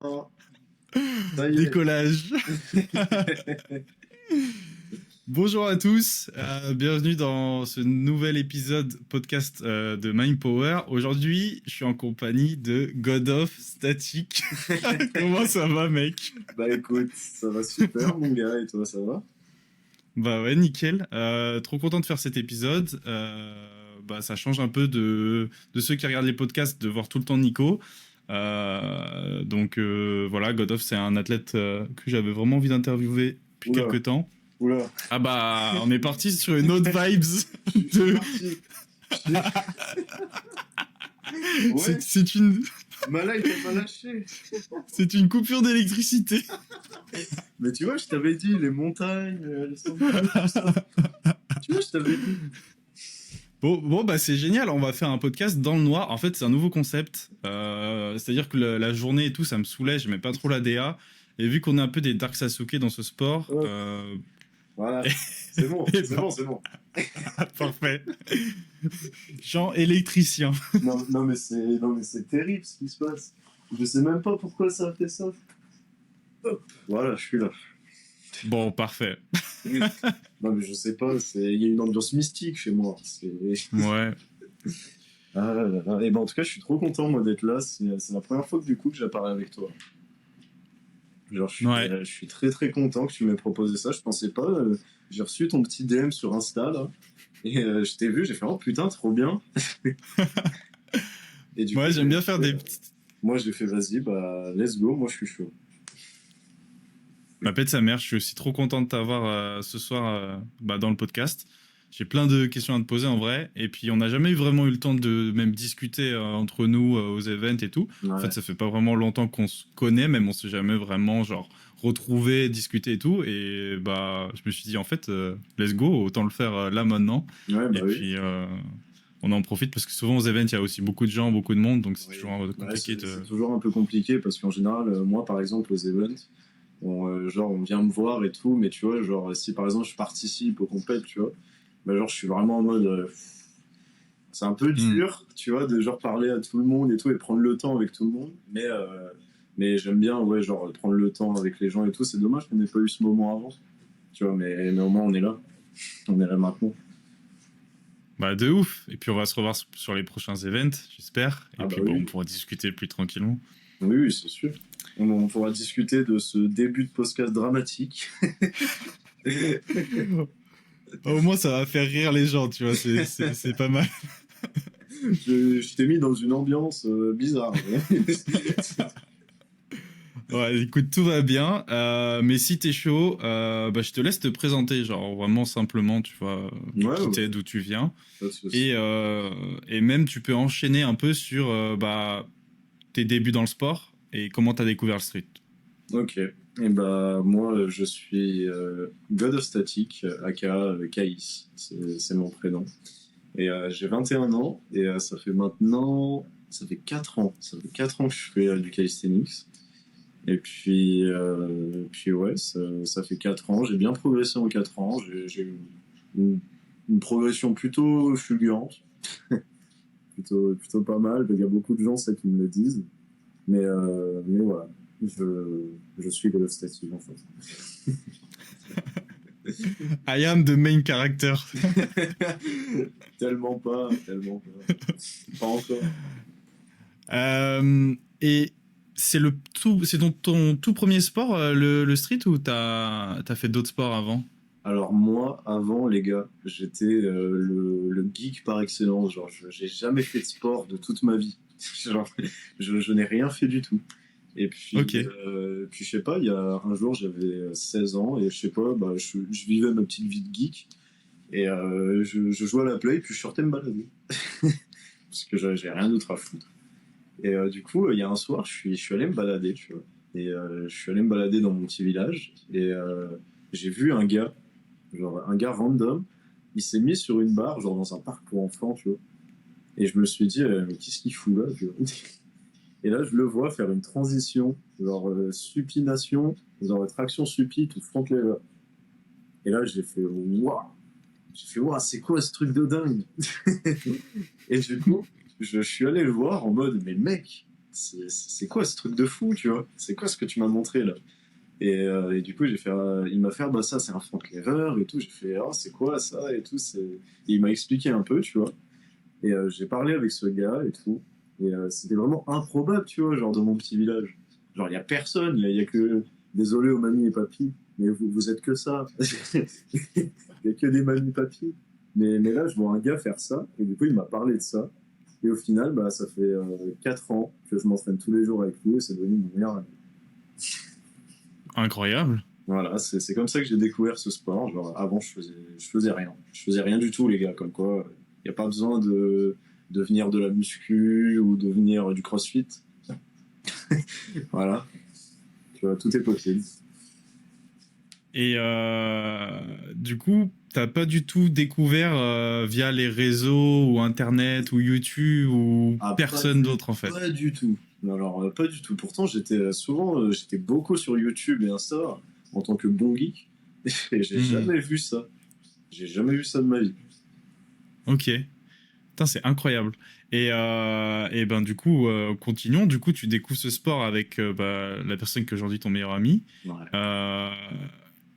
Oh, ça y est. Décollage. Bonjour à tous, bienvenue dans ce nouvel épisode podcast de Mind Power. Aujourd'hui, je suis en compagnie de God of Static. Comment ça va, mec? Bah écoute, ça va super mon gars, et toi ça va? Bah ouais, nickel. Trop content de faire cet épisode. Bah, ça change un peu de ceux qui regardent les podcasts de voir tout le temps Nico. Donc voilà, God of, c'est un athlète que j'avais vraiment envie d'interviewer depuis Oula, quelques temps. oula, Ah bah, on est parti sur une autre vibes je suis de... parti. Ouais, C'est une... Mala il t'a pas lâché. C'est une coupure d'électricité. Mais tu vois, je t'avais dit, les montagnes, les sentiers, tout ça. Tu vois, je t'avais dit. Bon, bah c'est génial, on va faire un podcast dans le noir. En fait, c'est un nouveau concept. C'est-à-dire que la journée et tout, ça me saoulait, j'aimais pas trop la DA. Et vu qu'on est un peu des Dark Sasuke dans ce sport, Hop, voilà, c'est bon, et c'est ben, bon, c'est bon. parfait. Jean électricien. Non mais c'est terrible ce qui se passe. Je sais même pas pourquoi ça a fait ça. Hop, voilà, je suis là. Bon, parfait. Non mais je sais pas, il y a une ambiance mystique chez moi. Ouais. Ah là là là. Et ben en tout cas, je suis trop content moi d'être là. C'est la première fois que du coup que j'apparais avec toi. Genre, Ouais. je suis très très content que tu m'aies proposé ça. Je pensais pas. J'ai reçu ton petit DM sur Insta là. Et je t'ai vu, j'ai fait oh putain, trop bien. Et du coup, Ouais, j'aime bien faire des petites... moi j'ai fait vas-y, bah let's go, moi je suis chaud. Ma pète sa mère, je suis aussi trop content de t'avoir ce soir bah, dans le podcast. J'ai plein de questions à te poser en vrai. Et puis, on n'a jamais vraiment eu le temps de même discuter entre nous aux events et tout. En Ouais. fait, ça fait pas vraiment longtemps qu'on se connaît, même on s'est jamais vraiment genre retrouvé, discuté et tout. Et bah, je me suis dit, en fait, let's go, autant le faire là maintenant. Ouais, bah Et oui. puis, on en profite parce que souvent aux events, il y a aussi beaucoup de gens, beaucoup de monde. Donc, c'est Oui. toujours Ouais, compliqué de. c'est toujours un peu compliqué parce qu'en général, moi par exemple aux events, genre on vient me voir et tout, mais tu vois, genre si par exemple je participe au compète, tu vois, bah genre je suis vraiment en mode. C'est un peu Hmm. dur, tu vois, de genre parler à tout le monde et tout et prendre le temps avec tout le monde, mais j'aime bien, ouais, genre prendre le temps avec les gens et tout. C'est dommage qu'on n'ait pas eu ce moment avant, tu vois, mais au moins on est là maintenant. Bah de ouf. Et puis on va se revoir sur les prochains events, j'espère. Et Ah bah puis bon, on oui, pourra discuter plus tranquillement. oui, oui, c'est sûr. On pourra discuter de ce début de podcast dramatique. Au moins ça va faire rire les gens, tu vois, c'est pas mal. Je t'ai mis dans une ambiance bizarre. Ouais, écoute, tout va bien. Mais si t'es chaud, bah je te laisse te présenter, genre vraiment simplement, tu vois, Ouais, qui ouais, t'es, d'où tu viens. pas de souci. Et même tu peux enchaîner un peu sur bah, tes débuts dans le sport et comment t'as découvert le street. Ok. Et bah, moi, je suis God of Static, aka Kaïs. C'est mon prénom. Et j'ai 21 ans, et ça fait maintenant. Ça fait 4 ans. Ça fait 4 ans que je fais du calisthenics. Et puis ouais, ça fait 4 ans. J'ai bien progressé en 4 ans. J'ai eu une progression plutôt fulgurante. Plutôt pas mal. Il y a beaucoup de gens, ça, qui me le disent. Mais voilà, je suis God of Static en fait. I am the main character. Tellement pas, tellement pas. Pas encore. Et c'est ton tout premier sport, le street, ou t'as fait d'autres sports avant? Alors moi, avant, les gars, j'étais le geek par excellence. Genre, j'ai jamais fait de sport de toute ma vie. Genre, je n'ai rien fait du tout. Et Ok. puis je sais pas, il y a un jour, j'avais 16 ans et je sais pas, bah, je vivais ma petite vie de geek et je jouais à la play puis je sortais me balader parce que j'ai rien d'autre à foutre. Et du coup, il y a un soir, je suis allé me balader, tu vois. Et je suis allé me balader dans mon petit village et j'ai vu un gars, genre un gars random, il s'est mis sur une barre, genre dans un parc pour enfants, tu vois. Et je me suis dit, mais qu'est-ce qu'il fout là, tu vois. Et là, je le vois faire une transition, genre supination, genre traction supine ou front lever. Et là, j'ai fait, waouh! J'ai fait, waouh, c'est quoi ce truc de dingue? Et du coup, je suis allé le voir en mode, mais mec, c'est quoi ce truc de fou, tu vois? C'est quoi ce que tu m'as montré là? Et du coup, il m'a fait, bah ça, c'est un front lever et tout. J'ai fait, oh, c'est quoi ça et tout. Et il m'a expliqué un peu, tu vois. J'ai parlé avec ce gars et tout. C'était vraiment improbable, tu vois, genre dans mon petit village. Genre, il y a personne, il y a que, désolé aux mamies et papis, mais vous êtes que ça. Il y a que des mamies et papis. Mais là, je vois un gars faire ça, et du coup, il m'a parlé de ça. Et au final, bah, ça fait 4 ans que je m'entraîne tous les jours avec lui, et c'est devenu mon meilleur ami. Incroyable. Voilà, c'est comme ça que j'ai découvert ce sport. Genre, avant, je faisais rien. Je faisais rien du tout, les gars. Comme quoi, il n'y a pas besoin de venir de la muscu ou de venir du crossfit. Voilà, tu vois, tout est possible. Et du coup, t'as pas du tout découvert via les réseaux ou Internet ou YouTube ou personne d'autre en fait. Pas du tout. Alors, pas du tout. Pourtant, j'étais beaucoup sur YouTube et Insta en tant que bon geek. Et j'ai jamais vu ça. J'ai jamais vu ça de ma vie. Ok. Putain, c'est incroyable. Et ben du coup, continuons. Du coup, tu découvres ce sport avec la personne que j'en dis ton meilleur ami. Ouais.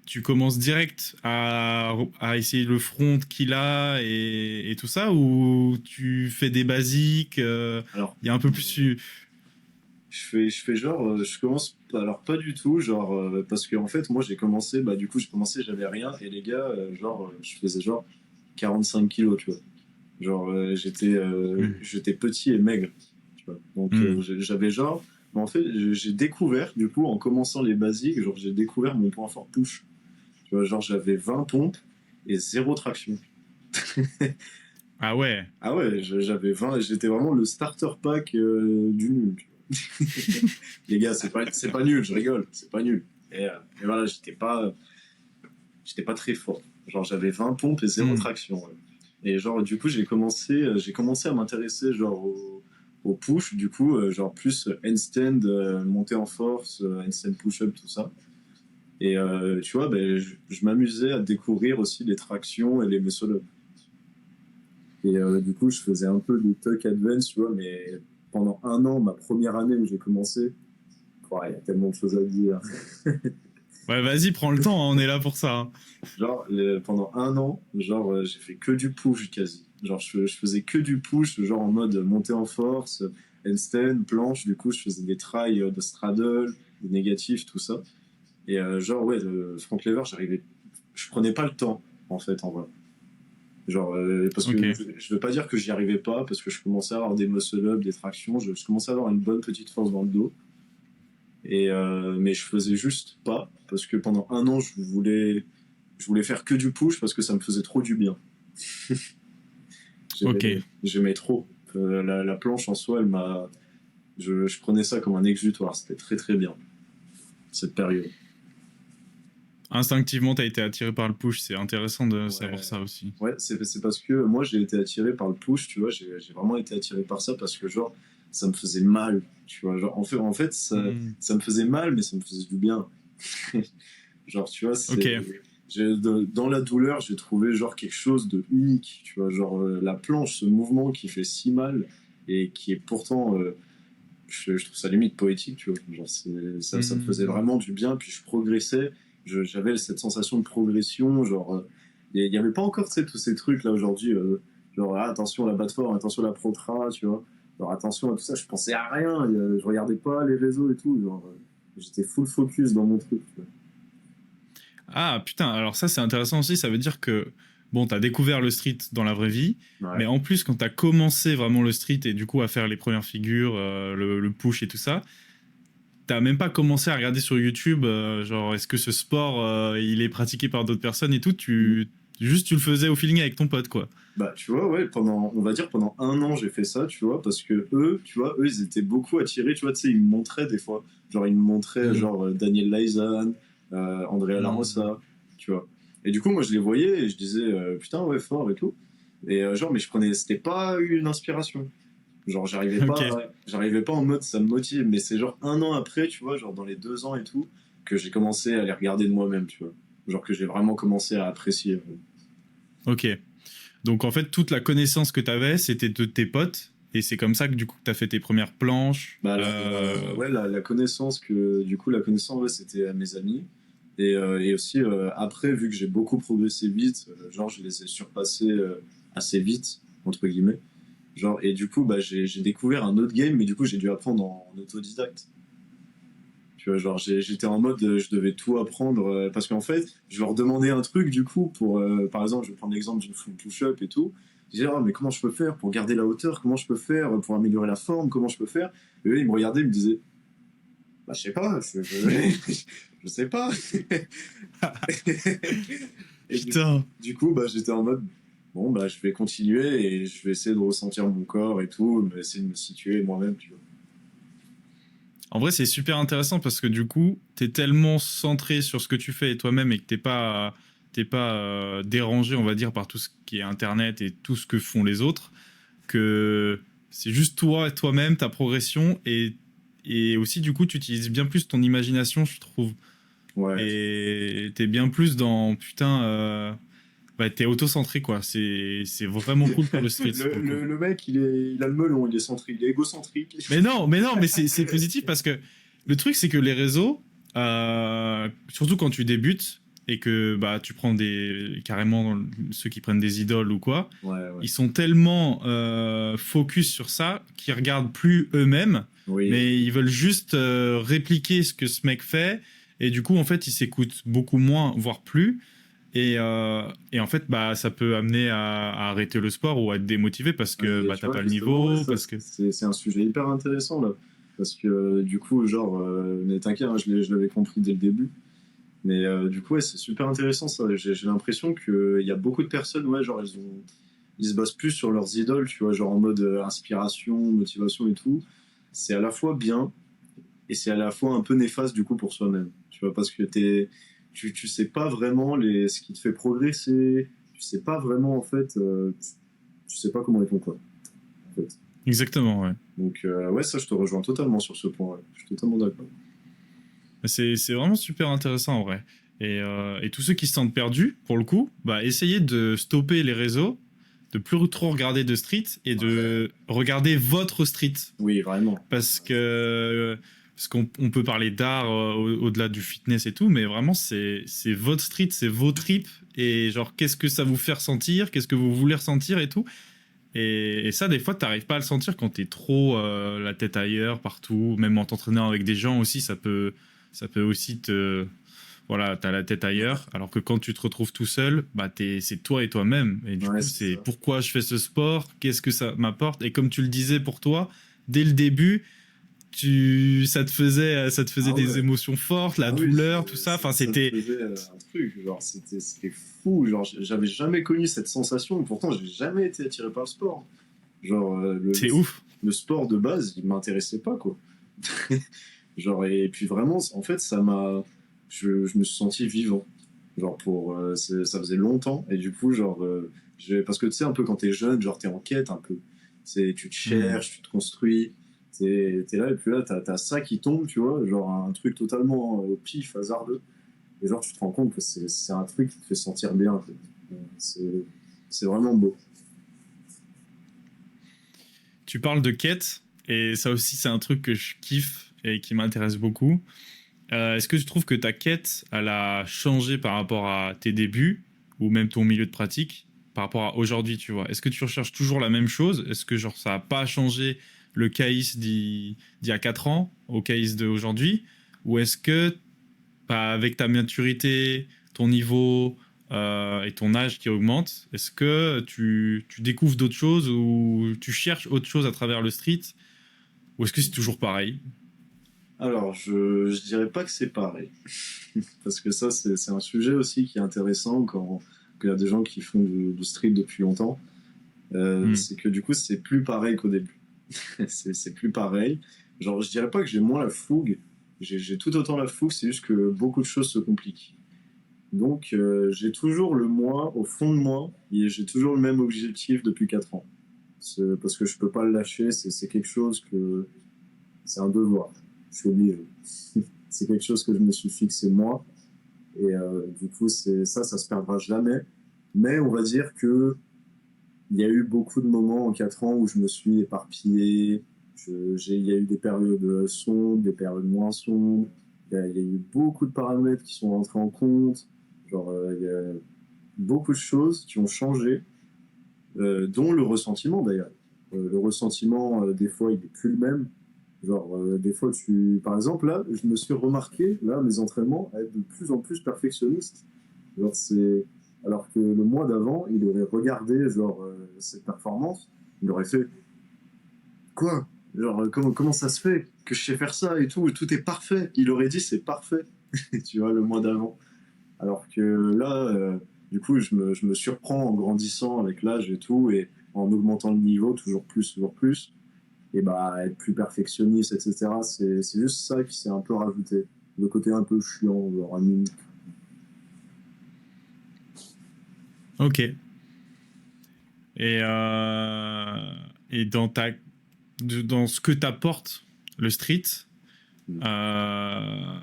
Tu commences direct à essayer le front qu'il a et tout ça, ou tu fais des basiques, Alors, il y a un peu plus... je fais genre, je commence, alors pas du tout, genre, parce que en fait, moi j'ai commencé, bah du coup j'ai commencé, j'avais rien, et les gars, je faisais genre 45 kilos, tu vois. Genre, j'étais petit et maigre, tu vois. Donc j'avais genre, mais en fait, j'ai découvert, du coup, en commençant les basiques, genre j'ai découvert mon point fort push. Tu vois, genre j'avais 20 pompes et zéro traction. Ah ouais. Ah ouais, j'avais 20, j'étais vraiment le starter pack du nul. Les gars, c'est pas nul, je rigole, c'est pas nul. Et voilà, j'étais pas très fort. Genre, j'avais 20 pompes et zéro traction. Ouais. Et genre, du coup, j'ai commencé à m'intéresser genre au push, du coup, genre plus handstand, montée en force, handstand push-up, tout ça. Et tu vois, ben, je m'amusais à découvrir aussi les tractions et les muscle-up. Et du coup, je faisais un peu de tuck advance, tu vois, mais pendant un an, ma première année où j'ai commencé, il y a tellement de choses à dire. Ouais, vas-y, prends le temps, hein, on est là pour ça. Hein. Genre, pendant un an, genre, j'ai fait que du push quasi. Genre, je faisais que du push, genre en mode montée en force, handstand, planche. Du coup, je faisais des tries de straddle, des négatifs, tout ça. Et genre, ouais, de front lever, je prenais pas le temps, en fait, en vrai. Genre, parce que je veux pas dire que j'y arrivais pas, parce que je commençais à avoir des muscle-up, des tractions, je commençais à avoir une bonne petite force dans le dos. Mais je faisais juste pas, parce que pendant un an, je voulais faire que du push, parce que ça me faisait trop du bien. J'aimais trop. La planche en soi, je prenais ça comme un exutoire, c'était très très bien, cette période. Instinctivement, t'as été attiré par le push, c'est intéressant de savoir ça aussi. Ouais, c'est parce que moi j'ai été attiré par le push, tu vois, j'ai vraiment été attiré par ça parce que genre ça me faisait mal, tu vois, genre en fait ça me faisait mal mais ça me faisait du bien. Genre tu vois, dans la douleur, j'ai trouvé genre quelque chose de unique, tu vois, genre la planche, ce mouvement qui fait si mal et qui est pourtant je trouve ça limite poétique, tu vois, genre ça me faisait vraiment du bien, puis je progressais, j'avais cette sensation de progression, genre il n'y avait pas encore tous ces trucs là aujourd'hui, genre attention la batte fort, attention la protra, tu vois, genre attention à tout ça, je pensais à rien, je regardais pas les réseaux et tout, genre j'étais full focus dans mon truc, tu vois. Ah putain, alors ça c'est intéressant aussi, ça veut dire que bon, t'as découvert le street dans la vraie vie, mais en plus quand t'as commencé vraiment le street et du coup à faire les premières figures, le push et tout ça, t'as même pas commencé à regarder sur YouTube, genre est-ce que ce sport il est pratiqué par d'autres personnes et tout, juste tu le faisais au feeling avec ton pote quoi. Bah tu vois, ouais, on va dire pendant un an j'ai fait ça, tu vois, parce que eux, tu vois, eux ils étaient beaucoup attirés, tu vois, tu sais, ils me montraient des fois, genre ils me montraient genre Daniel Laizan, Andrea Larosa, tu vois. Et du coup moi je les voyais et je disais putain ouais fort et tout. Et genre mais c'était pas une inspiration. Genre j'arrivais pas en mode ça me motive, mais c'est genre un an après, tu vois, genre dans les 2 ans et tout, que j'ai commencé à les regarder de moi-même, tu vois. Genre que j'ai vraiment commencé à apprécier. Ok. Donc en fait, toute la connaissance que tu avais, c'était de tes potes. et c'est comme ça que du coup tu as fait tes premières planches. Bah, ouais, la connaissance la connaissance, ouais, c'était à mes amis. Et aussi, après, vu que j'ai beaucoup progressé vite, genre, je les ai surpassés assez vite, entre guillemets. Genre, et du coup, bah, j'ai découvert un autre game, mais du coup, j'ai dû apprendre en autodidacte. Tu vois, genre, j'étais en mode, je devais tout apprendre, parce qu'en fait, je leur demandais un truc, du coup, par exemple, je vais prendre l'exemple d'une full push-up et tout. Je disais, ah, mais comment je peux faire pour garder la hauteur? Comment je peux faire pour améliorer la forme? Comment je peux faire? Et eux, ils me regardaient, ils me disaient, bah, je sais pas, je sais pas. Et Putain. du coup, bah, j'étais en mode, bon, bah, je vais continuer et je vais essayer de ressentir mon corps et tout, essayer de me situer moi-même, tu vois. En vrai, c'est super intéressant parce que du coup, t'es tellement centré sur ce que tu fais et toi-même et que t'es pas dérangé, on va dire, par tout ce qui est Internet et tout ce que font les autres, que c'est juste toi et toi-même, ta progression et aussi, du coup, tu utilises bien plus ton imagination, je trouve. Ouais. Et t'es bien plus dans, putain, bah, t'es auto-centré, quoi. C'est vraiment cool pour le street, pour le coup. Le mec, il a le melon, il est centrique, il est égocentrique. Mais non, mais c'est positif parce que le truc, c'est que les réseaux, surtout quand tu débutes et que bah, tu prends carrément ceux qui prennent des idoles ou quoi, Ouais, ouais. ils sont tellement focus sur ça qu'ils regardent plus eux-mêmes, Oui. mais ils veulent juste répliquer ce que ce mec fait. Et du coup, en fait, ils s'écoutent beaucoup moins, voire plus. Et en fait, bah, ça peut amener à arrêter le sport ou à être démotivé parce que Et bah, tu t'as vois, pas le justement, ouais, niveau, ça, parce que... c'est un sujet hyper intéressant, là. Parce que, du coup, genre, mais t'inquiète, hein, je l'avais compris dès le début. Mais du coup, ouais, c'est super intéressant, ça. J'ai l'impression qu'il y a beaucoup de personnes, ouais, genre, ils se basent plus sur leurs idoles, tu vois, genre en mode inspiration, motivation et tout. C'est à la fois bien et c'est à la fois un peu néfaste, du coup, pour soi-même. Tu vois, parce que tu sais pas vraiment ce qui te fait progresser, tu sais pas vraiment, en fait, tu sais pas comment est ton corps, en fait. Exactement, ouais. Donc, ouais, ça, je te rejoins totalement sur ce point, ouais. Je suis totalement d'accord. C'est vraiment super intéressant en vrai. Et tous ceux qui se sentent perdus, pour le coup, bah, essayez de stopper les réseaux, de plus trop regarder de street et Ouais. de regarder votre street. Oui, vraiment. Parce qu'on peut parler d'art au-delà du fitness et tout, mais vraiment, c'est votre street, c'est vos tripes. Et genre, qu'est-ce que ça vous fait ressentir, qu'est-ce que vous voulez ressentir et tout. Et ça, des fois, t'arrives pas à le sentir quand t'es trop la tête ailleurs, partout. Même en t'entraînant avec des gens aussi, ça peut aussi te... Voilà, t'as la tête ailleurs. Alors que quand tu te retrouves tout seul, bah c'est toi et toi-même. Et du Ouais, coup, c'est c'est ça. pourquoi je fais ce sport, qu'est-ce que ça m'apporte. Et comme tu le disais pour toi, dès le début, ça te faisait Ah des ouais. émotions fortes, la Ah oui, douleur, tout ça. Enfin, ça me c'était... faisait un truc, genre c'était fou, genre j'avais jamais connu cette sensation, pourtant j'ai jamais été attiré par le sport. Genre C'est ouf. le sport de base, il m'intéressait pas quoi. Genre et puis vraiment, en fait, je me suis senti vivant. Genre ça faisait longtemps et du coup genre parce que tu sais un peu quand t'es jeune, genre t'es en quête un peu, tu te Hmm. cherches, tu te construis. T'es là et puis là t'as ça qui tombe, tu vois, genre un truc totalement au pif, hasardeux. Et genre, tu te rends compte que c'est un truc qui te fait sentir bien. En fait. C'est vraiment beau. Tu parles de quête, et ça aussi, c'est un truc que je kiffe et qui m'intéresse beaucoup. Est-ce que tu trouves que ta quête, elle a changé par rapport à tes débuts ou même ton milieu de pratique par rapport à aujourd'hui, tu vois? Est-ce que tu recherches toujours la même chose? Est-ce que genre ça n'a pas changé le Caïs d'il y a 4 ans au Caïs d'aujourd'hui? Ou est-ce que bah, avec ta maturité, ton niveau et ton âge qui augmente, est-ce que tu découvres d'autres choses ou tu cherches autre chose à travers le street? Ou est-ce que c'est toujours pareil? Alors, je dirais pas que c'est pareil. Parce que ça, c'est un sujet aussi qui est intéressant quand il y a des gens qui font du street depuis longtemps. Hmm. C'est que du coup, c'est plus pareil qu'au début. C'est plus pareil. Genre, je dirais pas que j'ai moins la fougue. J'ai tout autant la fougue, c'est juste que beaucoup de choses se compliquent. Donc, j'ai toujours le moi au fond de moi, et j'ai toujours le même objectif depuis 4 ans. Parce que je peux pas le lâcher, c'est quelque chose que. C'est un devoir. Je suis obligé. C'est quelque chose que je me suis fixé moi, et du coup, ça se perdra jamais. Mais on va dire que il y a eu beaucoup de moments en 4 ans où je me suis éparpillé. Il y a eu des périodes sombres, des périodes moins sombres. Il y a eu beaucoup de paramètres qui sont rentrés en compte. Genre, il y a beaucoup de choses qui ont changé, dont le ressentiment d'ailleurs. Le ressentiment, des fois, il est plus le même. Genre, des fois, par exemple, là, je me suis remarqué, là, mes entraînements, à être de plus en plus perfectionniste. Genre, alors que le mois d'avant, il aurait regardé, genre, cette performance, il aurait fait quoi? Genre, comment ça se fait que je sais faire ça et tout est parfait. Il aurait dit c'est parfait, tu vois, le mois d'avant. Alors que là, du coup, je me surprends en grandissant avec l'âge et tout, et en augmentant le niveau toujours plus, toujours plus, et bah, être plus perfectionniste, etc. C'est juste ça qui s'est un peu rajouté. Le côté un peu chiant, genre, Ok. Et dans ce que t'apporte le street, euh,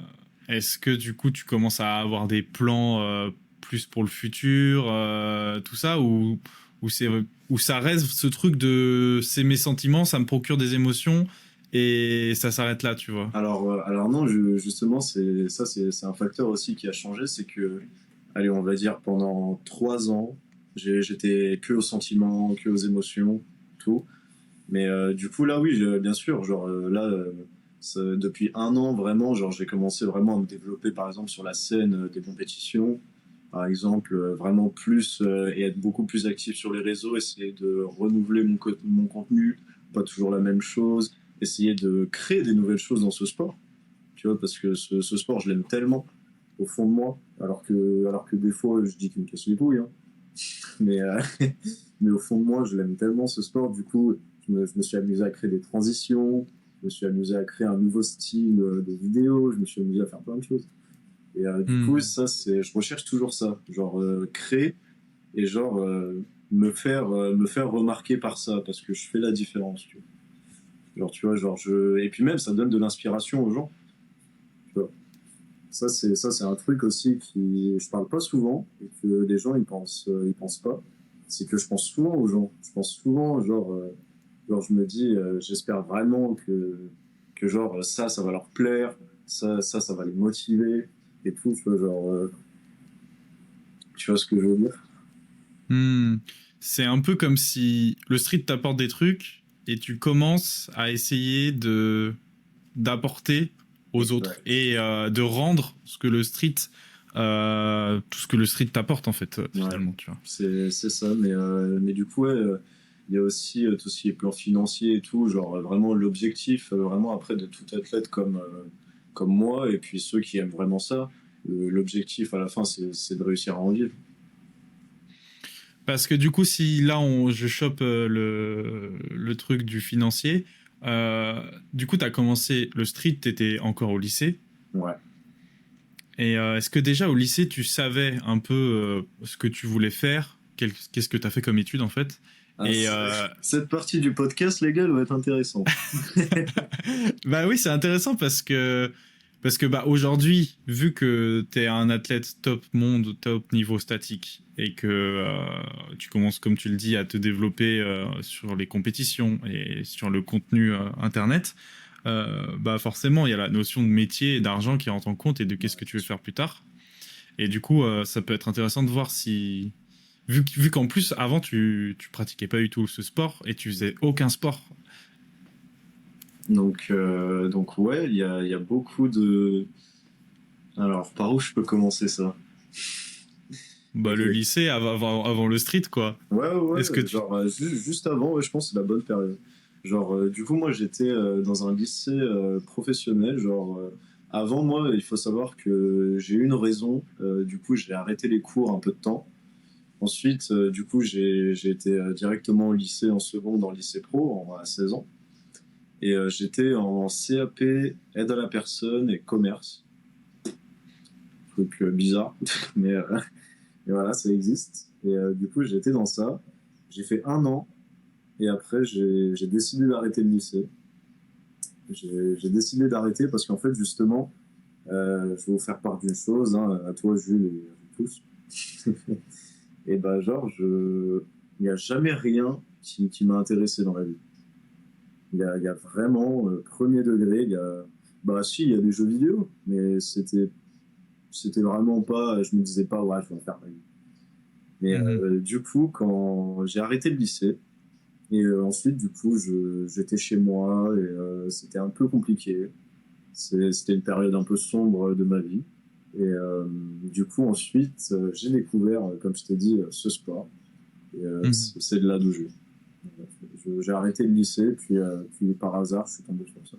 est-ce que du coup tu commences à avoir des plans plus pour le futur, tout ça, ou ça reste ce truc de c'est mes sentiments, ça me procure des émotions et ça s'arrête là, tu vois. Alors non, justement, c'est un facteur aussi qui a changé, c'est que, allez, on va dire pendant 3 ans, j'étais que aux sentiments, que aux émotions, tout. Mais du coup, là, oui, bien sûr, genre là, depuis 1 an, vraiment, genre j'ai commencé vraiment à me développer, par exemple, sur la scène des compétitions, par exemple, vraiment plus et être beaucoup plus actif sur les réseaux, essayer de renouveler mon contenu, pas toujours la même chose, essayer de créer des nouvelles choses dans ce sport, tu vois, parce que ce sport, je l'aime tellement au fond de moi, alors que des fois, je dis qu'il me casse les couilles, hein. Mais, mais au fond de moi, je l'aime tellement ce sport. Du coup, je me suis amusé à créer des transitions, je me suis amusé à créer un nouveau style de vidéo, je me suis amusé à faire plein de choses. Et du coup, Hmm. ça, je recherche toujours ça, genre créer et genre me faire remarquer par ça, parce que je fais la différence. Tu vois. Genre, tu vois, et puis même, ça donne de l'inspiration aux gens. Tu vois. Ça, c'est un truc aussi qui, je parle pas souvent et que les gens ils pensent pas. C'est que je pense souvent aux gens. Je pense souvent, genre je me dis, j'espère vraiment que genre ça va leur plaire, ça va les motiver et tout. Tu vois, genre, tu vois ce que je veux dire? Hmm. C'est un peu comme si le street t'apporte des trucs et tu commences à essayer de d'apporter aux autres Exact. et de rendre tout ce que le street t'apporte en fait Ouais, finalement, tu vois. c'est ça. Mais du coup, ouais, il y a aussi tout ce qui est plan financier et tout. Genre vraiment l'objectif, vraiment après de tout athlète comme moi et puis ceux qui aiment vraiment ça, l'objectif à la fin, c'est de réussir à en vivre. Parce que du coup, si là je chope le truc du financier, du coup, t'as commencé le street, t'étais encore au lycée. Ouais. Et est-ce que déjà au lycée, tu savais un peu ce que tu voulais faire? Qu'est-ce que tu as fait comme étude en fait? Ah, Et cette partie du podcast, les gars, elle va être intéressante. bah oui, c'est intéressant parce que bah aujourd'hui, vu que tu es un athlète top monde, top niveau statique et que tu commences comme tu le dis à te développer sur les compétitions et sur le contenu internet, bah forcément, il y a la notion de métier et d'argent qui rentre en compte et de Ouais, qu'est-ce que tu bien veux sûr. faire plus tard. Et du coup, ça peut être intéressant de voir si. Vu qu'en plus, avant, tu pratiquais pas du tout ce sport et tu faisais aucun sport. Donc ouais, il y a beaucoup de. Alors, par où je peux commencer ça? Bah, Ok. le lycée avant le street, quoi. Est-ce que tu. Genre juste avant, ouais, je pense que c'est la bonne période. Genre, du coup, moi j'étais dans un lycée professionnel. Genre, avant moi, il faut savoir que j'ai eu une raison. Du coup, j'ai arrêté les cours un peu de temps. Ensuite, du coup, j'ai été directement au lycée en seconde, dans le lycée pro, à 16 ans. Et j'étais en CAP, aide à la personne et commerce. Truc bizarre, mais et voilà, ça existe. Et du coup, j'étais dans ça. J'ai fait 1 an. Et après, j'ai décidé d'arrêter le lycée. J'ai décidé d'arrêter parce qu'en fait, justement, je vais vous faire part d'une chose, hein, à toi, Jules, et à vous tous. Et ben, genre, il n'y a jamais rien qui m'a intéressé dans la vie. Il y a vraiment premier degré. Bah si, il y a des jeux vidéo, mais c'était vraiment pas. Je me disais pas, ouais, je vais en faire ma vie. Mais Mhm. du coup, quand j'ai arrêté le lycée, et ensuite, du coup, j'étais chez moi et c'était un peu compliqué. C'était une période un peu sombre de ma vie. Et du coup, ensuite, j'ai découvert, comme je t'ai dit, ce sport. Et Mhm. c'est de là d'où je viens. J'ai arrêté le lycée, puis par hasard, je suis tombé sur ça.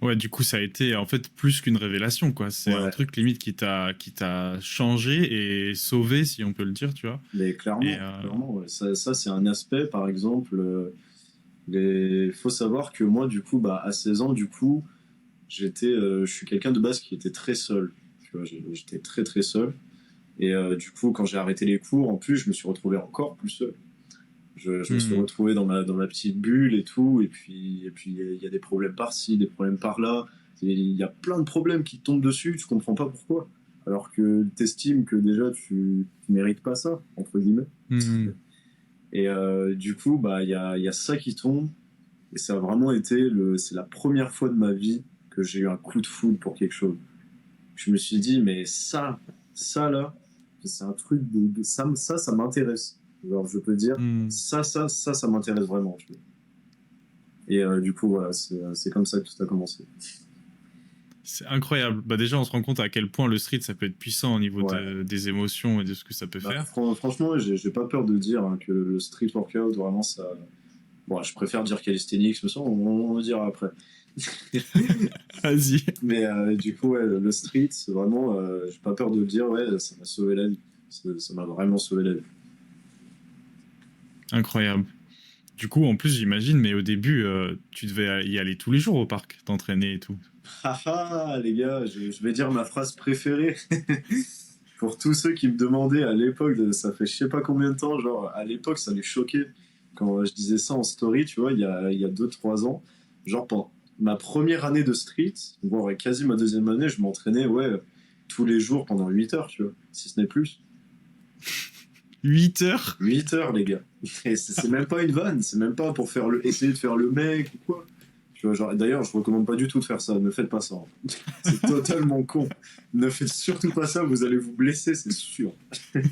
Ouais, du coup, ça a été en fait plus qu'une révélation, quoi. C'est un Ouais, truc limite qui t'a changé et sauvé, si on peut le dire, tu vois. mais Et clairement, ouais. Ça c'est un aspect, par exemple. Il faut savoir que moi, du coup, bah, à 16 ans, du coup, je suis quelqu'un de base qui était très seul. Tu vois, j'étais très très seul. Et du coup, quand j'ai arrêté les cours, en plus, je me suis retrouvé encore plus seul. Je me suis hmm. retrouvé dans ma petite bulle et tout. Et puis il y a des problèmes par-ci, des problèmes par-là. Il y a plein de problèmes qui te tombent dessus, tu comprends pas pourquoi. Alors que tu estimes que déjà tu mérites pas ça, entre guillemets. Hmm. Et du coup, bah, il y a ça qui tombe. Et ça a vraiment été c'est la première fois de ma vie que j'ai eu un coup de foudre pour quelque chose. Je me suis dit, mais ça là, c'est un truc ça m'intéresse. Genre, je peux dire, Hmm. ça m'intéresse vraiment. Tu vois. Et du coup, voilà, c'est comme ça que tout a commencé. C'est incroyable. Bah déjà, on se rend compte à quel point le street, ça peut être puissant au niveau Ouais. des émotions et de ce que ça peut Bah, faire. franchement, j'ai pas peur de dire hein, que le street workout, vraiment, ça. Bon, je préfère dire calisthenics, mais ça, on le dira après. Vas-y. Mais du coup, ouais, le street, c'est vraiment, j'ai pas peur de le dire, ouais, ça m'a sauvé la vie. Ça m'a vraiment sauvé la vie. Incroyable. Du coup, en plus, j'imagine, mais au début, tu devais y aller tous les jours au parc, t'entraîner et tout. Haha, les gars, je vais dire ma phrase préférée. Pour tous ceux qui me demandaient à l'époque, ça fait je sais pas combien de temps, genre à l'époque ça les choquait quand je disais ça en story, tu vois, il y a 2 3 ans. Genre pendant ma première année de street, voire ouais, quasi ma deuxième année, je m'entraînais ouais, tous les jours pendant 8 heures, tu vois, si ce n'est plus. 8 heures. 8 heures, les gars. Et c'est même pas une vanne, c'est même pas pour essayer de faire le mec ou quoi. Tu vois, genre, d'ailleurs, je recommande pas du tout de faire ça, ne faites pas ça. Hein. C'est totalement con. Ne faites surtout pas ça, vous allez vous blesser, c'est sûr. Mais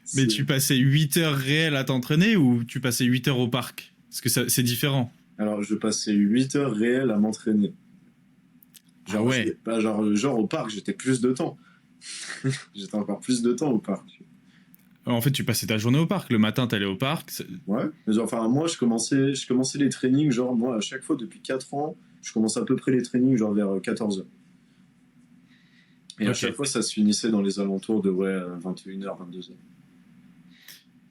C'est- tu passais 8 heures réelles à t'entraîner ou tu passais 8 heures au parc? Parce que c'est différent. Alors, je passais 8 heures réelles à m'entraîner. Ah Genre, ouais. genre, au parc, j'étais plus de temps. J'étais encore plus de temps au parc. En fait, tu passais ta journée au parc. Le matin, t'allais au parc. Ouais. Mais genre, enfin, moi, je commençais les trainings, genre, moi, à chaque fois, depuis 4 ans, je commence à peu près les trainings, genre, vers 14 heures. Et à Ok. chaque fois, ça se finissait dans les alentours de, ouais, 21 heures 22 heures.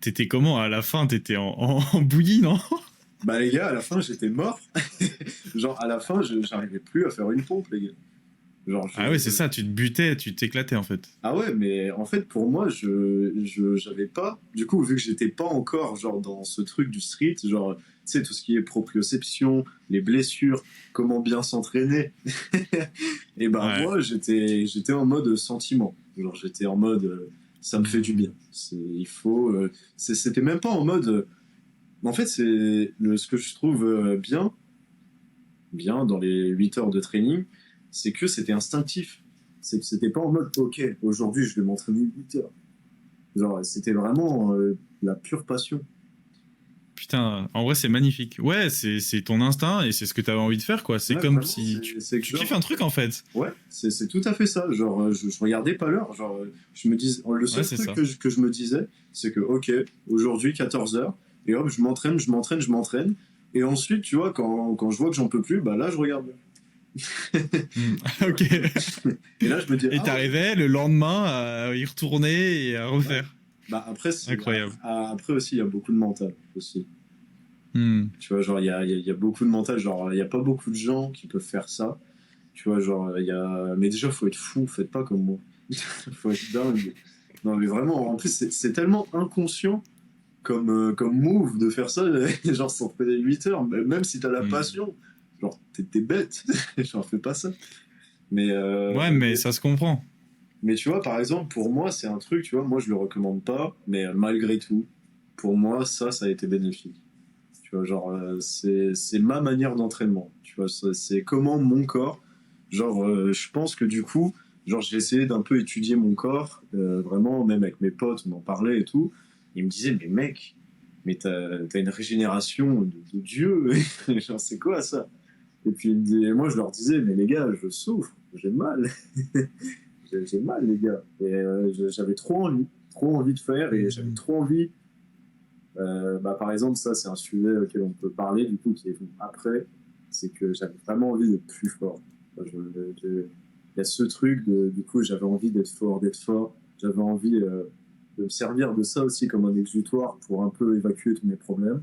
T'étais comment à la fin? T'étais en bouillie, non? Bah, les gars, à la fin, j'étais mort. Genre, à la fin, j'arrivais plus à faire une pompe, les gars. Genre, Ah ouais, c'est ça. Tu te butais, tu t'éclatais en fait. Ah ouais, mais en fait, pour moi, j'avais pas. Du coup, vu que j'étais pas encore, genre, dans ce truc du street, genre, tu sais, tout ce qui est proprioception, les blessures, comment bien s'entraîner. Et ben, Ouais. moi, j'étais en mode sentiment. Genre, j'étais en mode, ça me fait du bien. Il faut. C'était même pas en mode. En fait, ce que je trouve bien dans les 8 heures de training, c'est que c'était instinctif. C'est que c'était pas en mode, ok, aujourd'hui je vais m'entraîner 8 heures. Genre, c'était vraiment la pure passion. Putain, en vrai, c'est magnifique. Ouais, c'est ton instinct et c'est ce que t'avais envie de faire, quoi. C'est Ouais, comme vraiment, si c'est que tu kiffes un genre, truc, en fait. ouais, c'est tout à fait ça. Genre, je regardais pas l'heure. Genre, je me dis, le Ouais, seul c'est truc ça. que je me disais, c'est que, ok, aujourd'hui 14 heures, et hop, je m'entraîne, je m'entraîne, je m'entraîne. Et ensuite, tu vois, quand je vois que j'en peux plus, bah là, je regarde. Hmm. Ok. Et là, je me dis, Et ah ouais. t'arrivais le lendemain à y retourner et à Ouais. refaire. Bah après, Incroyable. après aussi, il y a beaucoup de mental aussi. Hmm. Tu vois, genre, il y a beaucoup de mental. Genre, il n'y a pas beaucoup de gens qui peuvent faire ça. Tu vois, genre, il y a. Mais déjà, faut être fou, faites pas comme moi. Faut être dingue. Non, mais vraiment, en plus, c'est tellement inconscient comme move de faire ça. Genre, sans faire 8 heures, même si t'as la Hmm. passion. Genre, t'es bête. Genre, fais pas ça. Mais, Ouais, mais ça se comprend. Mais tu vois, par exemple, pour moi, c'est un truc, tu vois, moi je le recommande pas, mais malgré tout, pour moi, ça a été bénéfique. Tu vois, genre, c'est ma manière d'entraînement. Tu vois, c'est comment mon corps, genre, je pense que du coup, genre, j'ai essayé d'un peu étudier mon corps, vraiment, même avec mes potes, on en parlait et tout. Ils me disaient, mais mec, mais t'as une régénération de Dieu. Genre, c'est quoi ça? Et puis, moi, je leur disais, mais les gars, je souffre, j'ai mal. J'ai mal, les gars. Et j'avais trop envie de faire, et j'avais Mhm. trop envie. Bah, par exemple, ça, c'est un sujet auquel on peut parler, du coup, qui est venu après. C'est que j'avais vraiment envie d'être plus fort. Enfin, il y a ce truc du coup, j'avais envie d'être fort, d'être fort. J'avais envie de me servir de ça aussi comme un exutoire pour un peu évacuer tous mes problèmes.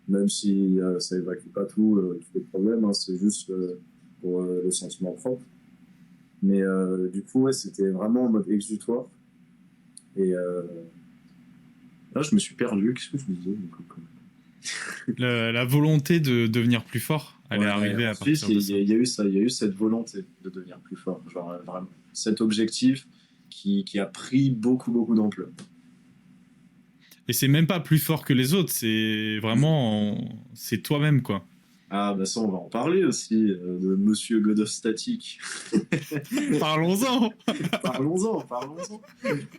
Même si ça évacue pas tous les problèmes, hein, c'est juste pour le sentiment propre. Mais du coup, ouais, c'était vraiment en mode exutoire. Et là, je me suis perdu. Qu'est-ce que je me disais du coup, quand La volonté de devenir plus fort, elle est même. Ouais, arrivée à ensuite, partir de ça. il y a eu ça, il y a eu cette volonté de devenir plus fort. Genre, vraiment, cet objectif qui a pris beaucoup d'ampleur. Et c'est même pas plus fort que les autres, c'est vraiment, c'est toi-même, quoi. Ah, bah ça, on va en parler aussi, de Monsieur God of Static. Parlons-en. Parlons-en.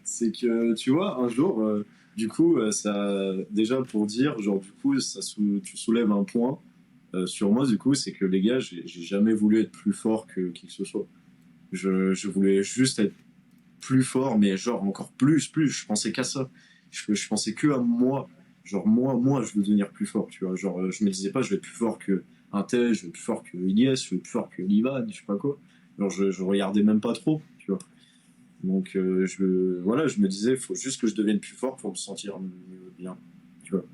C'est que, tu vois, un jour, du coup, ça, déjà pour dire, genre, du coup, tu soulèves un point sur moi, du coup, c'est que les gars, j'ai jamais voulu être plus fort que qui que ce soit. Je voulais juste être plus fort, mais genre encore plus. Je pensais qu'à ça. Je pensais que à moi. Genre, moi, je veux devenir plus fort, tu vois. Genre, je me disais pas, je vais être plus fort que un tel, je vais être plus fort que Ilyes, je vais être plus fort que Livan, je sais pas quoi. Genre, je regardais même pas trop, tu vois. Donc, voilà, je me disais, faut juste que je devienne plus fort pour me sentir bien, tu vois.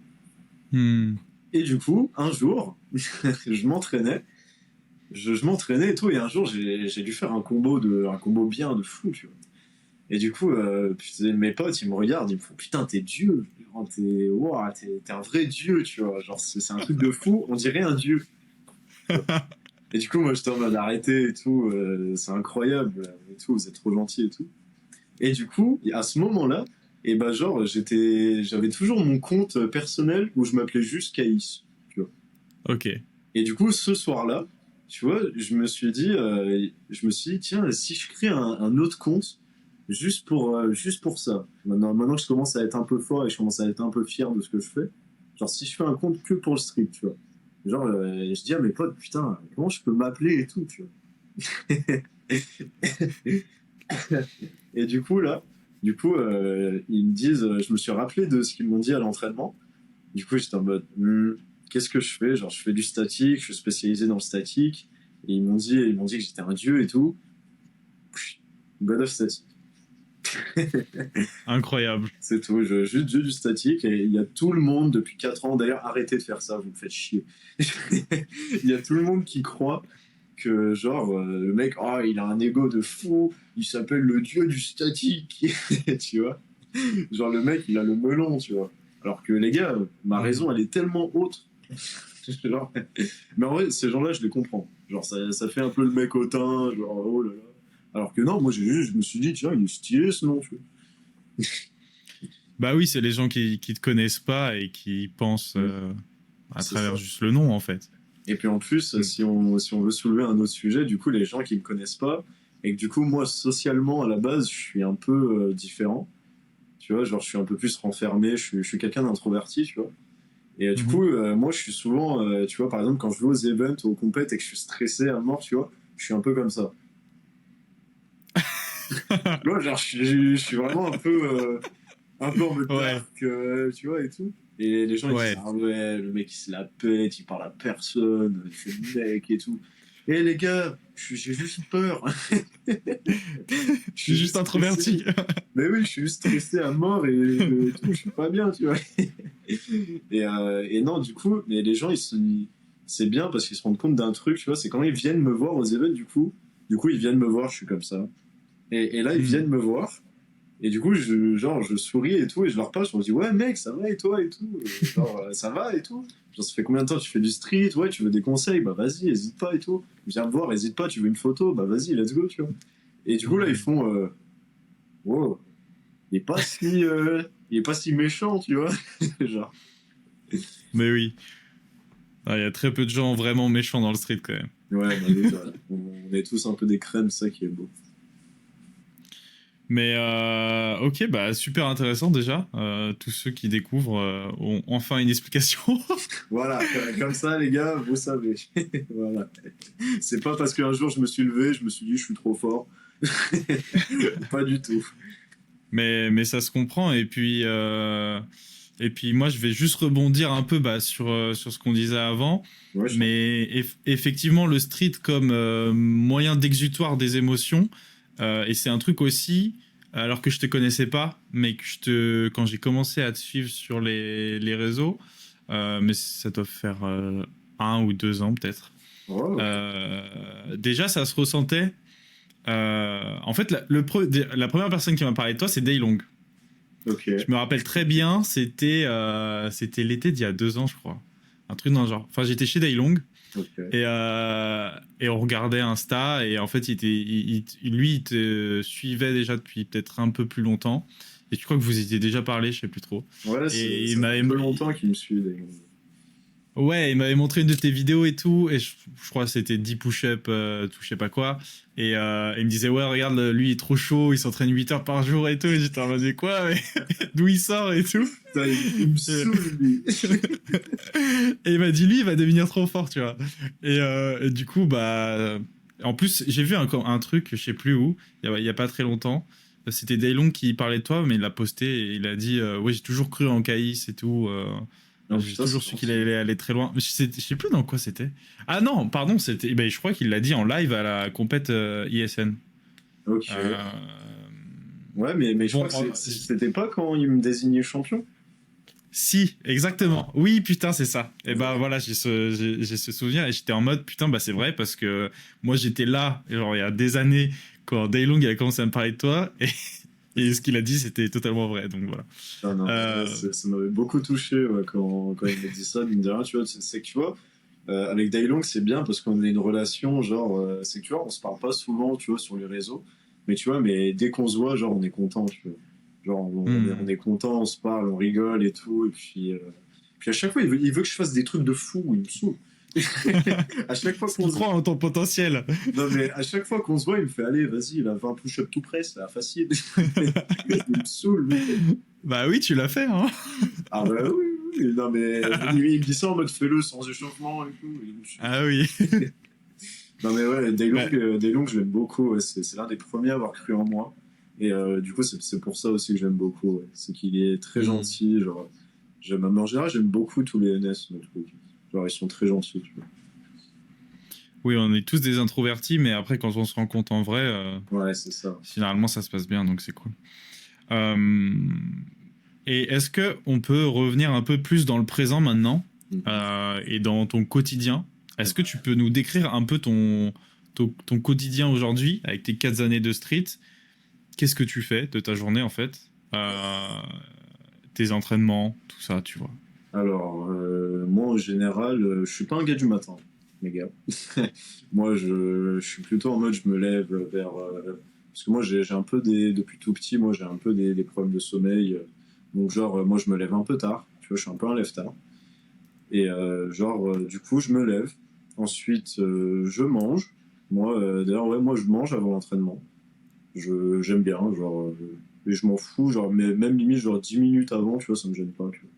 Hmm. Et du coup, un jour, je m'entraînais, je m'entraînais et tout, et un jour, j'ai dû faire un combo bien de fou, tu vois. Et du coup, putain, mes potes, ils me regardent, ils me font putain, t'es Dieu, genre, t'es un vrai Dieu, tu vois. Genre, c'est un truc de fou, on dirait un Dieu. Tu vois. Et du coup, moi, j'étais en mode arrêté et tout, c'est incroyable et tout, vous êtes trop gentils et tout. Et du coup, à ce moment-là, et ben genre, j'avais toujours mon compte personnel où je m'appelais juste Caïs, tu vois. Ok. Et du coup, ce soir-là, tu vois, je me suis dit, tiens, si je crée un autre compte, juste pour ça. Maintenant que je commence à être un peu fort et je commence à être un peu fier de ce que je fais, genre, si je fais un compte que pour le stream, tu vois. Genre, je dis à mes potes, putain, comment je peux m'appeler et tout, tu vois. Et du coup, là, ils me disent, je me suis rappelé de ce qu'ils m'ont dit à l'entraînement. Du coup, j'étais en mode, qu'est-ce que je fais? Genre, je fais du statique, je suis spécialisé dans le statique. Et ils m'ont dit que j'étais un dieu et tout. God of Static. Incroyable. C'est tout, juste dieu du statique. Et il y a tout le monde depuis 4 ans. D'ailleurs, arrêtez de faire ça, vous me faites chier. Il y a tout le monde qui croit que, genre, le mec, oh, il a un ego de fou, il s'appelle le dieu du statique. Tu vois? Genre, le mec, il a le melon, tu vois. Alors que, les gars, ma Hmm. raison, elle est tellement haute. Genre, mais en vrai, ces gens-là, je les comprends. Genre, ça fait un peu le mec hautain, genre, oh là là. Alors que non, moi, je me suis dit, tiens, il est stylé ce nom, tu vois. Bah oui, c'est les gens qui te connaissent pas et qui pensent à C'est travers ça. juste le nom, en fait. Et puis en plus, Hmm. si on veut soulever un autre sujet, du coup, les gens qui me connaissent pas, et que du coup, moi, socialement, à la base, je suis un peu différent. Tu vois, genre, je suis un peu plus renfermé, je suis quelqu'un d'introverti, tu vois. Et du coup, Mhm. moi, je suis souvent, tu vois, par exemple, quand je vais aux events, aux compètes et que je suis stressé à mort, tu vois, je suis un peu comme ça. Tu vois, genre, je suis vraiment un peu en mode Ouais, dark, tu vois, et tout. Et les gens, ils disent, ouais. ah ouais, le mec, il se la pète, il parle à personne, il fait le mec et tout. Et les gars, j'ai juste peur. Je Je suis suis juste juste stressé. introverti. Mais oui, je suis juste stressé à mort et tout, je suis pas bien, tu vois. Et non, du coup, mais les gens, c'est bien parce qu'ils se rendent compte d'un truc, tu vois, c'est quand ils viennent me voir aux events, du coup, ils viennent me voir, je suis comme ça. Et là, ils Hmm. viennent me voir, et du coup, genre, je souris et tout, et je leur parle, je leur dis, ouais, mec, ça va et toi et tout, genre, ça va et tout. Genre, ça fait combien de temps que tu fais du street, ouais, tu veux des conseils, bah vas-y, hésite pas et tout. Viens me voir, hésite pas, tu veux une photo, bah vas-y, let's go, tu vois. Et du coup, là, ils Hmm. font, wow, il est pas si méchant, tu vois. Genre, Mais oui. Ah, il y a très peu de gens vraiment méchants dans le street quand même. ouais, bah oui, voilà. On est tous un peu des crèmes, ça qui est beau. Mais ok, bah super intéressant déjà. Tous ceux qui découvrent ont enfin une explication. Voilà, comme ça, les gars, vous savez. Voilà. C'est pas parce qu'un jour je me suis levé, je me suis dit je suis trop fort. Pas du tout. Mais ça se comprend. Et puis moi, je vais juste rebondir un peu bah, sur ce qu'on disait avant. Ouais, Mais effectivement, le street comme moyen d'exutoire des émotions, et c'est un truc aussi, alors que je te connaissais pas, mais que quand j'ai commencé à te suivre sur les réseaux, mais ça doit faire 1 ou 2 ans peut-être. oh, Déjà, ça se ressentait. En fait, la première personne qui m'a parlé de toi, c'est Daylong. ok. Je me rappelle très bien, c'était l'été d'il y a 2 ans, je crois. Un truc dans le genre. Enfin, j'étais chez Daylong Ok. et on regardait Insta et en fait, lui, il te suivait déjà depuis peut-être un peu plus longtemps. Et je crois que vous étiez déjà parlé, je sais plus trop. Ouais, Et ça fait un peu longtemps qu'il me suit. ouais, il m'avait montré une de tes vidéos et tout, et je crois que c'était 10 push-up, tout je sais pas quoi. Et il me disait, ouais, regarde, lui, il est trop chaud, il s'entraîne 8 heures par jour et tout. Et j'étais en mode, mais quoi, mais d'où il sort et tout. Putain, il me saoule, lui. Et il m'a dit, lui, il va devenir trop fort, tu vois. Et du coup, bah. En plus, j'ai vu un truc, je sais plus où, il y a pas très longtemps. C'était Daylong qui parlait de toi, mais il l'a posté et il a dit, ouais, j'ai toujours cru en Caïs et tout. Non, J'ai putain, c'est toujours su qu'il gentil. allait aller très loin. Je sais plus dans quoi c'était. Ah non, pardon, c'était. Ben, je crois qu'il l'a dit en live à la compète ISN. Ok. Euh, Ouais, mais je Bon, crois que c'était pas quand il me désignait champion. si, exactement. Oui, putain, c'est ça. Et bah voilà, j'ai ce souvenir et j'étais en mode putain, bah c'est vrai parce que moi j'étais là, genre il y a des années quand Daylong a commencé à me parler de toi et ce qu'il a dit c'était totalement vrai. Donc voilà. Ah non, ouais, Euh, ça m'avait beaucoup touché ouais, quand il m'a dit ça, mine de rien, tu vois, c'est que tu vois, avec Dailong, c'est bien parce qu'on a une relation, genre, c'est que tu vois, on se parle pas souvent, tu vois, sur les réseaux, mais tu vois, mais dès qu'on se voit, genre, on est content, tu vois. Genre, on hmm. est content, on se parle, on rigole et tout, et puis à chaque fois, il veut que je fasse des trucs de fou, il me saoule. À chaque fois Ce qu'on qu'il se... croit en ton potentiel. Non, mais à chaque fois qu'on se voit, il me fait, allez, vas-y, il a 20 push-ups tout près, c'est facile. Il me saoule, lui. Bah oui, tu l'as fait, hein. Ah bah oui, oui, oui. Non mais il me dit ça en mode fais-le sans échauffement et tout. Ah oui. Non mais ouais, Bah, Daylong je l'aime beaucoup, ouais. C'est l'un des premiers à avoir cru en moi. Et du coup c'est pour ça aussi que j'aime beaucoup, ouais. C'est qu'il est très hmm. gentil, genre, en général j'aime beaucoup tous les NS, mes trucs. Genre ils sont très gentils, tu Oui, on est tous des introvertis, mais après, quand on se rend compte en vrai, vois. Ouais, c'est ça. généralement, ça se passe bien, donc c'est cool. Euh, et est-ce que on peut revenir un peu plus dans le présent maintenant Mhm. et dans ton quotidien? Est-ce que tu peux nous décrire un peu ton quotidien aujourd'hui avec tes 4 années de street? Qu'est-ce que tu fais de ta journée en fait? Tes entraînements, tout ça, tu vois. Alors, moi en général, je suis pas un gars du matin, les gars. Moi je suis plutôt en mode je me lève vers. Parce que moi j'ai un peu des. Depuis tout petit, moi j'ai un peu des problèmes de sommeil. Donc, genre, moi je me lève un peu tard. Tu vois, je suis un peu un lève-tard. Et genre, du coup, je me lève. Ensuite, je mange. Moi, d'ailleurs, ouais, moi je mange avant l'entraînement. J'aime bien, genre. Et je m'en fous, genre, mais même limite, genre 10 minutes avant, tu vois, ça me gêne pas. Tu vois.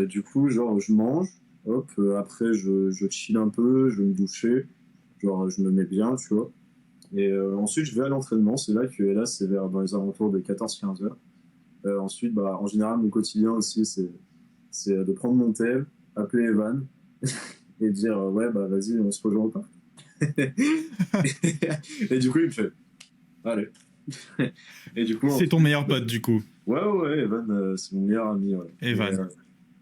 Et du coup, genre, je mange, hop, après, je chill un peu, je vais me doucher, genre, je me mets bien, tu vois. Et ensuite, je vais à l'entraînement, c'est là que, là, c'est vers dans les alentours de 14-15 heures. Ensuite, bah, en général, mon quotidien aussi, c'est de prendre mon tel, appeler Evan et dire, ouais, bah, vas-y, on se rejoint au parc. Et du coup, il me fait, allez. Et du coup, C'est ton ensuite, meilleur pote du coup, ouais, ouais, ouais, Evan, c'est mon meilleur ami, ouais. Evan.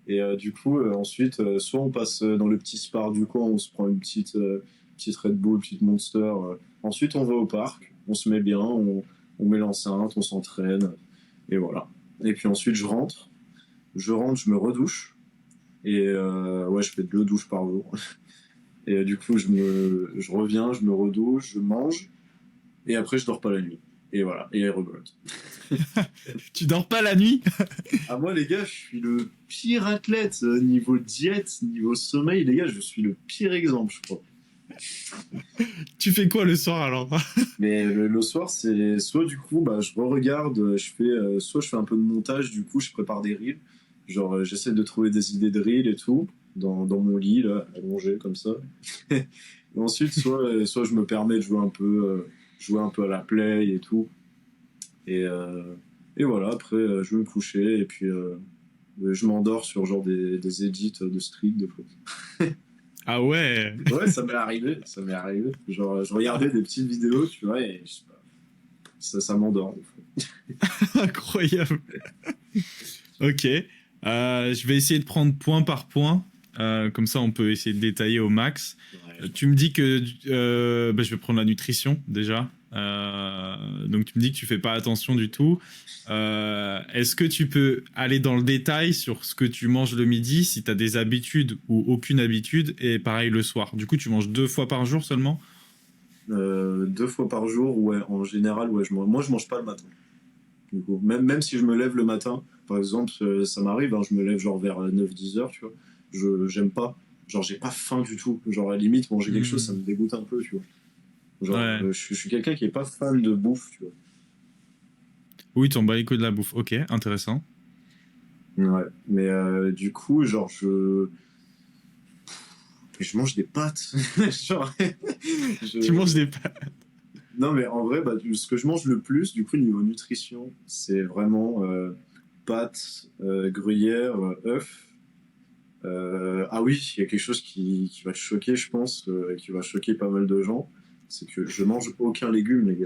Et du coup, ensuite, soit on passe dans le petit spar du coin, on se prend une petite Red Bull, petite Monster. Ensuite, on va au parc, on se met bien, on met l'enceinte, on s'entraîne, et voilà. Et puis ensuite, je me redouche, et ouais, je fais 2 douches par jour. Et du coup, je reviens, je me redouche, je mange, et après, je dors pas la nuit. Et voilà, et rebelote. Tu dors pas la nuit? Ah, moi, les gars, je suis le pire athlète niveau diète, niveau sommeil. Les gars, je suis le pire exemple, je crois. Tu fais quoi le soir alors? Mais le soir, c'est soit du coup, bah, je re-regarde, soit je fais un peu de montage, du coup, je prépare des reels. Genre, j'essaie de trouver des idées de reels et tout, dans mon lit, là, allongé comme ça. Et ensuite, soit je me permets de jouer un peu à la play et tout. Et, euh, et voilà, après, je vais me coucher et puis je m'endors sur genre des edits de street des fois. Ah ouais. Ouais, ça m'est arrivé, ça m'est arrivé. Genre, je regardais des petites vidéos, tu vois, et je sais pas, ça m'endort. Des fois. Incroyable. Ok. Je vais essayer de prendre point par point. Comme ça, on peut essayer de détailler au max. Ouais. Tu me dis que bah, je vais prendre la nutrition déjà. Donc tu me dis que tu fais pas attention du tout. Est-ce que tu peux aller dans le détail sur ce que tu manges le midi, si tu as des habitudes ou aucune habitude, et pareil le soir? Du coup, tu manges 2 fois par jour seulement? 2 fois par jour, ouais, en général, ouais, moi je mange pas le matin. Du coup, même si je me lève le matin, par exemple, ça m'arrive, hein, je me lève genre vers 9-10 heures, tu vois, j'aime pas, genre j'ai pas faim du tout, genre à la limite manger quelque chose ça me dégoûte un peu, tu vois. Genre, Ouais. je suis quelqu'un qui est pas fan de bouffe, tu vois. Oui, t'en bats les couilles de la bouffe. Ok, intéressant. Ouais, mais du coup, genre, je mange des pâtes. Genre, Tu manges des... Non, mais en vrai, bah, ce que je mange le plus, du coup, niveau nutrition, c'est vraiment pâtes, gruyère, œufs. Ah oui, il y a quelque chose qui va choquer, je pense, et qui va choquer pas mal de gens, c'est que je mange aucun légume, les gars.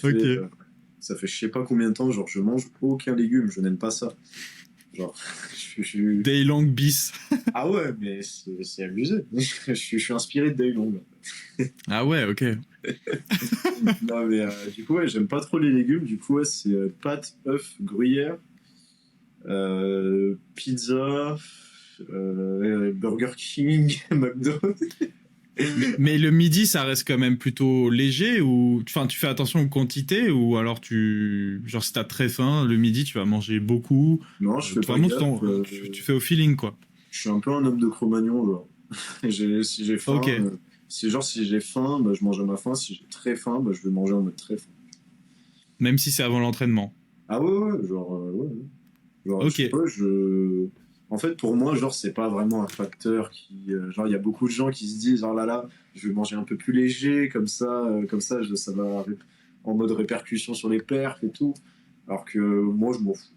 Ok. Ça fait je sais pas combien de temps, genre, je mange aucun légume, je n'aime pas ça. Genre, Day long bis. Ah ouais, mais c'est abusé. Je suis inspiré de Daylong. Ah ouais, ok. Non, mais du coup, ouais, j'aime pas trop les légumes. Du coup, ouais, c'est pâtes, œufs, gruyère, pizza, Burger King, McDo. Mais le midi, ça reste quand même plutôt léger, ou enfin tu fais attention aux quantités, ou alors tu genre si t'as très faim le midi tu vas manger beaucoup. Non, je fais pas Vraiment gaffe. tu fais au feeling quoi. Je suis un peu un homme de Cro-Magnon, genre. Si j'ai Ok. faim, si j'ai faim, bah, je mange à ma faim. Si j'ai très faim, bah, je vais manger en mode très faim. Même si c'est avant l'entraînement. Ah ouais, ouais, genre, ouais, ouais. Genre, je Ok. sais pas, En fait, pour moi, genre, c'est pas vraiment un facteur qui... genre, il y a beaucoup de gens qui se disent, oh là là, je vais manger un peu plus léger, comme ça, ça va en mode répercussion sur les perfs et tout. Alors que moi, je m'en fous.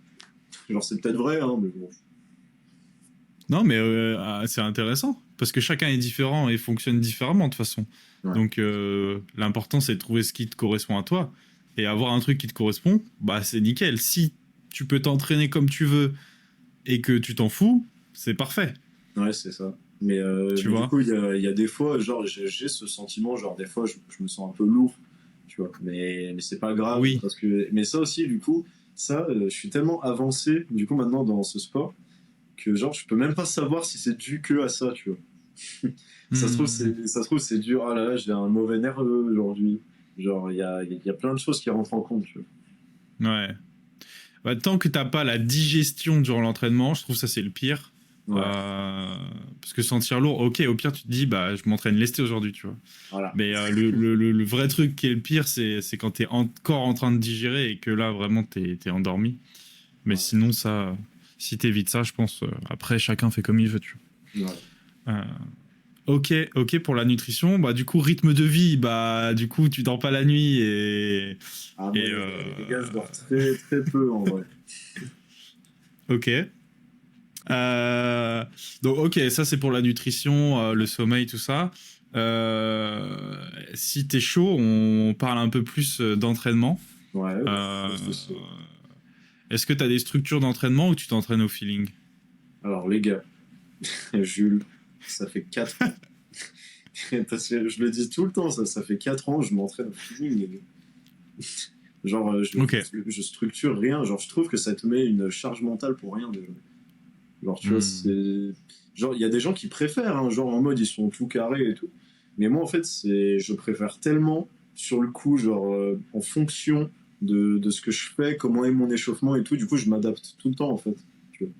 Genre, c'est peut-être vrai, hein, mais bon. Non mais c'est intéressant parce que chacun est différent et fonctionne différemment de toute façon. Ouais. Donc l'important c'est de trouver ce qui te correspond à toi et avoir un truc qui te correspond, bah c'est nickel. Si tu peux t'entraîner comme tu veux et que tu t'en fous, c'est parfait. Ouais, c'est ça. Tu Mais du vois. coup, il y a des fois, genre, j'ai ce sentiment, genre, des fois, je me sens un peu lourd, tu vois. Mais c'est pas grave, Oui. parce que... Mais ça aussi, du coup, je suis tellement avancé, du coup, maintenant, dans ce sport, que, genre, je peux même pas savoir si c'est dû que à ça, tu vois. Hmm. Ça se trouve, c'est dur. Ah là là, j'ai un mauvais nerveux aujourd'hui. Genre, il y a plein de choses qui rentrent en compte, tu Ouais. Bah, tant que t'as pas la digestion durant l'entraînement, je trouve ça c'est le pire. vois. Ouais, Parce que sentir lourd, ok, au pire tu te dis bah je m'entraîne lesté aujourd'hui, tu vois. voilà. Mais le vrai truc qui est le pire, c'est quand t'es encore en train de digérer et que là vraiment t'es endormi. Mais Ouais, sinon ça, si t'évites ça, je pense après chacun fait comme il veut, tu ouais. vois. Ok pour la nutrition. Bah du coup rythme de vie, bah du coup tu dors pas la nuit Ah, moi, et les gars, je dors très, très peu, en vrai. ok. Euh, donc, ok, ça c'est pour la nutrition, le sommeil, tout ça. Si t'es chaud, on parle un peu plus d'entraînement. Ouais, Euh, pas de souci. Est-ce que t'as des structures d'entraînement ou tu t'entraînes au feeling? Alors, les gars, Jules, ça fait 4 ans. Parce que je le dis tout le temps, ça fait 4 ans, je m'entraîne au feeling, les gars. Genre, Ok. je structure rien. Genre, je trouve que ça te met une charge mentale pour rien, déjà. Genre, tu vois, Hmm. c'est. Genre, il y a des gens qui préfèrent, hein, genre en mode ils sont tout carrés et tout. Mais moi, en fait, je préfère tellement. sur le coup, genre, en fonction de ce que je fais, comment est mon échauffement et tout. Du coup, je m'adapte tout le temps, en fait. Tu vois.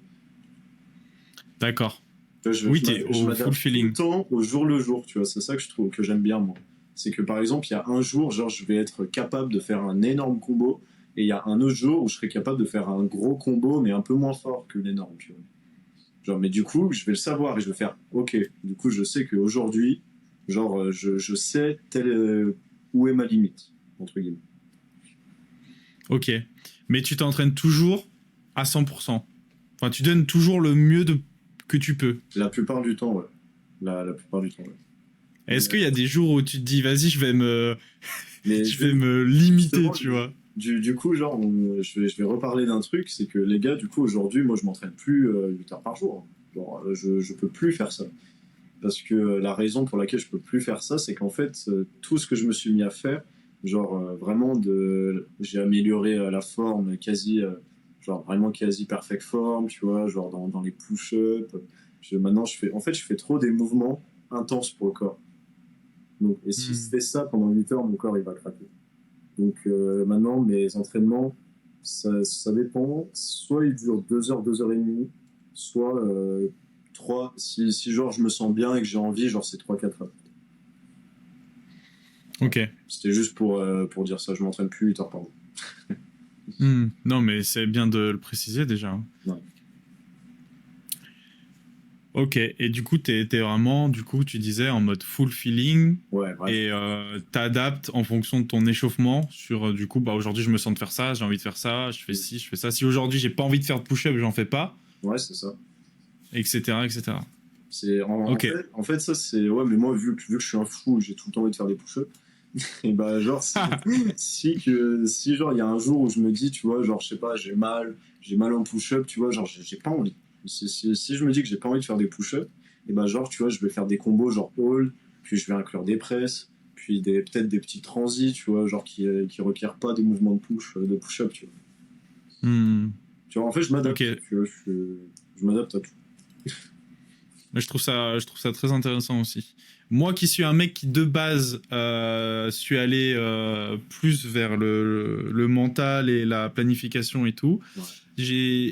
D'accord. Tu vois, Oui, t'es je au full m'adapte tout le feeling. temps au jour. Tu vois, c'est ça que je trouve que j'aime bien, moi. C'est que par exemple, il y a un jour, genre, je vais être capable de faire un énorme combo, et il y a un autre jour où je serai capable de faire un gros combo, mais un peu moins fort que l'énorme, tu vois. Genre, mais du coup, je vais le savoir et je vais faire, ok, du coup, je sais qu'aujourd'hui, genre, je sais où est ma limite, entre guillemets. Ok. Mais tu t'entraînes toujours à 100%. Enfin, tu donnes toujours le mieux que tu peux. La plupart du temps, ouais. La plupart du temps, ouais. Est-ce qu'il y a des jours où tu te dis, vas-y, Mais je vais me limiter, justement, tu vois? du coup, genre, je vais reparler d'un truc, c'est que les gars, du coup, aujourd'hui, moi, je m'entraîne plus 8 heures par jour. Genre, je peux plus faire ça. Parce que la raison pour laquelle je peux plus faire ça, c'est qu'en fait, tout ce que je me suis mis à faire, genre, vraiment, j'ai amélioré la forme quasi, genre, vraiment quasi perfect form, tu vois, genre, dans les push-ups. Maintenant, je fais trop des mouvements intenses pour le corps. Donc, et si je Hmm. fais ça pendant 8 heures, mon corps, il va craquer. Donc maintenant, mes entraînements, ça dépend. Soit ils durent 2 heures, 2 heures et demie, soit 3. Si genre je me sens bien et que j'ai envie, genre c'est 3 4 heures. Voilà. Ok. C'était juste pour dire ça, je m'entraîne plus 8 heures par jour. Hmm. Non, mais c'est bien de le préciser déjà, hein. Ouais, Ok. Et du coup, t'es vraiment, du coup, tu disais en mode full feeling ouais bref. et t'adaptes en fonction de ton échauffement sur, du coup, bah aujourd'hui, je me sens de faire ça, j'ai envie de faire ça, je fais ci, je fais ça. Si aujourd'hui, j'ai pas envie de faire de push-up, j'en fais pas, Ouais, c'est ça. etc., etc. Ok. En fait, ça c'est. Ouais, mais moi, vu que je suis un fou, j'ai tout le temps envie de faire des push-ups. Et bah, genre, si genre, il y a un jour où je me dis, tu vois, genre, je sais pas, j'ai mal en push-up, tu vois, genre, j'ai pas envie. Si je me dis que j'ai pas envie de faire des push-up, et bah, genre, tu vois, je vais faire des combos, genre, hold, puis je vais inclure des presses, puis peut-être des petits transits, tu vois, genre, qui requièrent pas des mouvements de push-up, tu vois. Hmm. Tu vois, en fait, je Ok. m'adapte, tu vois, je m'adapte à tout. Mais je trouve ça très intéressant aussi. Moi qui suis un mec qui de base suis allé plus vers le mental et la planification et tout, Ouais.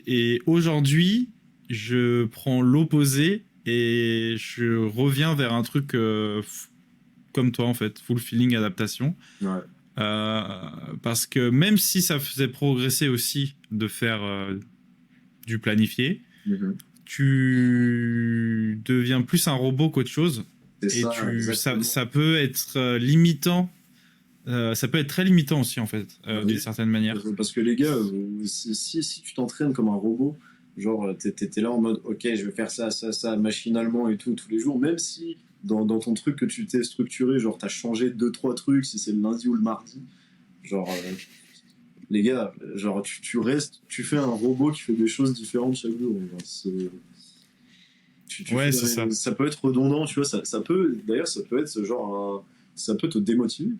et aujourd'hui je prends l'opposé et je reviens vers un truc comme toi en fait, full feeling adaptation. Ouais. Euh, Parce que même si ça faisait progresser aussi de faire du planifié, Mhm. tu deviens plus un robot qu'autre chose C'est et ça, exactement. ça peut être limitant. Ça peut être très limitant aussi en fait, Bah d'une oui. certaine manière. Parce que les gars, si tu t'entraînes comme un robot, genre t'es là en mode ok, je vais faire ça, machinalement et tout tous les jours, même si dans ton truc que tu t'es structuré, genre t'as changé deux, trois trucs, si c'est le lundi ou le mardi, genre les gars, genre tu restes, tu fais un robot qui fait des choses différentes chaque jour. Genre, tu Ouais, fais, c'est ça. ça peut être redondant, tu vois, d'ailleurs ça peut être ce genre, ça peut te démotiver.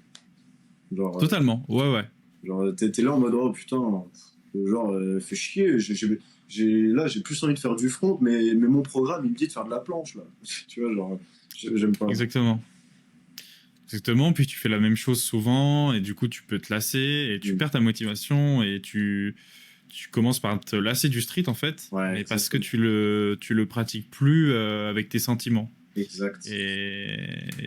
Genre, Totalement. Ouais, ouais. genre, t'es là en mode, oh putain, genre, fais chier, là, j'ai plus envie de faire du front, mais mon programme, il me dit de faire de la planche, là. Tu vois, genre, j'aime pas. Exactement. Exactement. Puis tu fais la même chose souvent et du coup tu peux te lasser et tu Mm. perds ta motivation et tu commences par te lasser du street en fait, Ouais, mais parce que exactement. tu le pratiques plus avec tes sentiments. Exact. Et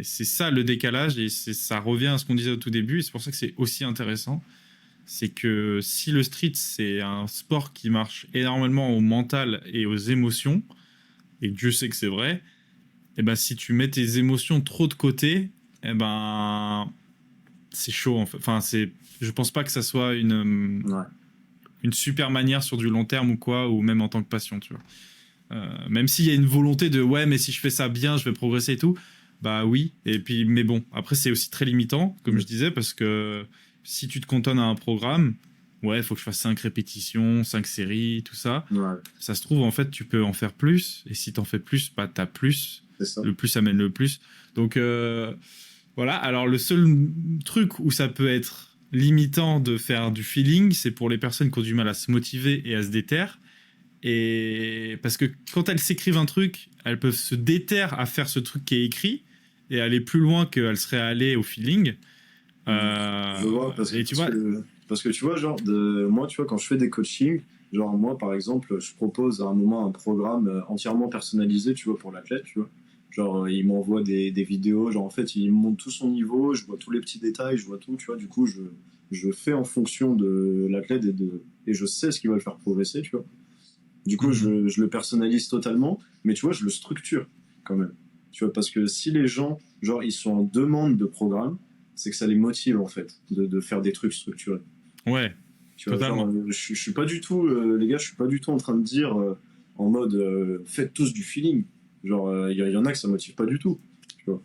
c'est ça le décalage, et ça revient à ce qu'on disait au tout début, et c'est pour ça que c'est aussi intéressant. C'est que si le street, c'est un sport qui marche énormément au mental et aux émotions, et Dieu sait que c'est vrai, et ben si tu mets tes émotions trop de côté, et ben c'est chaud en fait. Enfin, je pense pas que ça soit Ouais. une super manière sur du long terme ou quoi, ou même en tant que passion, tu vois. Même s'il y a une volonté de ouais, mais si je fais ça bien, je vais progresser et tout, bah oui. Et puis, mais bon, après, c'est aussi très limitant, comme Mm. je disais, parce que si tu te cantonnes à un programme, ouais, il faut que je fasse 5 répétitions, 5 séries, tout ça. Ouais, Ça se trouve, en fait, tu peux en faire plus. Et si t'en fais plus, bah t'as plus. c'est ça. Le plus amène le plus. Donc, voilà. Alors, le seul truc où ça peut être limitant de faire du feeling, c'est pour les personnes qui ont du mal à se motiver et à se déterre. Et parce que quand elles s'écrivent un truc, elles peuvent se déterrer à faire ce truc qui est écrit et aller plus loin qu'elles seraient allées au feeling. Je vois, Et tu vois, parce que tu vois, genre, moi, tu vois, quand je fais des coachings, genre, moi, par exemple, je propose à un moment un programme entièrement personnalisé, tu vois, pour l'athlète, tu vois. Genre, il m'envoie des vidéos, genre, en fait, il me montre tout son niveau, je vois tous les petits détails, je vois tout, tu vois, du coup, je fais en fonction de l'athlète et je sais ce qui va le faire progresser, tu vois. Du coup, je le personnalise totalement, mais tu vois, je le structure quand même. Tu vois, parce que si les gens, genre, ils sont en demande de programme, c'est que ça les motive, en fait, de faire des trucs structurés. ouais, Tu vois, genre, totalement. je suis pas du tout, les gars, je suis pas du tout en train de dire en mode faites tous du feeling. Genre, y en a que ça motive pas du tout. Tu vois.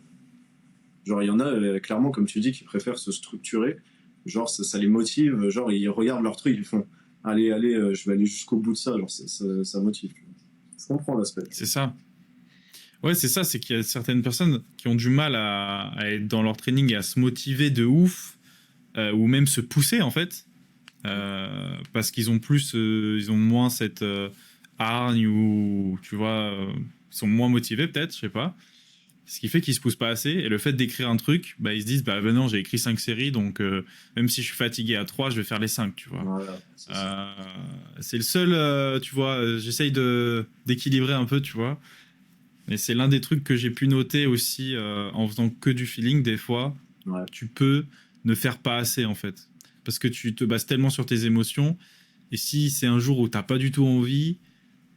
Genre, il y en a, clairement, comme tu dis, qui préfèrent se structurer. Genre, ça les motive. Genre, ils regardent leur truc, ils font allez, allez, je vais aller jusqu'au bout de ça. Genre, ça motive. Tu vois. Je comprends l'aspect. C'est ça. Ouais, c'est ça, c'est qu'il y a certaines personnes qui ont du mal à être dans leur training et à se motiver de ouf, ou même se pousser en fait, parce qu'ils ont plus, ils ont moins cette hargne ou tu vois, ils sont moins motivés peut-être, je sais pas. Ce qui fait qu'ils se poussent pas assez. Et le fait d'écrire un truc, bah, ils se disent, bah non, j'ai écrit 5 séries, donc même si je suis fatigué à 3, je vais faire les 5, tu vois. Voilà, c'est ça. Euh, c'est le seul, tu vois, j'essaye d'équilibrer un peu, tu vois. Et c'est l'un des trucs que j'ai pu noter aussi en faisant que du feeling, des fois, Ouais. tu peux ne faire pas assez en fait. Parce que tu te bases tellement sur tes émotions. Et si c'est un jour où t'as pas du tout envie,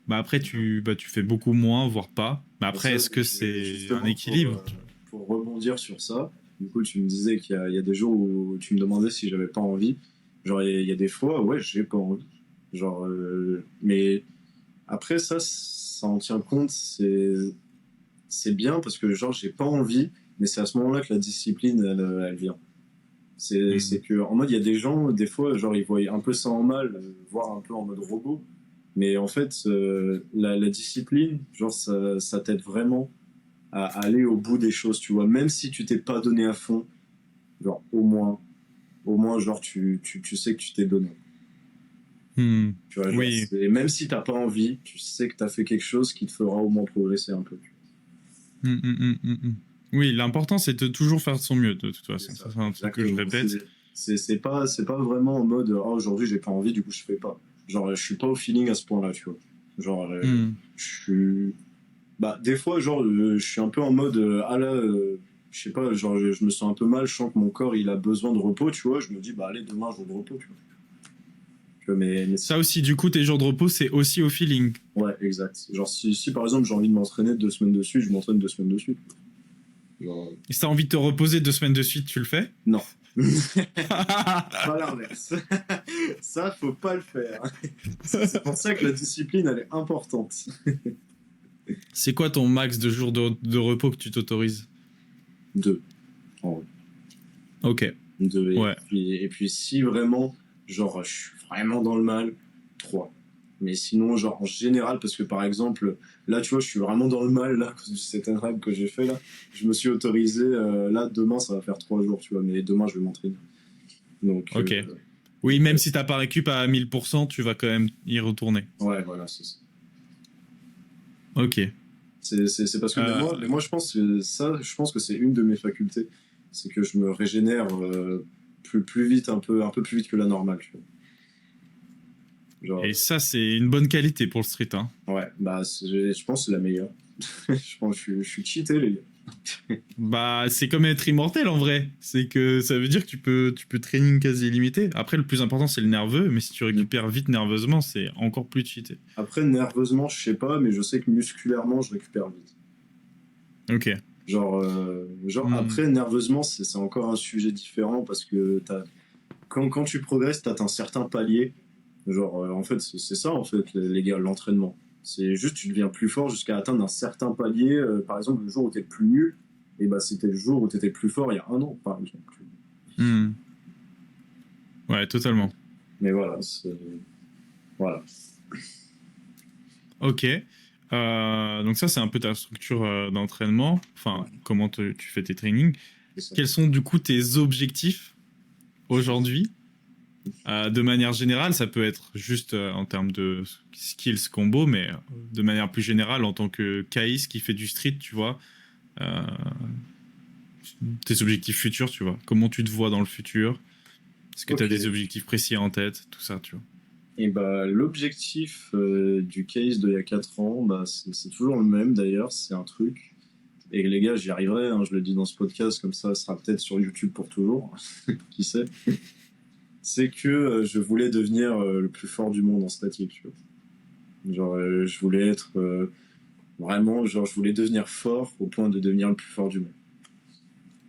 bah après tu fais beaucoup moins, voire pas. Mais Et après, ça, est-ce que c'est un justement, équilibre? pour rebondir sur ça, du coup, tu me disais il y a des jours où tu me demandais si j'avais pas envie. Genre, il y a des fois, ouais, j'ai pas envie. Genre, mais après, ça en tient compte, c'est bien parce que, genre, j'ai pas envie, mais c'est à ce moment-là que la discipline, elle vient. C'est Hmm. que, en mode, il y a des gens, des fois, genre, ils voient un peu ça en mal, voire un peu en mode robot. Mais en fait, la discipline, genre, ça t'aide vraiment à aller au bout des choses, tu vois. Même si tu t'es pas donné à fond, genre, au moins genre, tu sais que tu t'es donné. Hmm. Tu vois, genre, Oui. même si t'as pas envie, tu sais que t'as fait quelque chose qui te fera au moins progresser un peu. Hmm, hmm, hmm, hmm, hmm. Oui, l'important c'est de toujours faire de son mieux, de toute C'est façon. ça, Ça, c'est un truc que je exactement. répète. C'est pas vraiment en mode, oh, aujourd'hui j'ai pas envie, du coup je fais pas. Genre, je suis pas au feeling à ce point-là, tu vois. Genre, Hmm. je suis. Bah, des fois, genre, je suis un peu en mode, ah là, je sais pas, genre, je me sens un peu mal, je sens que mon corps il a besoin de repos, tu vois. Je me dis, bah, allez, demain, jour de repos, tu vois. Tu vois, Ça aussi, du coup, tes jours de repos, c'est aussi au feeling. ouais, exact. Genre, si par exemple j'ai envie de m'entraîner 2 semaines de suite, je m'entraîne 2 semaines de suite. Genre, Et si t'as envie de te reposer 2 semaines de suite, tu le fais? non. Pas l'inverse. Ça, faut pas le faire. C'est pour ça que la discipline, elle est importante. C'est quoi ton max de jours de repos que tu t'autorises? Deux, en vrai. Ok, Deux. ouais. Et puis, si vraiment, genre, je suis vraiment dans le mal, trois. Mais sinon, genre, en général, parce que par exemple, là, tu vois, je suis vraiment dans le mal, là, à cause de cette règle que j'ai fait, là. Je me suis autorisé, là, demain, ça va faire 3 jours, tu vois, mais demain, je vais m'entraîner. Donc, Ok. Oui, donc, même si t'as pas récup à 1000%, tu vas quand même y retourner. ouais, voilà, c'est ça. Ok. C'est parce que, Euh, mais moi, je pense que ça, je pense que c'est une de mes facultés. C'est que je me régénère plus vite, un peu plus vite que la normale, tu vois. Genre, et ça, c'est une bonne qualité pour le street, hein. ouais, bah, je pense que c'est la meilleure. Je pense que je suis cheaté, les gars. Bah, c'est comme être immortel en vrai. C'est que ça veut dire que tu peux training quasi illimité. Après, le plus important, c'est le nerveux, mais si tu Mm. récupères vite nerveusement, c'est encore plus cheaté. Après, nerveusement, je sais pas, mais je sais que musculairement, je récupère vite. Ok. Genre Hmm. après, nerveusement, c'est encore un sujet différent parce que quand tu progresses, tu atteins certains paliers. Genre, en fait, c'est ça, en fait, les gars, l'entraînement. C'est juste, tu deviens plus fort jusqu'à atteindre un certain palier. Par exemple, le jour où tu es le plus nul, et bah, c'était le jour où tu étais le plus fort il y a un an, par exemple. Hmm. Ouais, totalement. Mais voilà, voilà. Ok. Donc ça, c'est un peu ta structure d'entraînement. Enfin, Ouais, comment tu fais tes trainings. c'est ça. Quels sont du coup tes objectifs aujourd'hui? De manière générale, ça peut être juste en termes de skills combo, mais de manière plus générale, en tant que Kaïs qui fait du street, tu vois, euh, tes objectifs futurs, tu vois. Comment tu te vois dans le futur? Est-ce que tu as Ok. des objectifs précis en tête? Tout ça, tu vois. Et bah, l'objectif du case d'il y a 4 ans, bah, c'est toujours le même d'ailleurs, c'est un truc. Et les gars, j'y arriverai, hein, je le dis dans ce podcast, comme ça sera peut-être sur YouTube pour toujours, qui sait. C'est que je voulais devenir le plus fort du monde en statique, tu vois. Genre, je voulais être vraiment, genre, je voulais devenir fort au point de devenir le plus fort du monde.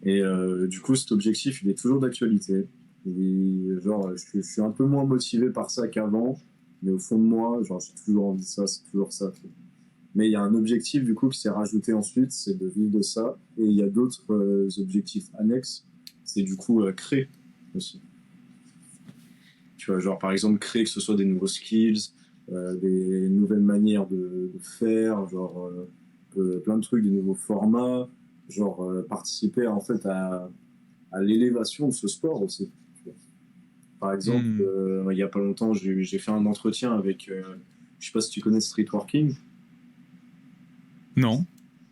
Et du coup, cet objectif, il est toujours d'actualité. Et genre, je suis un peu moins motivé par ça qu'avant, mais au fond de moi, genre, j'ai toujours envie de ça, c'est toujours ça. Tu vois. Mais il y a un objectif, du coup, qui s'est rajouté ensuite, c'est de vivre de ça. Et il y a d'autres objectifs annexes, c'est du coup créer aussi. Tu vois, genre, par exemple, créer que ce soit des nouveaux skills, des nouvelles manières de faire, genre, plein de trucs, des nouveaux formats, genre, participer en fait à l'élévation de ce sport aussi. Tu vois. Par exemple, Hmm. il y a pas longtemps, j'ai fait un entretien avec, je sais pas si tu connais Streetworking. Non.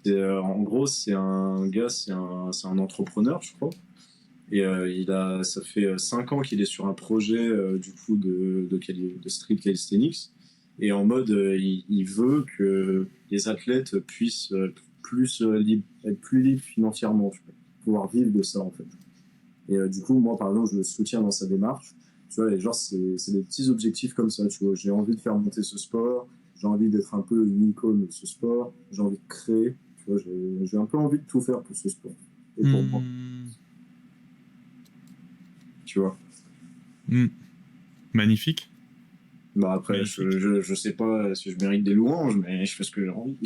En gros, c'est un gars, c'est un entrepreneur, je crois. Et ça fait 5 ans qu'il est sur un projet du coup de street calisthenics. Et en mode, il veut que les athlètes puissent être plus libres financièrement, tu vois, pouvoir vivre de ça en fait. Et du coup, moi par exemple, je le soutiens dans sa démarche. Tu vois, et genre, c'est des petits objectifs comme ça, tu vois. J'ai envie de faire monter ce sport, j'ai envie d'être un peu une icône de ce sport, j'ai envie de créer, tu vois, j'ai un peu envie de tout faire pour ce sport. Et pour moi, Hmm. tu vois. Hmm. Magnifique. Bah après, Magnifique. je sais pas si je mérite des louanges, mais je fais ce que j'ai envie.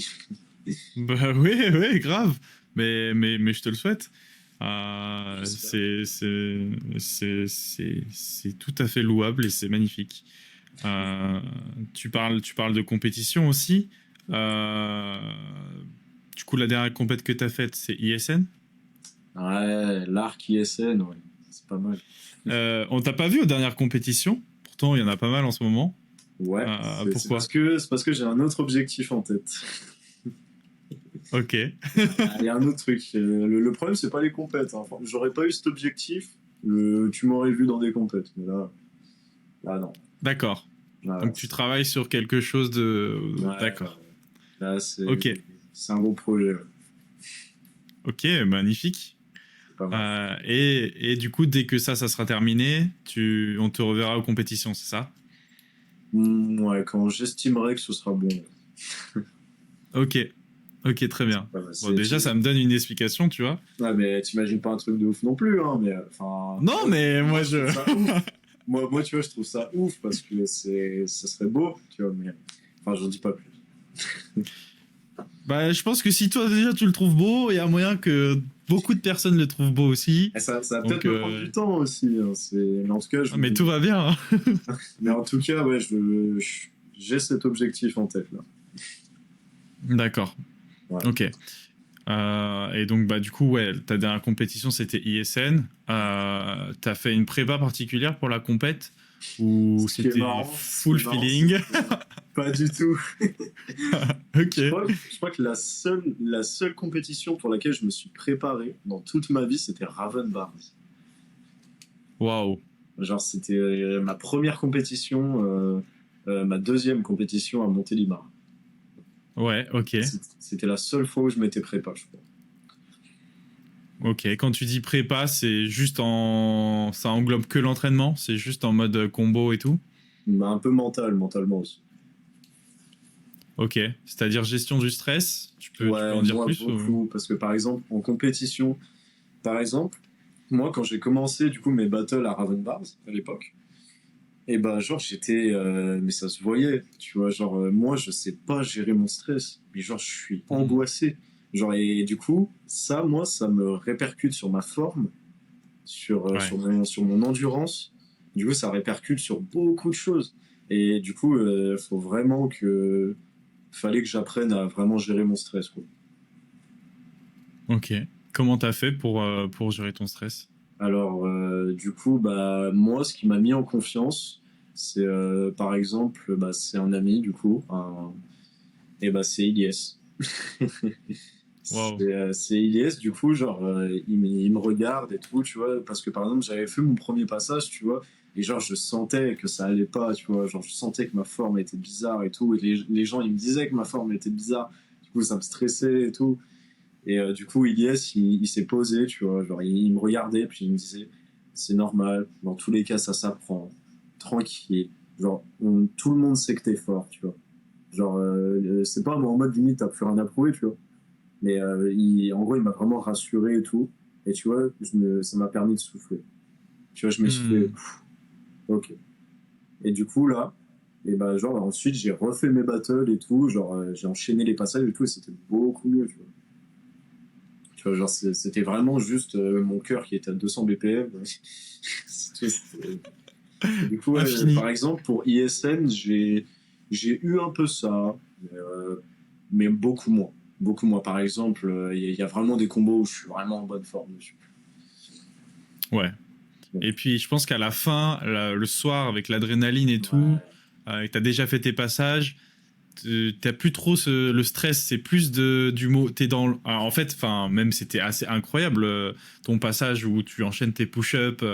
Bah oui, oui, grave. Mais je te le souhaite. J'espère. C'est tout à fait louable et c'est magnifique. Euh, tu parles de compétition aussi. Euh, du coup, la dernière compète que tu as faite, c'est ISN. Ouais, l'arc ISN, ouais, c'est pas mal. On t'a pas vu aux dernières compétitions. Pourtant, il y en a pas mal en ce moment. Ouais, Pourquoi? c'est parce que j'ai un autre objectif en tête. Ok. Il y a un autre truc. Le problème, c'est pas les compètes. Hein. Enfin, j'aurais pas eu cet objectif, tu m'aurais vu dans des compètes. Mais là non. D'accord. Là, Donc tu travailles sur quelque chose de... ouais, D'accord. là Ok. c'est un gros projet. Ouais. Ok, magnifique. C'est pas mal. Et du coup, dès que ça sera terminé, on te reverra aux compétitions, c'est ça? Ouais, quand j'estimerai que ce sera bon. Ok. Ok, très bien. Voilà, Bon, déjà, ça me donne une explication, tu vois. ouais, mais t'imagines pas un truc de ouf non plus, hein, mais enfin, Non, mais moi, moi, je trouve je... ça ouf. Moi, tu vois, je trouve ça ouf parce que ça serait beau, tu vois, mais enfin, j'en dis pas plus. Bah, je pense que si toi, déjà, tu le trouves beau, il y a moyen que beaucoup de personnes le trouvent beau aussi. Et ça va Donc, peut-être me prendre du temps aussi, hein, mais en tout cas, mais tout va bien, hein. mais en tout cas, ouais, j'ai cet objectif en tête là. D'accord. Ouais. Ok. Et donc, bah, du coup, ouais, ta dernière compétition, c'était ISN. T'as fait une prépa particulière pour la compète ou c'était Ce qui full est marrant, c'est feeling? que pas du tout. Ok. Je crois que la seule compétition pour laquelle je me suis préparé dans toute ma vie, c'était Raven Bars. Waouh. Genre, c'était ma première compétition, ma deuxième compétition à Montélimar. Ouais, ok. C'était la seule fois où je m'étais préparé, je crois. Ok. Quand tu dis prépa, c'est juste en. Ça englobe que l'entraînement? C'est juste en mode combo et tout? Mais un peu mentalement aussi. Ok. C'est-à-dire gestion du stress? Tu peux Ouais, en dire moi plus ou... beaucoup, parce que par exemple, en compétition, par exemple, moi quand j'ai commencé du coup mes battles à Raven Bars à l'époque, et ben genre j'étais, mais ça se voyait, tu vois, genre moi je sais pas gérer mon stress, mais genre je suis Hmm. angoissé, genre et du coup ça moi ça me répercute sur ma forme, Ouais. sur mon endurance, du coup ça répercute sur beaucoup de choses, et du coup faut vraiment que fallait que j'apprenne à vraiment gérer mon stress quoi. Ok. Comment t'as fait pour gérer ton stress? Alors, du coup, bah, moi, ce qui m'a mis en confiance, c'est par exemple, bah, c'est un ami, du coup, et bah, c'est Ilyes. Waouh. C'est Ilyes, du coup, genre, il me regarde et tout, tu vois, parce que par exemple, j'avais fait mon premier passage, tu vois, et genre, je sentais que ça allait pas, tu vois, genre, je sentais que ma forme était bizarre et tout, et les gens, ils me disaient que ma forme était bizarre, du coup, ça me stressait et tout. Et du coup, Ilyes, il s'est posé, tu vois, genre, il me regardait, puis il me disait, c'est normal, dans tous les cas, ça s'apprend, tranquille, genre, tout le monde sait que t'es fort, tu vois. Genre, c'est pas en mode limite, t'as plus rien à prouver, tu vois. Mais en gros, il m'a vraiment rassuré et tout. Et tu vois, ça m'a permis de souffler. Tu vois, je me suis fait, Hmm. pff, ok. Et du coup, là, et ben, genre, ensuite, j'ai refait mes battles et tout. Genre, j'ai enchaîné les passages et tout. Et c'était beaucoup mieux, tu vois. Tu vois, genre, c'était vraiment juste mon cœur qui était à 200 BPM. Et du coup, ouais, par Infini. exemple, pour ISN, j'ai eu un peu ça, mais beaucoup moins. Beaucoup moins. Par exemple, y a vraiment des combos où je suis vraiment en bonne forme dessus. Ouais. Donc, Et puis, je pense qu'à la fin, le soir, avec l'adrénaline et tout, ouais. et t'as déjà fait tes passages, t'as plus trop le stress, c'est plus du mot. T'es dans. Alors, en fait, enfin, même c'était assez incroyable ton passage où tu enchaînes tes push-ups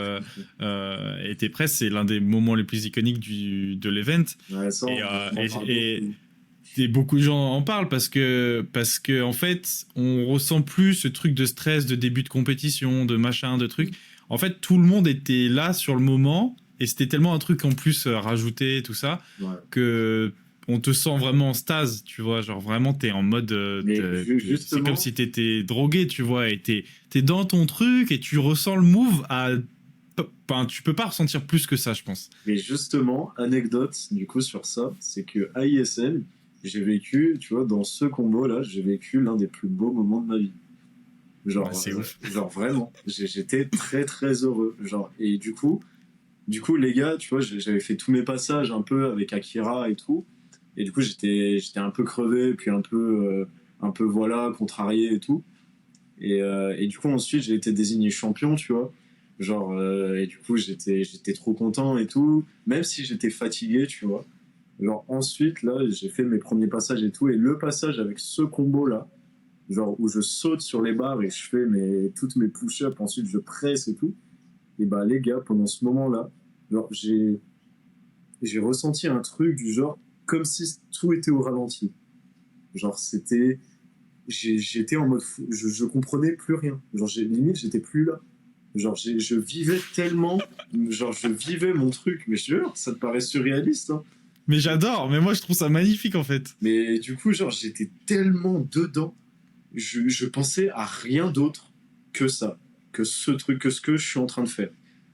et tes presses, c'est l'un des moments les plus iconiques de l'event. Ouais, ça, Et, on en parle beaucoup. beaucoup de gens en parlent parce que en fait, on ressent plus ce truc de stress, de début de compétition, de machin, de trucs. Mm. En fait, tout le monde était là sur le moment et c'était tellement un truc en plus rajouté, tout ça, Ouais. que on te sent vraiment en stase, tu vois, genre vraiment t'es en mode, Mais c'est comme justement, si t'étais drogué, tu vois, et t'es dans ton truc et tu ressens le move à, enfin, tu peux pas ressentir plus que ça, je pense. anecdote du coup sur ça, c'est que à ISL, j'ai vécu, tu vois, dans ce combo-là, j'ai vécu l'un des plus beaux moments de ma vie. Bah, Genre, c'est ouf. genre vraiment, j'étais très très heureux. Genre, et du coup, les gars, tu vois, j'avais fait tous mes passages un peu avec Akira et tout. Et du coup, j'étais un peu crevé, puis un peu voilà, contrarié et tout. Et du coup, ensuite, j'ai été désigné champion, tu vois. Genre, et du coup, j'étais trop content et tout, même si j'étais fatigué, tu vois. Genre, ensuite, là, j'ai fait mes premiers passages et tout. Et le passage avec ce combo-là, genre, où je saute sur les barres et je fais toutes mes push-ups, ensuite je presse et tout. Et bah, les gars, pendant ce moment-là, genre, j'ai ressenti un truc du genre, comme si tout était au ralenti. Genre, j'étais en mode fou, je comprenais plus rien. Genre, limite, j'étais plus là. Genre, je vivais tellement, genre, je vivais mon truc, mais je te jure, ça te paraît surréaliste, hein. Mais j'adore, mais moi je trouve ça magnifique en fait. Mais du coup, genre, j'étais tellement dedans, je pensais à rien d'autre que ça, que ce truc, que ce que je suis en train de faire.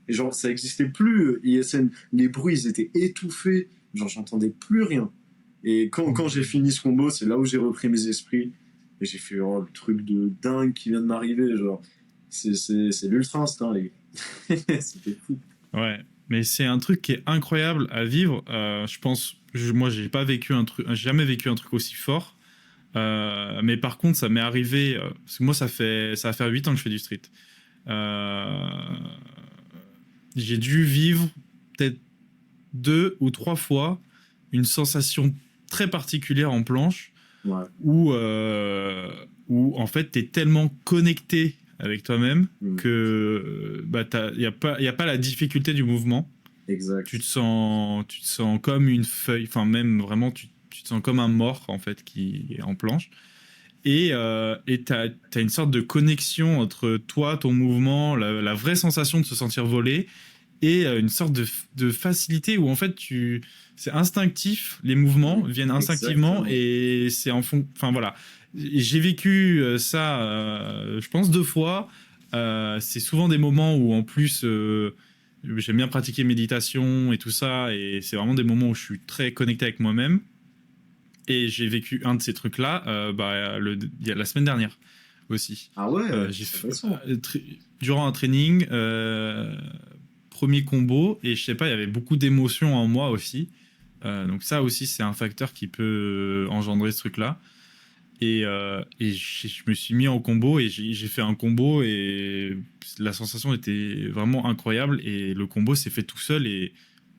Et genre, ça existait plus, ISN, les bruits, ils étaient étouffés, genre, j'entendais plus rien. Et quand j'ai fini ce combo, c'est là où j'ai repris mes esprits. Et j'ai fait, oh, le truc de dingue qui vient de m'arriver. Genre, c'est l'ultra instinct, les gars. C'était fou. Ouais, mais c'est un truc qui est incroyable à vivre. Je pense, moi, j'ai pas vécu un truc, j'ai jamais vécu un truc aussi fort. Mais par contre, ça m'est arrivé. Parce que moi, ça va faire 8 ans que je fais du street. Euh, j'ai dû vivre peut-être 2 ou 3 fois une sensation très particulière en planche Ouais. où en fait, t'es tellement connecté avec toi-même Mm. que bah, y a pas la difficulté du mouvement. Exact. Tu te sens comme une feuille, enfin même vraiment, tu te sens comme un mort en fait qui est en planche. Et t'as une sorte de connexion entre toi, ton mouvement, la vraie sensation de se sentir volé, et une sorte de facilité où en fait c'est instinctif, les mouvements viennent instinctivement Exactement. et c'est en fond. Enfin voilà, j'ai vécu ça, je pense 2 fois. C'est souvent des moments où en plus j'aime bien pratiquer méditation et tout ça, et c'est vraiment des moments où je suis très connecté avec moi-même. Et j'ai vécu un de ces trucs-là bah, il y a la semaine dernière aussi. Ah ouais, J'ai c'est récent. durant un training, premier combo, et je sais pas, il y avait beaucoup d'émotions en moi aussi. Donc ça aussi, c'est un facteur qui peut engendrer ce truc-là. Et je me suis mis en combo et j'ai fait un combo et la sensation était vraiment incroyable et le combo s'est fait tout seul et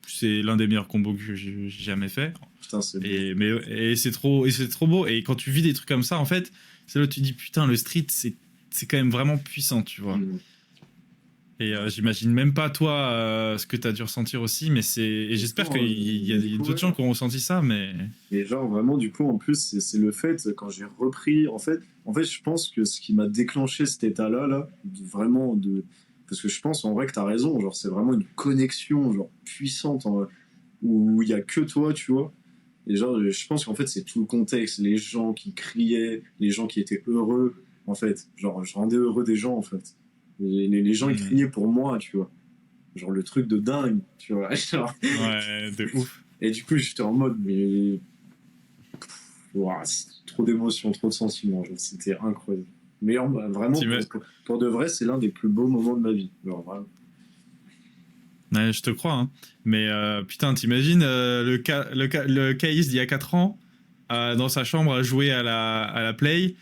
c'est l'un des meilleurs combos que j'ai jamais fait. Putain, c'est beau. Et c'est trop beau. Et quand tu vis des trucs comme ça, en fait, c'est là où tu dis putain, le street, c'est quand même vraiment puissant, tu vois. Et j'imagine même pas, toi, ce que tu as dû ressentir aussi, mais c'est. Et j'espère qu'il y a d'autres gens qui ont ressenti ça, mais. Et genre, vraiment, du coup, en plus, c'est le fait, quand j'ai repris. En fait, je pense que ce qui m'a déclenché cet état-là, là, vraiment, parce que je pense en vrai que t'as raison, genre, c'est vraiment une connexion, genre, puissante, où il y a que toi, tu vois. Et genre, je pense qu'en fait, c'est tout le contexte, les gens qui criaient, les gens qui étaient heureux, en fait. Genre, je rendais heureux des gens, en fait. Les gens, ils criaient pour moi, tu vois. Genre, le truc de dingue, tu vois. Genre... Ouais, de ouf. Et du coup, j'étais en mode, mais. Ouah, trop d'émotions, trop de sentiments. Genre, c'était incroyable. Mais vraiment, pour de vrai, c'est l'un des plus beaux moments de ma vie. Genre, vraiment. Ouais, je te crois, hein. Mais putain, t'imagines le Caïs d'il y a 4 ans, dans sa chambre à jouer à la Play,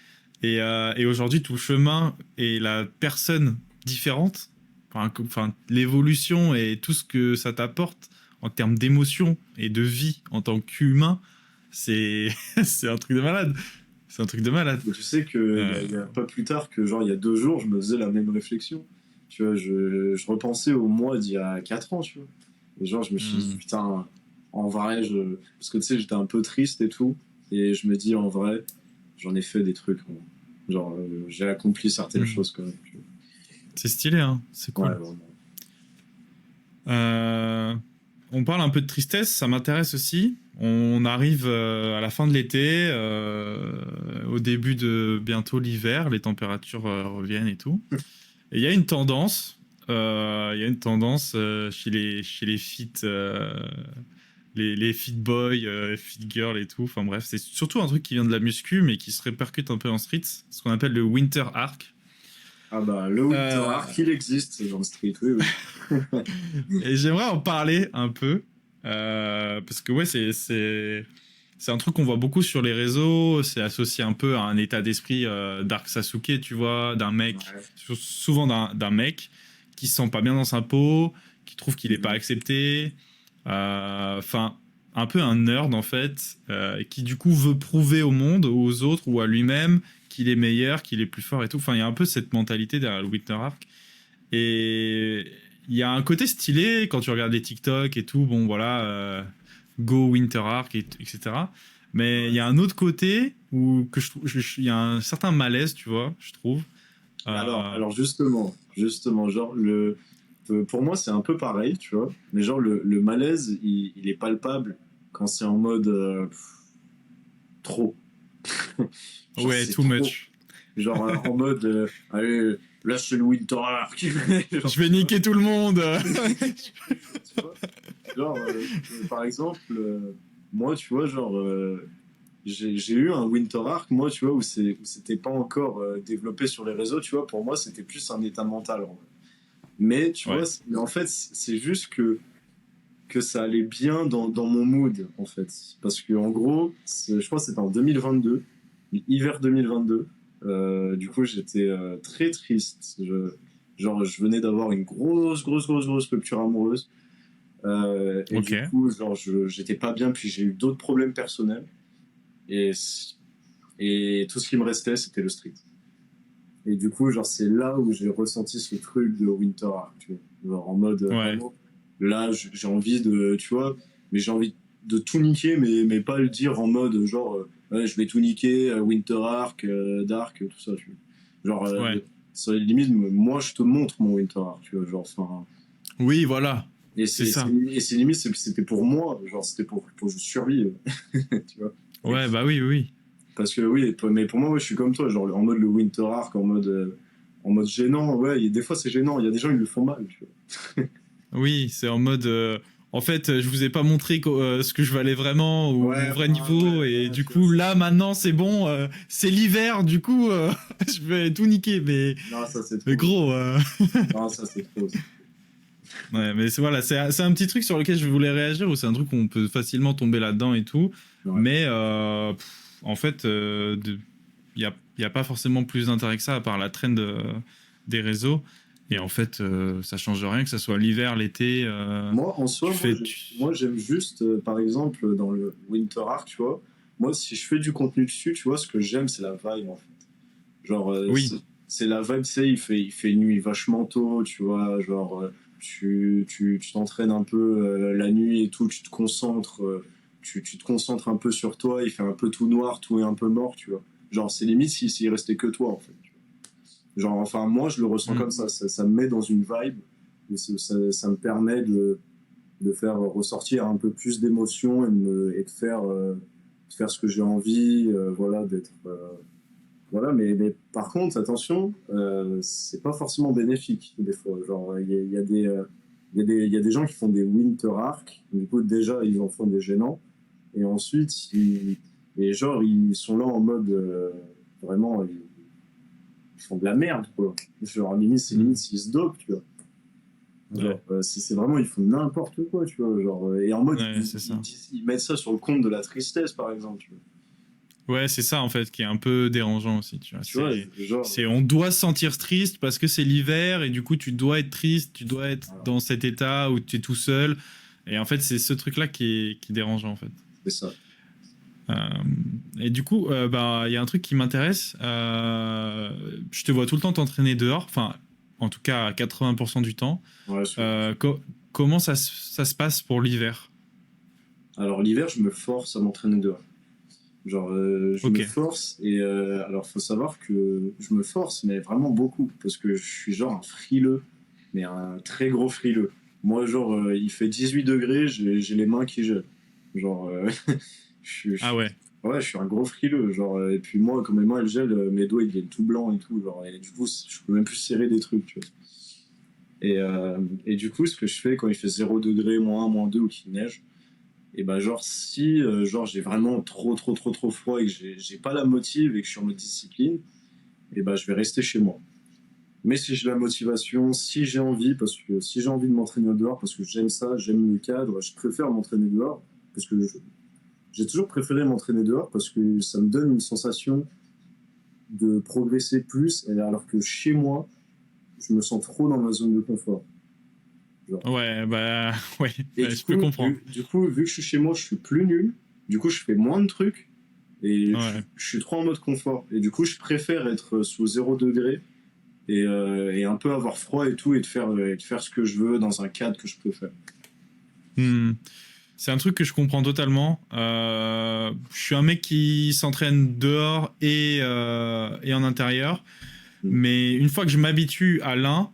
et aujourd'hui, tout le chemin et la personne différente, enfin, l'évolution et tout ce que ça t'apporte en termes d'émotion et de vie en tant qu'humain, c'est c'est un truc de malade. C'est un truc de malade. Mais tu sais que y a pas plus tard que genre il y a 2 jours, je me faisais la même réflexion. Tu vois, je repensais au mois d'il y a 4 ans, tu vois. Et genre, je me suis dit, putain, en vrai, parce que tu sais, j'étais un peu triste et tout. Et je me dis, en vrai, j'en ai fait des trucs. Bon. Genre, j'ai accompli certaines choses quand même. C'est stylé, hein. C'est cool. Ouais, vraiment. On parle un peu de tristesse, ça m'intéresse aussi. On arrive à la fin de l'été, au début de bientôt l'hiver, les températures reviennent et tout. Et il y a une tendance, chez les fit, les fit boys, fit girls et tout. Enfin bref, c'est surtout un truc qui vient de la muscu, mais qui se répercute un peu en street, ce qu'on appelle le winter arc. Ah bah, le winter arc, il existe dans le street, oui. Et j'aimerais en parler un peu, parce que ouais, c'est un truc qu'on voit beaucoup sur les réseaux, c'est associé un peu à un état d'esprit Dark Sasuke, tu vois, d'un mec, souvent d'un mec qui se sent pas bien dans sa peau, qui trouve qu'il est pas accepté, enfin, un peu un nerd en fait, qui du coup veut prouver au monde, aux autres ou à lui-même qu'il est meilleur, qu'il est plus fort et tout. Enfin, il y a un peu cette mentalité derrière le Winter Arc. Et il y a un côté stylé quand tu regardes les TikTok et tout, bon voilà, Go Winter Arc, etc. Mais il y a un autre côté où il y a un certain malaise, tu vois, je trouve. Alors justement, genre pour moi c'est un peu pareil, tu vois. Mais genre le malaise, il est palpable quand c'est en mode trop. Genre, ouais, too trop. much. Genre en mode allez, là c'est le Winter Arc. Genre, je vais niquer tout le monde. Tu vois, genre par exemple, moi tu vois genre j'ai eu un Winter Arc, moi, tu vois, où c'était pas encore développé sur les réseaux, tu vois, pour moi, c'était plus un état mental, en vrai. Mais, tu vois, mais en fait, c'est juste que ça allait bien dans mon mood, en fait. Parce que, en gros, je crois que c'était en 2022, hiver 2022. Du coup, j'étais très triste. Genre, je venais d'avoir une grosse rupture amoureuse. Et du coup, genre, j'étais pas bien, puis j'ai eu d'autres problèmes personnels. Et tout ce qui me restait, c'était le street. Et du coup, genre, c'est là où j'ai ressenti ce truc de Winter Arc, tu vois. Genre, en mode, vraiment, là, j'ai envie de, tu vois, mais j'ai envie de tout niquer, mais pas le dire en mode, genre, ouais, je vais tout niquer, Winter Arc, Dark, tout ça, tu vois. Genre, sur les limites, moi, je te montre mon Winter Arc, tu vois, genre, enfin... Oui, voilà. Et c'est limite, c'était pour moi, genre, c'était pour que je survive, tu vois. Ouais, bah oui. Parce que oui, mais pour moi, ouais, je suis comme toi, genre en mode le Winter Arc, en mode gênant. Ouais, des fois c'est gênant. Il y a des gens ils le font mal. Tu vois. Oui, c'est en mode. En fait, je vous ai pas montré ce que je valais vraiment ou mon vrai niveau, et du coup là maintenant c'est bon, c'est l'hiver, du coup je vais tout niquer, mais. Non, ça c'est trop. Mais gros. Non, ça c'est trop. Ouais, mais voilà, c'est un petit truc sur lequel je voulais réagir, ou c'est un truc où on peut facilement tomber là-dedans et tout, mais en fait, il y a pas forcément plus d'intérêt que ça à part la trend des réseaux. Et en fait, ça change rien que ça soit l'hiver, l'été. Moi, en soi, moi j'aime juste, par exemple, dans le Winter Arc, tu vois. Moi, si je fais du contenu dessus, tu vois, ce que j'aime, c'est la vibe, en fait. Genre, Oui. c'est la vibe, tu sais, il fait nuit vachement tôt, tu vois, genre, tu t'entraînes un peu la nuit et tout, tu te concentres, tu te concentres un peu sur toi, il fait un peu tout noir, tout est un peu mort, tu vois. Genre, c'est limite s'il restait que toi, en fait. Genre, enfin, moi, je le ressens comme ça me met dans une vibe, et ça me permet de faire ressortir un peu plus d'émotions et de faire ce que j'ai envie, voilà, d'être. Voilà, mais par contre, attention, c'est pas forcément bénéfique des fois. Genre, il y a des gens qui font des winter arcs, du coup, déjà, ils en font des gênants, et ensuite, et genre, ils sont là en mode vraiment, ils font de la merde, quoi. Genre, limite, c'est limite s'ils se dopent, tu vois. Genre, c'est vraiment, ils font n'importe quoi, tu vois. Genre, et en mode, Ouais, c'est ça. ils mettent ça sur le compte de la tristesse, par exemple, tu vois. Ouais, c'est ça en fait qui est un peu dérangeant aussi, tu vois. Tu vois, genre, On doit se sentir triste parce que c'est l'hiver et du coup tu dois être triste, tu dois être voilà, dans cet état où tu es tout seul. Et en fait, c'est ce truc-là qui est dérangeant en fait. c'est ça. Euh, et du coup, bah, il y a un truc qui m'intéresse. Je te vois tout le temps t'entraîner dehors, enfin, en tout cas à 80% du temps. Ouais, Comment ça se passe pour l'hiver? alors, l'hiver, je me force à m'entraîner dehors. Genre, je Ok. me force et alors faut savoir que je me force, mais vraiment beaucoup, parce que je suis genre un frileux, mais un très gros frileux. Moi, genre, il fait 18 degrés, j'ai les mains qui gèlent. Genre, Ah ouais. ouais, je suis un gros frileux. Genre, et puis moi, quand mes mains elles gèlent, mes doigts ils deviennent tout blancs et tout. Genre, et du coup, je peux même plus serrer des trucs, tu vois. Et du coup, ce que je fais quand il fait 0 degré, -1, -2 ou qu'il neige, et bah genre si genre j'ai vraiment trop froid et que j'ai pas la motive et que je suis en mode discipline, et bah je vais rester chez moi. Mais si j'ai la motivation, si j'ai envie, parce que si j'ai envie de m'entraîner dehors, parce que j'aime ça, j'aime le cadre, je préfère m'entraîner dehors, parce que j'ai toujours préféré m'entraîner dehors parce que ça me donne une sensation de progresser plus, alors que chez moi, je me sens trop dans ma zone de confort. Genre. Ouais, bah, ouais, Et bah, du je peux coup, comprendre. vu que je suis chez moi, je suis plus nul. Du coup, je fais moins de trucs. Et Ouais. je suis trop en mode confort. Et du coup, je préfère être sous 0 degré et un peu avoir froid et tout et de faire ce que je veux dans un cadre que je préfère. Hmm. C'est un truc que je comprends totalement. Je suis un mec qui s'entraîne dehors et en intérieur. Mm. Mais une fois que je m'habitue à l'un,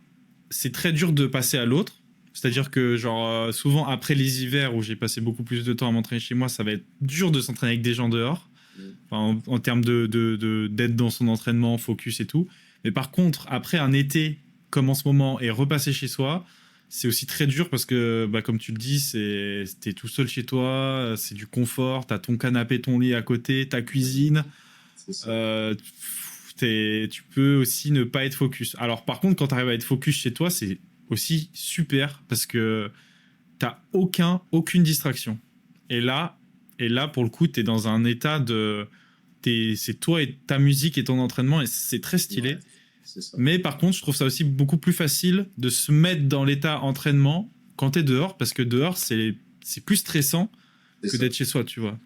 c'est très dur de passer à l'autre. C'est-à-dire que, genre, souvent après les hivers où j'ai passé beaucoup plus de temps à m'entraîner chez moi, ça va être dur de s'entraîner avec des gens dehors. Mm. Enfin, en termes d'être dans son entraînement, focus et tout. Mais par contre, après un été comme en ce moment et repasser chez soi, c'est aussi très dur parce que, bah, comme tu le dis, t'es tout seul chez toi, c'est du confort, t'as ton canapé, ton lit à côté, ta cuisine. C'est ça. Euh, Tu peux aussi ne pas être focus. Alors par contre, quand tu arrives à être focus chez toi, c'est aussi super parce que t'as aucune distraction. Et là, pour le coup, t'es dans un état de, c'est toi et ta musique et ton entraînement et c'est très Ouais, stylé. c'est ça. Mais par contre, je trouve ça aussi beaucoup plus facile de se mettre dans l'état entraînement quand t'es dehors parce que dehors, c'est plus stressant C'est que ça. d'être chez soi, tu vois.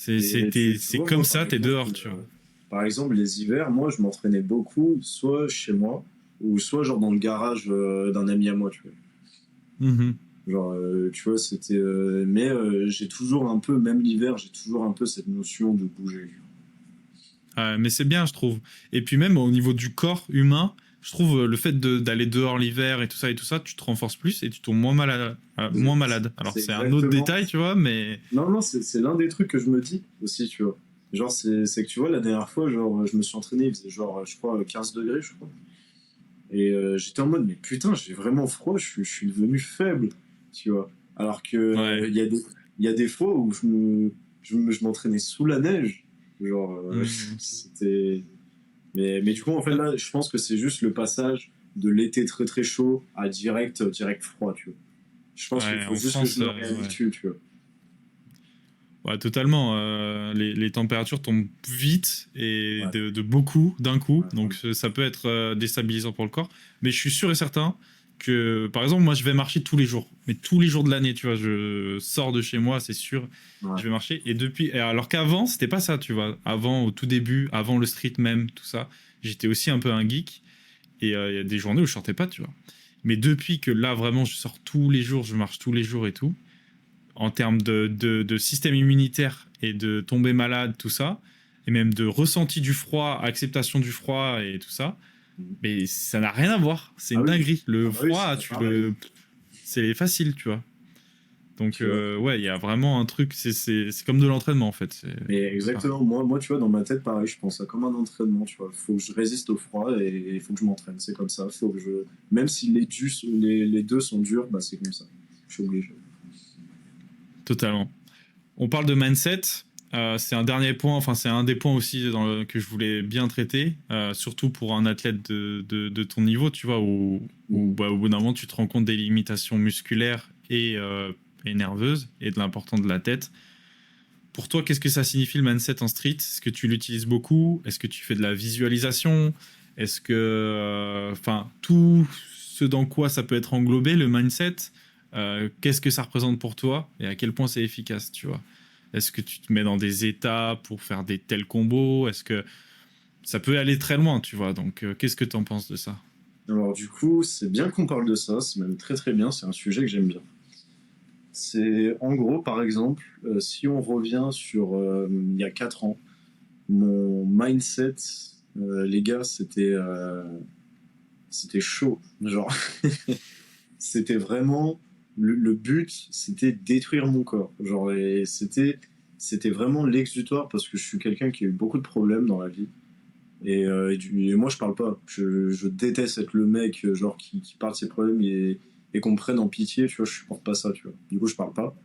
Et tu C'est vois, comme moi, ça, t'es dehors, tu vois. par exemple, les hivers, moi, je m'entraînais beaucoup, soit chez moi, ou soit genre dans le garage d'un ami à moi, tu vois. Mhm. Genre, tu vois, c'était. Mais j'ai toujours un peu, même l'hiver, j'ai toujours un peu cette notion de bouger. Mais c'est bien, je trouve. Et puis même au niveau du corps humain, je trouve le fait d'aller dehors l'hiver et tout ça, tu te renforces plus et tu tombes moins malade. Moins malade. Alors C'est c'est un autre exactement. détail, tu vois, mais Non, non, c'est l'un des trucs que je me dis aussi, tu vois. Genre, c'est que tu vois, la dernière fois, genre, je me suis entraîné, il faisait genre, je crois, 15 degrés, je crois. Et j'étais en mode, mais putain, j'ai vraiment froid, je suis devenu faible, tu vois. Alors que ouais. il y a des fois où je m'entraînais sous la neige. Genre, Hmm. c'était. Mais du coup, en fait, là, je pense que c'est juste le passage de l'été très très chaud à direct froid, tu vois. Je pense qu'il Ouais, faut en juste que je France, me ouais. réhabitue, tu vois. Ouais, totalement. Les températures tombent vite et Ouais, de beaucoup d'un coup, ouais, donc vraiment. ça peut être déstabilisant pour le corps. Mais je suis sûr et certain que, par exemple, moi, je vais marcher tous les jours, mais tous les jours de l'année, tu vois, je sors de chez moi, c'est sûr, Ouais. je vais marcher. Alors qu'avant, c'était pas ça, tu vois. Avant, au tout début, avant le street même, tout ça, j'étais aussi un peu un geek. Et il y a des journées où je sortais pas, tu vois. Mais depuis que là, vraiment, je sors tous les jours, je marche tous les jours et tout, en termes de système immunitaire et de tomber malade, tout ça, et même de ressenti du froid, acceptation du froid et tout ça, mais ça n'a rien à voir. C'est Ah une oui, dinguerie. Le ah bah oui, froid, c'est pas pareil. c'est facile, tu vois. Donc, Tu vois. ouais, il y a vraiment un truc, c'est comme de l'entraînement, en fait. Mais C'est pareil. exactement, moi, tu vois, dans ma tête, pareil, je pense à comme un entraînement, tu vois. Faut que je résiste au froid et il faut que je m'entraîne. C'est comme ça. Faut que je... Même si les deux sont durs, bah, c'est comme ça. Je suis obligé. Totalement. On parle de mindset. C'est un dernier point, enfin c'est un des points aussi que je voulais bien traiter, surtout pour un athlète de ton niveau, tu vois, où bah, au bout d'un moment tu te rends compte des limitations musculaires et nerveuses et de l'importance de la tête. Pour toi, qu'est-ce que ça signifie le mindset en street? Est-ce que tu l'utilises beaucoup? Est-ce que tu fais de la visualisation? Est-ce que, enfin, tout ce dans quoi ça peut être englobé, le mindset, qu'est-ce que ça représente pour toi et à quel point c'est efficace, tu vois? Est-ce que tu te mets dans des états pour faire des tels combos? Est-ce que ça peut aller très loin, tu vois? Donc, qu'est-ce que tu en penses de ça? Alors, du coup, c'est bien qu'on parle de ça. C'est même très très bien. C'est un sujet que j'aime bien. C'est en gros, par exemple, si on revient sur il y a 4 ans, mon mindset, les gars, c'était chaud. Genre, c'était vraiment le but, c'était détruire mon corps. Genre, et c'était vraiment l'exutoire parce que je suis quelqu'un qui a eu beaucoup de problèmes dans la vie. Et moi, je parle pas. Je déteste être le mec genre qui parle de ses problèmes et qu'on me prenne en pitié. Tu vois, je supporte pas ça. Tu vois. Du coup, je parle pas.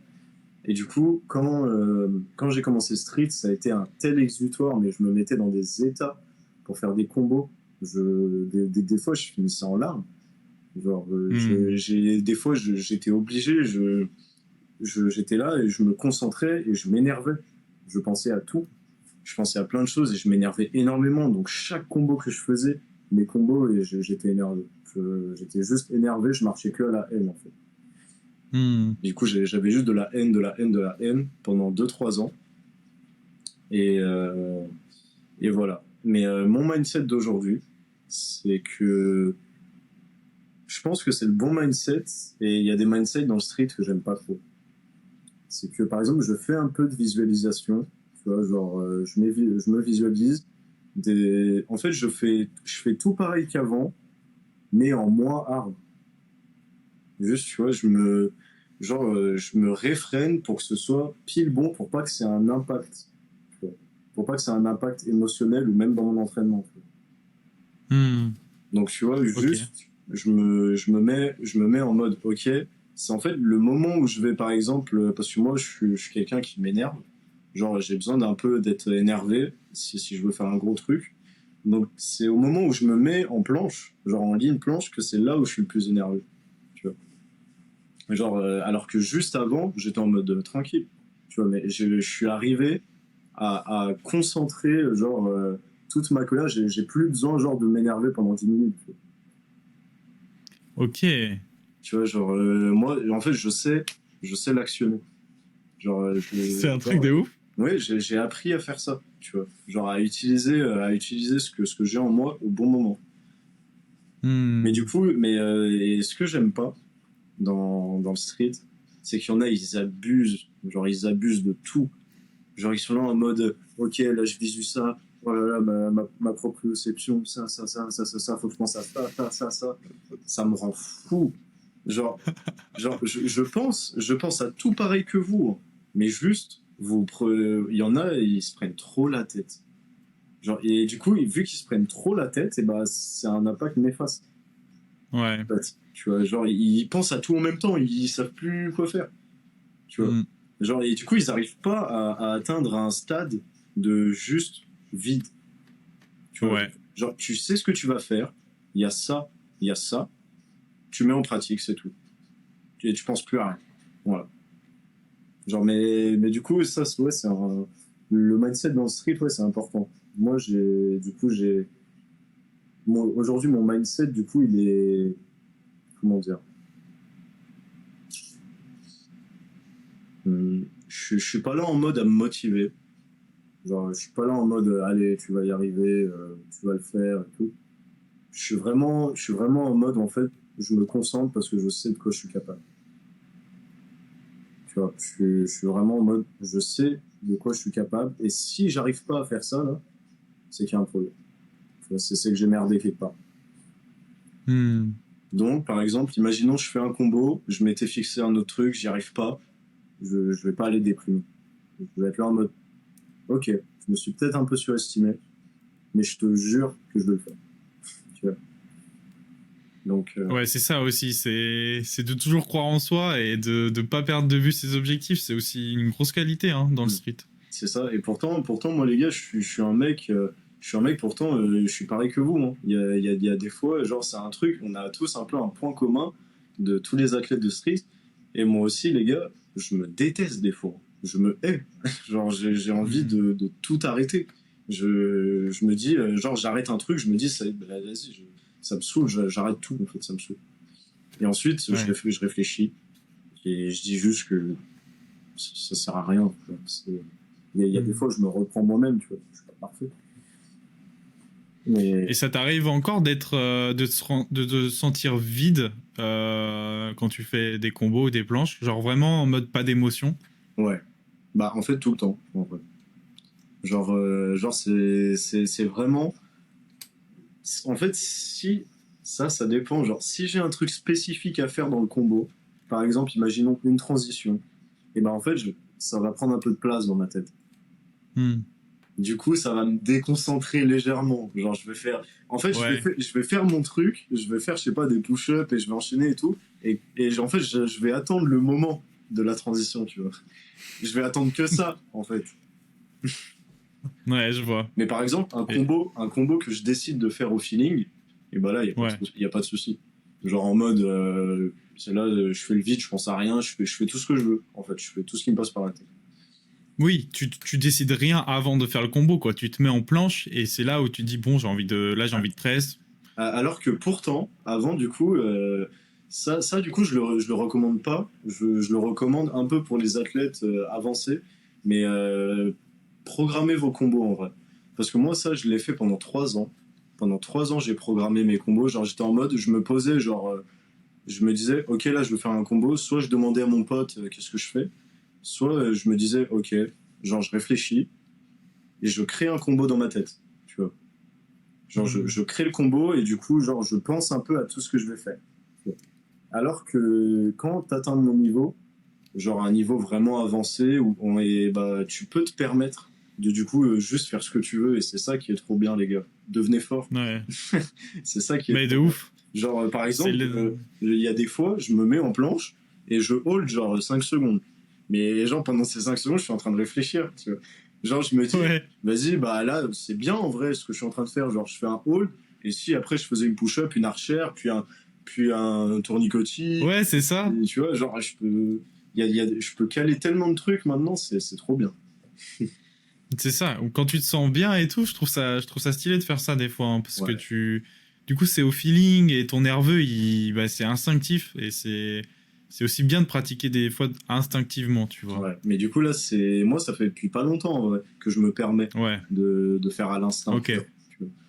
Et du coup, quand j'ai commencé Street, ça a été un tel exutoire, mais je me mettais dans des états pour faire des combos. Des fois, je finissais en larmes. Genre, des fois, j'étais obligé, j'étais là et je me concentrais et je m'énervais. Je pensais à tout. Je pensais à plein de choses et je m'énervais énormément. Donc, chaque combo que je faisais, mes combos, et j'étais énervé. J'étais juste énervé, je marchais que à la haine, en fait. Du coup, j'avais juste de la haine, de la haine, de la haine pendant 2 3 ans. Et, euh, et voilà. Mais mon mindset d'aujourd'hui, c'est que je pense que c'est le bon mindset. Et il y a des mindsets dans le street que j'aime pas trop. C'est que par exemple, je fais un peu de visualisation. Tu vois, genre, je me visualise. En fait, je fais tout pareil qu'avant, mais en moins hard. Juste, tu vois, je me réfrène pour que ce soit pile bon, pour pas que c'est un impact. Tu vois. Pour pas que c'est un impact émotionnel ou même dans mon entraînement. Tu vois. Donc, tu vois, Ok. juste, je me mets en mode, ok, c'est en fait le moment où je vais, par exemple, parce que moi, je suis quelqu'un qui m'énerve. Genre, j'ai besoin d'un peu d'être énervé si je veux faire un gros truc. Donc, c'est au moment où je me mets en planche, genre en ligne planche, que c'est là où je suis le plus énervé. Tu vois. Genre, alors que juste avant, j'étais en mode tranquille. Tu vois, mais je suis arrivé à concentrer, genre, toute ma colère. J'ai plus besoin, genre, de m'énerver pendant 10 minutes. Tu vois. Ok. Tu vois, genre, moi, en fait, je sais l'actionner. Genre, C'est un truc de ouf. ouais, j'ai appris à faire ça, tu vois. Genre, à utiliser ce que j'ai en moi au bon moment. Mais du coup, et ce que j'aime pas dans le street, c'est qu'il y en a, ils abusent. Genre, ils abusent de tout. Genre, ils sont là en mode, ok, là, je visu ça. Oh là là, ma proprioception, ça, faut que je pense à ça. Ça me rend fou. Genre, je pense à tout pareil que vous. Hein. Mais juste, il y en a, ils se prennent trop la tête. Genre, et du coup, vu qu'ils se prennent trop la tête, et bah, c'est un impact néfaste. Ouais. En fait. Tu vois, genre, ils pensent à tout en même temps, ils savent plus quoi faire. Tu vois. Genre, et du coup, ils n'arrivent pas à atteindre un stade de juste vide. Tu vois. Ouais. Genre, tu sais ce que tu vas faire, il y a ça, tu mets en pratique, c'est tout. Et tu penses plus à rien. Voilà. Genre, mais du coup, ça, ouais, le mindset dans le street, ouais, c'est important. Moi, aujourd'hui, mon mindset, du coup, il est, comment dire, je suis pas là en mode à me motiver. Genre, je suis pas là en mode, allez, tu vas y arriver, tu vas le faire et tout. Je suis vraiment en mode, en fait, je me concentre parce que je sais de quoi je suis capable. Tu vois, je suis vraiment en mode, je sais de quoi je suis capable. Et si j'arrive pas à faire ça, là, c'est qu'il y a un problème. Tu vois, c'est que j'ai merdé quelque part. Hmm. Donc, par exemple, imaginons je fais un combo, je m'étais fixé un autre truc, j'y arrive pas, je vais pas aller déprimer. Je vais être là en mode, ok, je me suis peut-être un peu surestimé, mais je te jure que je vais le faire. Tu vois. Donc, Ouais, c'est ça aussi. C'est de toujours croire en soi et de ne pas perdre de vue ses objectifs. C'est aussi une grosse qualité hein, dans le street. c'est ça. Et pourtant, moi, les gars, je suis un mec, pourtant, je suis pareil que vous. Hein. Il y a des fois, genre, c'est un truc, on a tous un peu un point commun de tous les athlètes de street. Et moi aussi, les gars, je me déteste des fois. Je me hais. Genre, j'ai envie de tout arrêter. Je me dis, genre, j'arrête un truc, je me dis, bah, vas-y, ça me saoule, j'arrête tout, en fait, ça me saoule. Et ensuite, je réfléchis et je dis juste que ça sert à rien. Il y a des fois, je me reprends moi-même, tu vois, je suis pas parfait. Mais... Et ça t'arrive encore d'être, de te sentir vide quand tu fais des combos ou des planches, genre vraiment en mode pas d'émotion? Ouais. Bah, en fait, tout le temps, en fait. Genre c'est vraiment... En fait, si... Ça dépend. Genre, si j'ai un truc spécifique à faire dans le combo, par exemple, imaginons une transition, et ben en fait, ça va prendre un peu de place dans ma tête. Du coup, ça va me déconcentrer légèrement. Genre, je vais faire... En fait, je vais faire mon truc, je vais faire, je sais pas, des push-ups et je vais enchaîner et tout. Et en fait, je vais attendre le moment de la transition, tu vois. Je vais attendre que ça, en fait. Ouais, je vois. Mais par exemple, un combo que je décide de faire au feeling, et bah là, il n'y a pas de souci. Genre en mode, c'est là, je fais le vide, je pense à rien, je fais tout ce que je veux, en fait. Je fais tout ce qui me passe par la tête. Oui, tu décides rien avant de faire le combo, quoi. Tu te mets en planche et c'est là où tu dis, bon, j'ai envie de presse. Alors que pourtant, avant, du coup, ça, du coup, je le recommande pas. Je le recommande un peu pour les athlètes avancés, mais programmez vos combos en vrai. Parce que moi, ça, je l'ai fait pendant 3 ans. Pendant 3 ans, j'ai programmé mes combos. Genre, j'étais en mode, je me posais, genre, je me disais, ok, là, je veux faire un combo. Soit je demandais à mon pote, qu'est-ce que je fais. Soit je me disais, ok, genre, je réfléchis et je crée un combo dans ma tête. Tu vois. Genre, je crée le combo et du coup, genre, je pense un peu à tout ce que je vais faire. Alors que quand tu atteins mon niveau, genre un niveau vraiment avancé, où bah, tu peux te permettre de du coup juste faire ce que tu veux et c'est ça qui est trop bien, les gars. Devenez fort. Ouais. C'est ça qui est Mais trop de bien. ouf. Genre, par exemple, il y a des fois, je me mets en planche et je hold genre 5 secondes. Mais genre, pendant ces 5 secondes, je suis en train de réfléchir. Tu vois. Genre, je me dis, vas-y, bah là, c'est bien en vrai ce que je suis en train de faire. Genre, je fais un hold et si après je faisais une push-up, une archère, puis un tournicotis. Ouais, c'est ça. Et, tu vois, genre, je peux caler tellement de trucs maintenant, c'est trop bien. C'est ça. Quand tu te sens bien et tout, je trouve ça stylé de faire ça des fois, hein, parce que du coup, c'est au feeling et ton nerveux, c'est instinctif et c'est aussi bien de pratiquer des fois instinctivement, tu vois. Ouais. Mais du coup, là, moi, ça fait depuis pas longtemps en vrai, que je me permets de faire à l'instinct. Ok.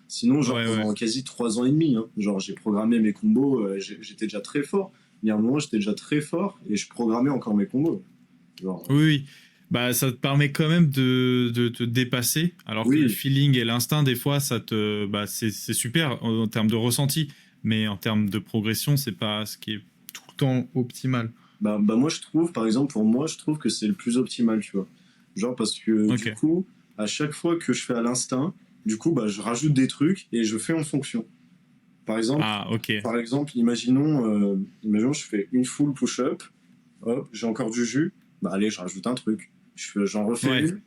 Sinon, genre, pendant quasi 3 ans et demi, hein, genre, j'ai programmé mes combos, j'étais déjà très fort. Il y a un moment, j'étais déjà très fort et je programmais encore mes combos. Genre, oui. Bah, ça te permet quand même de te dépasser, alors que le feeling et l'instinct, des fois, c'est super en termes de ressenti, mais en termes de progression, c'est pas ce qui est tout le temps optimal. Bah moi, je trouve, par exemple, pour moi, je trouve que c'est le plus optimal, tu vois. Genre, parce que du coup, à chaque fois que je fais à l'instinct, du coup, bah, je rajoute des trucs et je fais en fonction. Par exemple, imaginons, je fais une full push-up, hop, j'ai encore du jus, bah allez, je rajoute un truc. J'en refais une,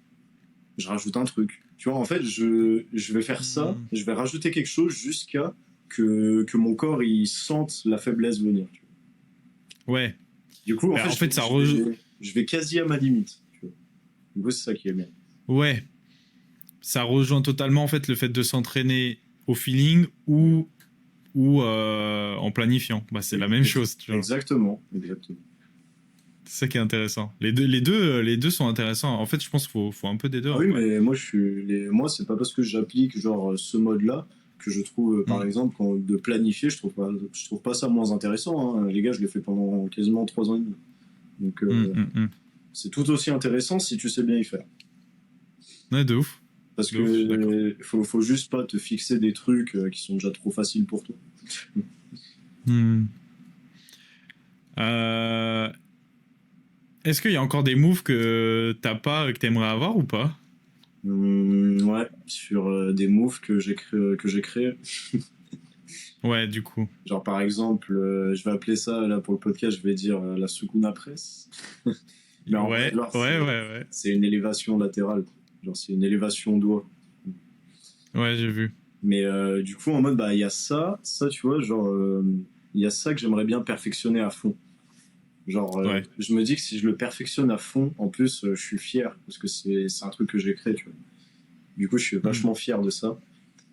je rajoute un truc. Tu vois, en fait, je vais faire ça, je vais rajouter quelque chose jusqu'à que mon corps il sente la faiblesse venir. Tu vois. Ouais. Du coup, en fait, je vais quasi à ma limite. Tu vois. Du coup, c'est ça qui est bien. Ouais. Ça rejoint totalement en fait le fait de s'entraîner au feeling ou ou en planifiant. Bah, c'est la même chose, tu vois. Exactement. C'est ça qui est intéressant. Les deux sont intéressants. En fait, je pense qu'il faut un peu des deux. Ah En oui, vrai. mais moi, c'est pas parce que j'applique genre ce mode-là que je trouve, par Mm. exemple, de planifier, je trouve pas ça moins intéressant, hein. Les gars, je l'ai fait pendant quasiment 3 ans et demi. Donc, c'est tout aussi intéressant si tu sais bien y faire. Ouais, de ouf. Parce De ouf, je suis d'accord. que faut juste pas te fixer des trucs qui sont déjà trop faciles pour toi. Hmm. Euh, Est-ce qu'il y a encore des moves que t'as pas, que t'aimerais avoir ou pas? Ouais, sur des moves que j'ai créés. Ouais, du coup. Genre, par exemple, je vais appeler ça, là, pour le podcast, je vais dire la Sukuna Press. Mais en vrai, Ouais, genre, ouais, ouais, ouais. c'est une élévation latérale. Genre, c'est une élévation doigt. Ouais, j'ai vu. Mais du coup, en mode, bah, il y a ça, tu vois, genre, il y a ça que j'aimerais bien perfectionner à fond. Genre, Ouais. je me dis que si je le perfectionne à fond, en plus, je suis fier, parce que c'est un truc que j'ai créé, tu vois. Du coup, je suis Hmm. vachement fier de ça.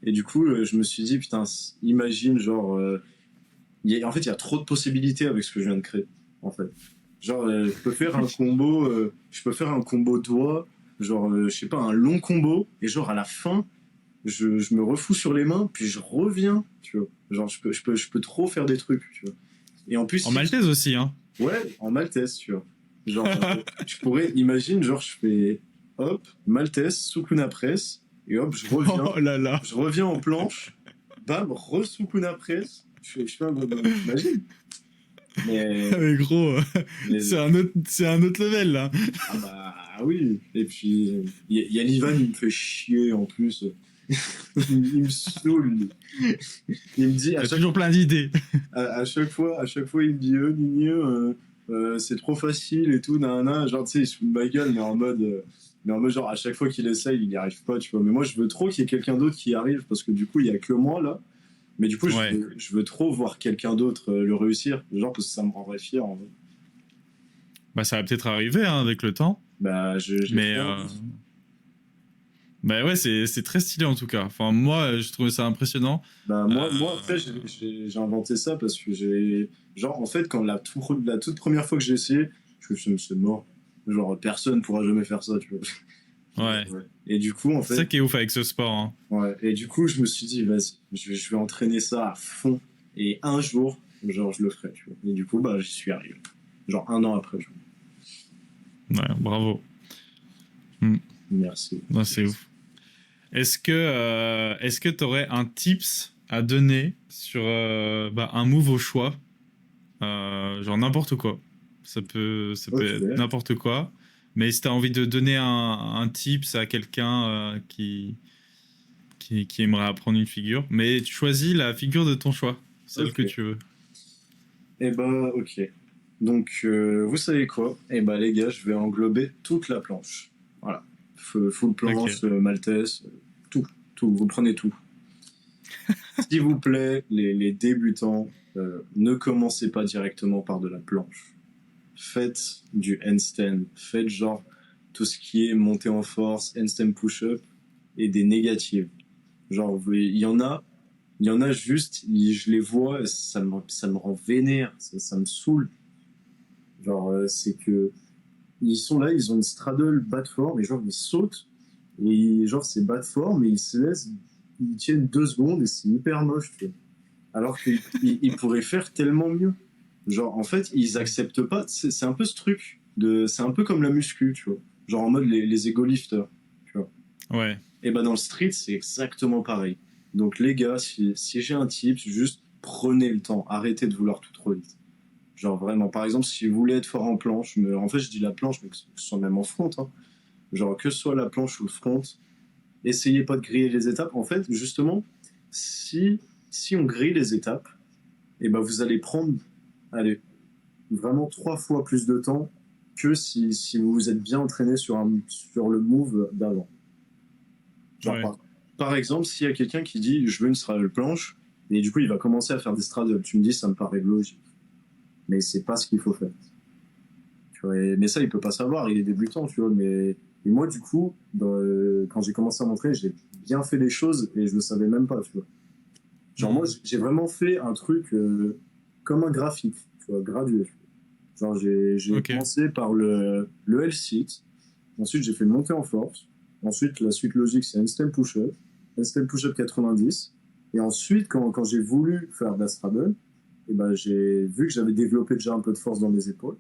Et du coup, je me suis dit, putain, imagine, genre, en fait, il y a trop de possibilités avec ce que je viens de créer, en fait. Genre, je peux faire un combo doigt, genre, je sais pas, un long combo, et genre, à la fin, je me refous sur les mains, puis je reviens, tu vois. Genre, je peux trop faire des trucs, tu vois. Et en plus, En maltaise aussi, hein. ouais, en maltaise, tu vois. Genre, je pourrais, imagine, genre, je fais, hop, maltaise, Sukuna press, et hop, Oh là là. je reviens en planche, bam, re-Sukuna press, je fais un bonhomme, t'imagines? Mais, Mais gros, mais, c'est un autre level là. ah bah oui, et puis, il y a l'Ivan, il me fait chier en plus. Il me saoule. Il me dit T'as toujours plein d'idées. à chaque fois, il me dit Nini, c'est trop facile et tout, nanana. Genre, tu sais, il se fout de ma gueule, mais en mode, genre, à chaque fois qu'il essaye, il n'y arrive pas, tu vois. Mais moi, je veux trop qu'il y ait quelqu'un d'autre qui y arrive parce que du coup, il n'y a que moi là. Mais du coup, Ouais. je veux trop voir quelqu'un d'autre le réussir, genre, parce que ça me rendrait fier en vrai. Bah, ça va peut-être arriver hein, avec le temps. Bah, j'ai Mais trop envie. bah ouais, c'est très stylé en tout cas. Enfin, moi, je trouvais ça impressionnant. Bah, moi, après, Euh, j'ai inventé ça parce que j'ai. Genre, en fait, quand la toute première fois que j'ai essayé, je me suis dit, c'est mort. Genre, personne pourra jamais faire ça, tu vois. Ouais. Ouais. Et du coup, en C'est ça fait, qui est ouf avec ce sport. Hein. ouais. Et du coup, je me suis dit, vas-y, je vais entraîner ça à fond. Et un jour, genre, je le ferai, tu vois. Et du coup, bah, j'y suis arrivé. Genre, 1 an après, tu vois. Ouais, bravo. Hmm. Merci. Non, c'est ouf. Est-ce que t'aurais un tips à donner sur bah, un move au choix, genre n'importe quoi. Ça peut être Ok. n'importe quoi. Mais si t'as envie de donner un tips à quelqu'un qui aimerait apprendre une figure, mais tu choisis la figure de ton choix, celle que Ok. tu veux. Et bah, ok. Donc, vous savez quoi? Et bah, les gars, je vais englober toute la planche. Voilà. Full Ok. planche, maltaise, tout. Tout. Vous prenez tout. S'il vous plaît, les débutants, ne commencez pas directement par de la planche. Faites du handstand. Faites genre tout ce qui est montée en force, handstand push-up et des négatives. Genre, il y en a juste, je les vois, ça me rend vénère, ça me saoule. Genre, c'est que ils sont là, ils ont une straddle bas de forme, et genre, ils sautent, et genre, c'est bas de forme, et ils se laissent, ils tiennent 2 secondes, et c'est hyper moche, tu vois. Alors qu'ils pourraient faire tellement mieux. Genre, en fait, ils acceptent pas, c'est un peu ce truc, c'est un peu comme la muscu, tu vois. Genre, en mode les ego lifters, tu vois. Ouais. Et bah, dans le street, c'est exactement pareil. Donc, les gars, si j'ai un tip, juste prenez le temps, arrêtez de vouloir tout trop vite. Genre vraiment, par exemple, si vous voulez être fort en planche, mais en fait je dis la planche, mais que ce soit même en front, hein. Genre que ce soit la planche ou le front, essayez pas de griller les étapes. En fait, justement, si on grille les étapes, et ben vous allez prendre, allez, vraiment 3 fois plus de temps que si vous vous êtes bien entraîné sur le move d'avant. Genre Ouais. par exemple, s'il y a quelqu'un qui dit je veux une straddle planche, et du coup il va commencer à faire des straddles, tu me dis ça me paraît logique, mais c'est pas ce qu'il faut faire. Tu vois, mais ça, il peut pas savoir, il est débutant, tu vois. Et moi, du coup, quand j'ai commencé à m'entraîner, j'ai bien fait les choses et je le savais même pas, tu vois. Genre, moi, j'ai vraiment fait un truc comme un graphique, tu vois, gradué. Genre, j'ai Ok. commencé par le L-sit. Ensuite, j'ai fait le montée en force. Ensuite, la suite logique, c'est handstand push-up. Handstand push-up 90. Et ensuite, quand j'ai voulu faire de la straddle, et ben, j'ai vu que j'avais développé déjà un peu de force dans les épaules.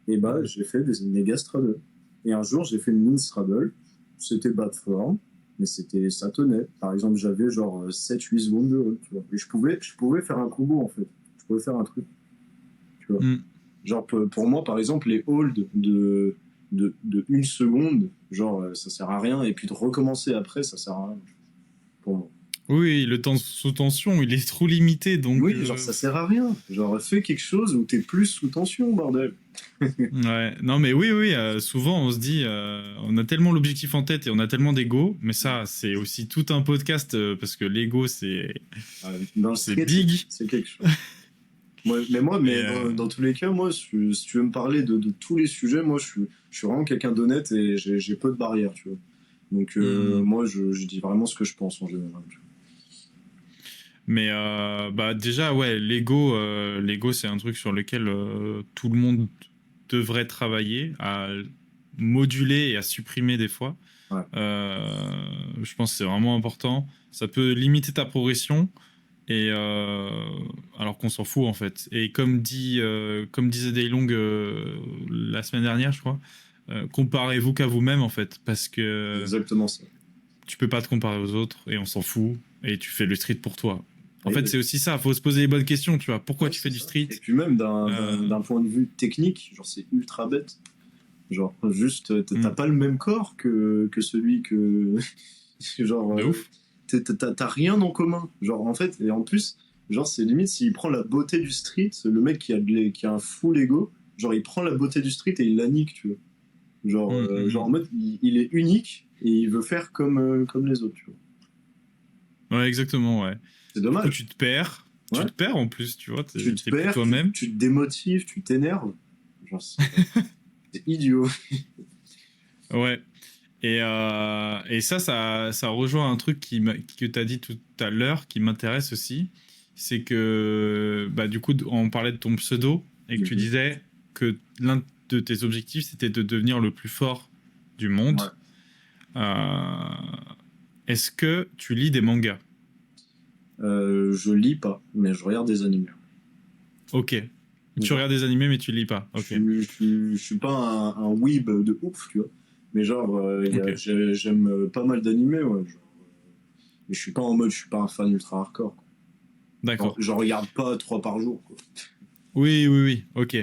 Et ben, j'ai fait des méga straddle. Et un jour, j'ai fait une mini straddle. C'était bas de forme, mais ça tenait. Par exemple, j'avais genre 7-8 secondes de hold, tu vois. Et je pouvais faire un combo, en fait. Je pouvais faire un truc, tu vois. Mm. Genre, pour moi, par exemple, les holds de 1 seconde, genre, ça sert à rien. Et puis de recommencer après, ça sert à rien. Pour moi. Oui, le temps sous tension, il est trop limité, donc... Oui, genre, ça sert à rien. Genre, fais quelque chose où t'es plus sous tension, bordel. Ouais, non mais oui, oui, souvent on se dit, on a tellement l'objectif en tête et on a tellement d'ego, mais ça c'est aussi tout un podcast parce que l'ego Dans le c'est street, big. c'est quelque chose. Mais Et, dans tous les cas, moi, si tu veux me parler de tous les sujets, moi, je suis vraiment quelqu'un d'honnête et j'ai peu de barrières, tu vois. Donc, hmm. moi, je dis vraiment ce que je pense en général. Tu Mais bah déjà ouais, l'ego c'est un truc sur lequel tout le monde devrait travailler à moduler et à supprimer des fois. vois. Ouais. Je pense que c'est vraiment important. Ça peut limiter ta progression. Et alors qu'on s'en fout en fait. Et comme disait Daylong la semaine dernière, je crois, comparez-vous qu'à vous-même en fait, parce C'est que exactement ça. tu peux pas te comparer aux autres et on s'en fout. Et tu fais le street pour toi. En fait, Et, c'est aussi ça. Faut se poser les bonnes questions. Tu vois, pourquoi ouais, tu fais c'est du ça. street? Et puis même euh, d'un point de vue technique, genre, c'est ultra bête. Genre, juste, t'as hmm, pas le même corps que celui que. Genre, de ouf. t'as rien en commun. Genre, en fait, et en plus, genre, c'est limite s'il prend la beauté du street, le mec qui a un full ego, genre, il prend la beauté du street et il la nique, tu vois. Genre, Hmm, hmm, genre en mode, il est unique et il veut faire comme les autres, tu vois. Ouais, exactement. Ouais. C'est Du coup, dommage. tu te perds. Tu Ouais. te perds en plus. Tu vois, Tu te t'es plus perds, toi-même. tu te démotives, tu t'énerves. Genre, c'est idiot. Ouais. Et ça rejoint un truc que tu as dit tout à l'heure qui m'intéresse aussi. C'est que, bah, du coup, on parlait de ton pseudo et que tu Mhm. disais que l'un de tes objectifs, c'était de devenir le plus fort du monde. Ouais. Euh, Est-ce que tu lis des mangas? Je lis pas, mais je regarde des animés. Ok. Tu Genre, regardes des animés, mais tu lis pas. Ok. je suis pas un weeb de ouf, tu vois. Mais genre, Ok. j'aime pas mal d'animés, ouais. Genre, mais je suis pas en mode, je suis pas un fan ultra hardcore, quoi. Genre, D'accord. j'en regarde pas 3 par jour, quoi. Oui, oui, oui. Ok.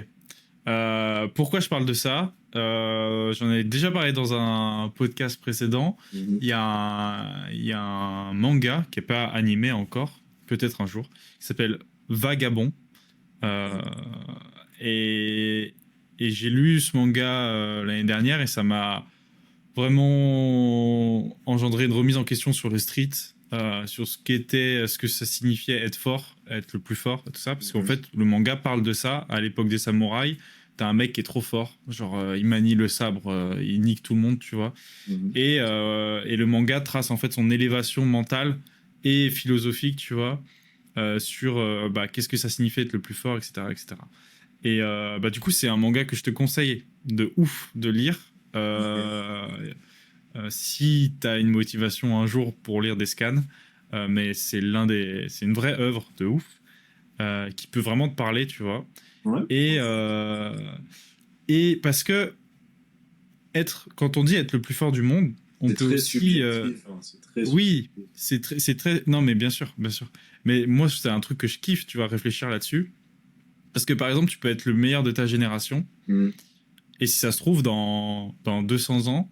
Pourquoi je parle de ça? J'en ai déjà parlé dans un podcast précédent. Mhm. Il y a un manga qui n'est pas animé encore, peut-être un jour, qui s'appelle Vagabond. Euh, et et j'ai lu ce manga l'année dernière et ça m'a vraiment engendré une remise en question sur le street, sur ce que ça signifiait être fort, être le plus fort, tout ça. Parce qu'en Mhm. fait, le manga parle de ça. À l'époque des samouraïs, t'as un mec qui est trop fort. Genre, il manie le sabre, il nique tout le monde, tu vois. Mhm. Et le manga trace en fait son élévation mentale et philosophique, tu vois, sur bah, qu'est-ce que ça signifie être le plus fort, etc. etc. Et bah, du coup, c'est un manga que je te conseille de ouf de lire. Ok. Si tu as une motivation un jour pour lire des scans, mais c'est une vraie œuvre de ouf qui peut vraiment te parler, tu vois. Ouais. Et, et parce que quand on dit être le plus fort du monde, on C'est peut très aussi, subjectif, hein, c'est très oui, subjectif. c'est très, non mais bien sûr, bien sûr. Mais moi, c'est un truc que je kiffe, tu vas réfléchir là-dessus. Parce que par exemple, tu peux être le meilleur de ta génération, Mhm. et si ça se trouve, dans 200 ans,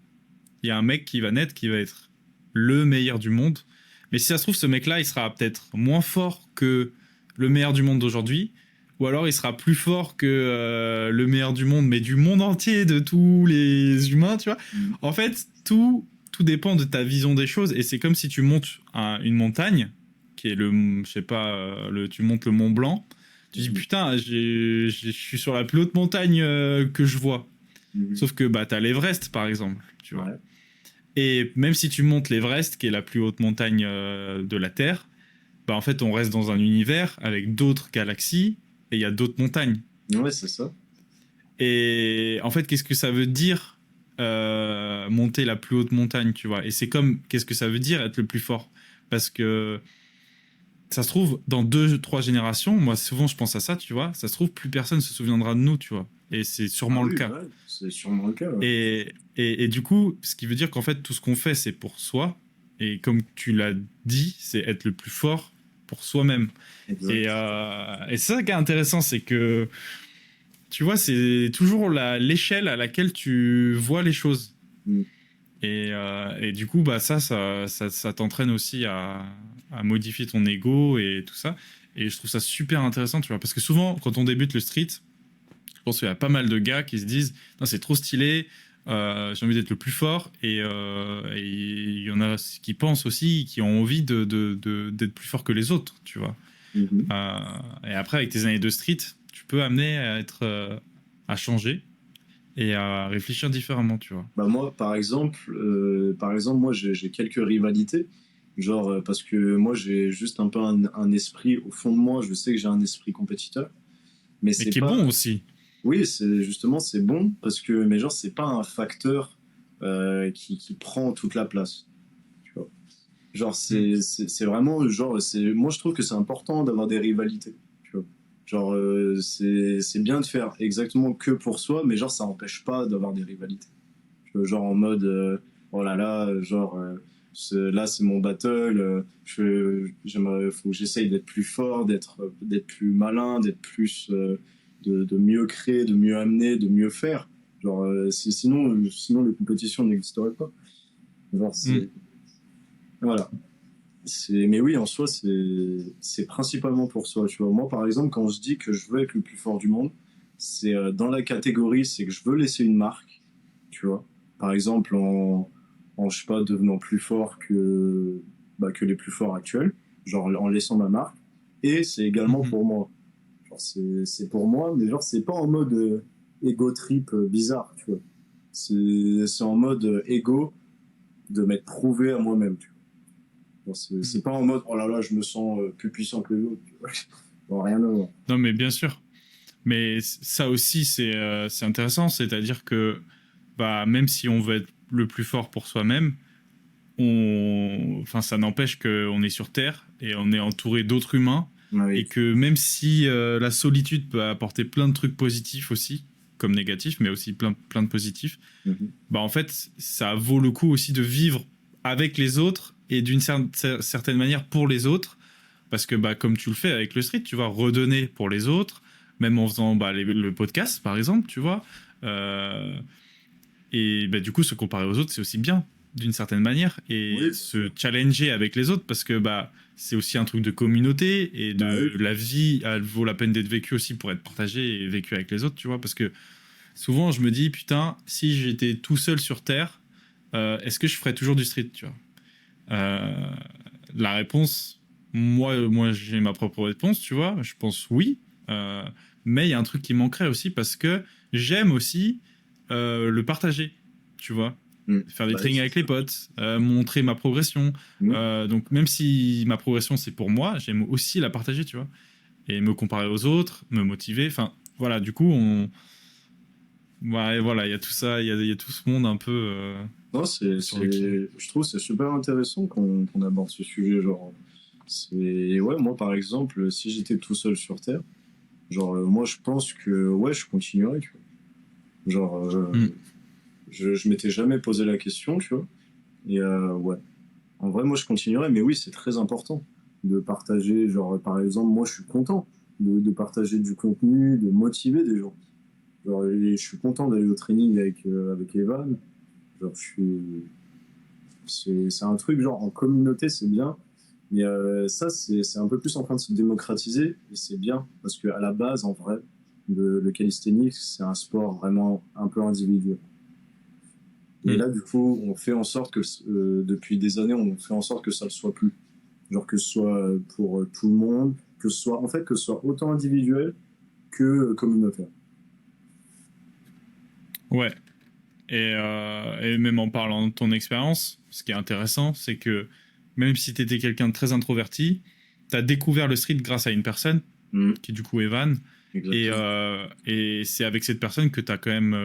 il y a un mec qui va naître qui va être le meilleur du monde. Mais si ça se trouve, ce mec-là, il sera peut-être moins fort que le meilleur du monde d'aujourd'hui. Ou alors il sera plus fort que le meilleur du monde, mais du monde entier, de tous les humains, tu vois. Mhm. En fait, tout dépend de ta vision des choses. Et c'est comme si tu montes une montagne, qui est je sais pas, tu montes le Mont Blanc. Tu dis, Mhm. putain, je suis sur la plus haute montagne que je vois. Mhm. Sauf que bah, t'as l'Everest, par exemple, tu vois. Ouais. Et même si tu montes l'Everest, qui est la plus haute montagne de la Terre, bah en fait, on reste dans un univers avec d'autres galaxies et il y a d'autres montagnes. Ouais, c'est ça. Et en fait, qu'est-ce que ça veut dire monter la plus haute montagne, tu vois? Et c'est comme, qu'est-ce que ça veut dire être le plus fort? Parce que ça se trouve, dans 2, 3 générations, moi souvent je pense à ça, tu vois, ça se trouve, plus personne se souviendra de nous, tu vois. Et c'est Ah sûrement le oui, cas. ouais, c'est sûrement le cas. Ouais. Et du coup, ce qui veut dire qu'en fait, tout ce qu'on fait, c'est pour soi. Et comme tu l'as dit, c'est être le plus fort pour soi-même. Exact. Et c'est ça qui est intéressant, c'est que, tu vois, c'est toujours l'échelle à laquelle tu vois les choses. Mm. Et du coup, bah, ça t'entraîne aussi à modifier ton ego et tout ça. Et je trouve ça super intéressant, tu vois, parce que souvent, quand on débute le street, je pense qu'il y a pas mal de gars qui se disent non, c'est trop stylé, j'ai envie d'être le plus fort. Et il y en a qui pensent aussi, qui ont envie d'être plus fort que les autres, tu vois. Mhm. Et après, avec tes années de street, tu peux amener à être, à changer et à réfléchir différemment, tu vois. Bah moi, par exemple, moi, j'ai quelques rivalités. Genre, parce que moi, j'ai juste un peu un esprit, au fond de moi, je sais que j'ai un esprit compétiteur. Mais Mais c'est qui est pas. bon aussi. Oui, c'est justement, c'est bon, parce que, mais genre, c'est pas un facteur qui prend toute la place. Tu vois. Genre, Mm. c'est vraiment, genre, moi, je trouve que c'est important d'avoir des rivalités. Tu vois. Genre, c'est bien de faire exactement que pour soi, mais genre, ça n'empêche pas d'avoir des rivalités. Genre en mode oh là là, genre là c'est mon battle, j'aimerais, faut que j'essaye d'être plus fort, d'être plus malin, d'être plus de mieux créer, de mieux amener, de mieux faire. Genre sinon les compétitions n'existeraient pas. Genre Mm. c'est voilà. Mais oui, en soi, c'est principalement pour soi. Tu vois, moi, par exemple, quand je dis que je veux être le plus fort du monde, c'est dans la catégorie, c'est que je veux laisser une marque. Tu vois, par exemple, je sais pas, devenant plus fort que les plus forts actuels, genre en laissant ma marque. Et c'est également Mhm. pour moi. Genre, c'est pour moi, mais genre, c'est pas en mode ego trip bizarre, tu vois. C'est en mode ego de m'être prouvé à moi-même, tu vois. C'est Mm. pas en mode oh là là, je me sens plus puissant que les autres. Bon, rien à voir. Non, mais bien sûr. Mais ça aussi, c'est intéressant. C'est-à-dire que bah, même si on veut être le plus fort pour soi-même, enfin, ça n'empêche qu'on est sur Terre et on est entouré d'autres humains. Et Oui. que même si la solitude peut apporter plein de trucs positifs aussi, comme négatifs, mais aussi plein de positifs, Mhm. bah en fait, ça vaut le coup aussi de vivre avec les autres et d'une certaine manière pour les autres. Parce que, bah, comme tu le fais avec le street, tu vas redonner pour les autres, même en faisant bah, le podcast, par exemple, tu vois. Euh, et bah, du coup, se comparer aux autres, c'est aussi bien, d'une certaine manière. Oui, Et bien se sûr. challenger avec les autres, parce que bah, c'est aussi un truc de communauté. Et Bah oui. la vie, elle vaut la peine d'être vécue aussi pour être partagée et vécue avec les autres, tu vois. Parce que souvent, je me dis, putain, si j'étais tout seul sur Terre, est-ce que je ferais toujours du street, tu vois. Euh, la réponse, moi j'ai ma propre réponse, tu vois. Je pense oui. Euh, mais il y a un truc qui manquerait aussi parce que j'aime aussi le partager, tu vois. Faire des Bah oui, trainings c'est avec les ça. potes, montrer ma progression. Mhm. Donc même si ma progression c'est pour moi, j'aime aussi la partager, tu vois. Et me comparer aux autres, me motiver. Enfin, voilà, du coup, ouais, voilà, il y a tout ça, il y a tout ce monde un peu Non, sur le qui. je trouve que c'est super intéressant qu'on aborde ce sujet. Genre, ouais, moi par exemple, si j'étais tout seul sur Terre, genre, moi je pense que ouais, je continuerais, tu vois. Genre, Mm. je m'étais jamais posé la question, tu vois. Et ouais, en vrai, moi je continuerais, mais oui, c'est très important de partager. Genre, par exemple, moi je suis content de partager du contenu, de motiver des gens. Genre, et je suis content d'aller au training avec Evan. Genre, c'est un truc, genre, en communauté, c'est bien. Mais ça, c'est un peu plus en train de se démocratiser. Et c'est bien. Parce qu'à la base, en vrai, le calisthenics, c'est un sport vraiment un peu individuel. Et Mm. là, du coup, on fait en sorte que, depuis des années, on fait en sorte que ça ne le soit plus. Genre que ce soit pour tout le monde, que ce soit, en fait, que ce soit autant individuel que communautaire. Ouais. Et même en parlant de ton expérience, ce qui est intéressant, c'est que même si tu étais quelqu'un de très introverti, t'as découvert le street grâce à une personne, qui du coup Evan, et c'est avec cette personne que t'as quand même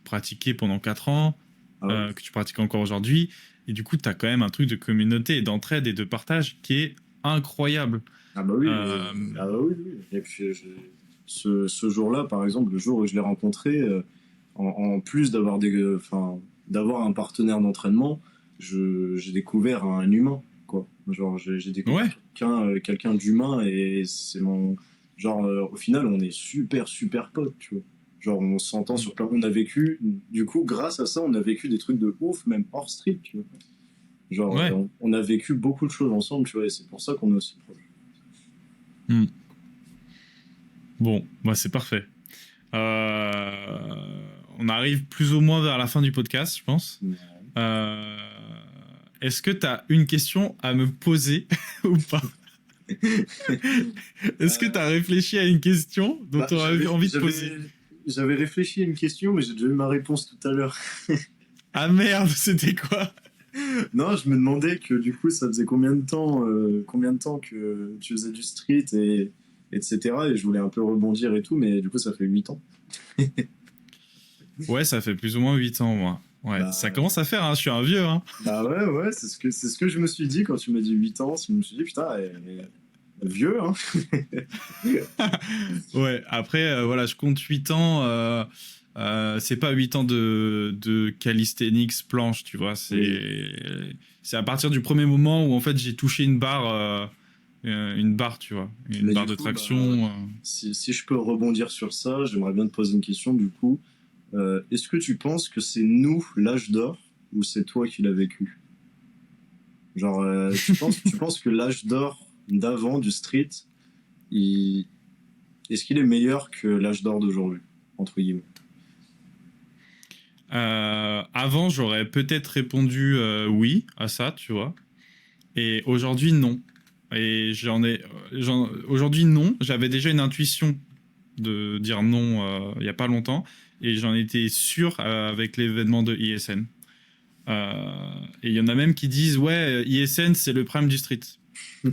pratiqué pendant 4 ans, que tu pratiques encore aujourd'hui, et du coup t'as quand même un truc de communauté, d'entraide et de partage qui est incroyable. Ah bah oui, oui. Et puis ce jour-là, par exemple, le jour où je l'ai rencontré, en plus d'avoir un partenaire d'entraînement, j'ai découvert un humain, quoi. Genre, j'ai découvert quelqu'un d'humain et c'est mon. Genre, au final, on est super, super potes, tu vois. Genre, on s'entend sur plein. On a vécu, du coup, grâce à ça, on a vécu des trucs de ouf, même hors street, tu vois. Genre, on a vécu beaucoup de choses ensemble, tu vois, et c'est pour ça qu'on est aussi proches. Bon, bah c'est parfait. On arrive plus ou moins vers la fin du podcast, je pense. Est-ce que tu as une question à me poser ou pas? Est-ce que tu as réfléchi à une question dont tu aurais envie de poser? J'avais réfléchi à une question, mais j'ai déjà eu ma réponse tout à l'heure. Ah merde, c'était quoi? Non, je me demandais que du coup, ça faisait combien de temps que tu faisais du street, etc. Et je voulais un peu rebondir et tout, mais du coup, ça fait 8 ans. Ouais, ça fait plus ou moins 8 ans, moi. Ouais, bah, ça commence à faire, hein, je suis un vieux. Hein. Bah ouais, c'est ce que je me suis dit quand tu m'as dit 8 ans. Je me suis dit, putain, vieux, hein. Ouais, après, voilà, je compte 8 ans. C'est pas 8 ans de calisthenics planche, tu vois. C'est à partir du premier moment où, en fait, j'ai touché une barre, tu vois. Une barre de traction. Si je peux rebondir sur ça, j'aimerais bien te poser une question, du coup. Est-ce que tu penses que c'est nous, l'âge d'or, ou c'est toi qui l'as vécu? Genre, tu penses que l'âge d'or d'avant du street, est-ce qu'il est meilleur que l'âge d'or d'aujourd'hui, entre guillemets? Avant, j'aurais peut-être répondu oui à ça, tu vois. Et aujourd'hui, non. Et aujourd'hui, non. J'avais déjà une intuition de dire non il y a pas longtemps. Et j'en étais sûr avec l'événement de ISN. Et il y en a même qui disent ouais, ISN c'est le prime du street.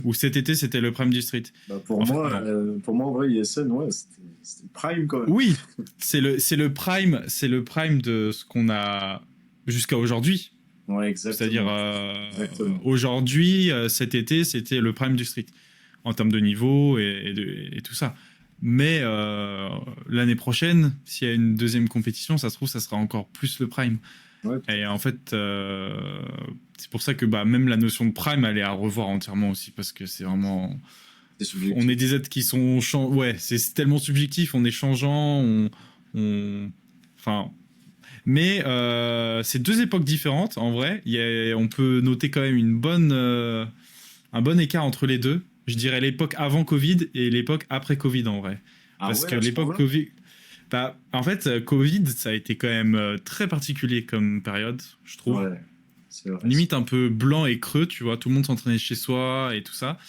Ou cet été c'était le prime du street. Bah pour moi en vrai ISN ouais c'était prime quand même. Oui, c'est le prime de ce qu'on a jusqu'à aujourd'hui. Ouais, exactement. C'est-à-dire aujourd'hui cet été c'était le prime du street en termes de niveau et tout ça. Mais l'année prochaine, s'il y a une deuxième compétition, ça se trouve, ça sera encore plus le prime. Ouais, et en fait, c'est pour ça que même la notion de prime, elle est à revoir entièrement aussi, parce que c'est vraiment... On est des êtres qui sont... Ouais, c'est tellement subjectif, on est changeant, Enfin... Mais c'est deux époques différentes, en vrai. On peut noter quand même un bon écart entre les deux. Je dirais l'époque avant Covid et l'époque après Covid, en vrai. Parce que l'époque Covid... Bah, en fait, Covid, ça a été quand même très particulier comme période, je trouve. Ouais, c'est vrai. Limite un peu blanc et creux, tu vois. Tout le monde s'entraînait chez soi et tout ça.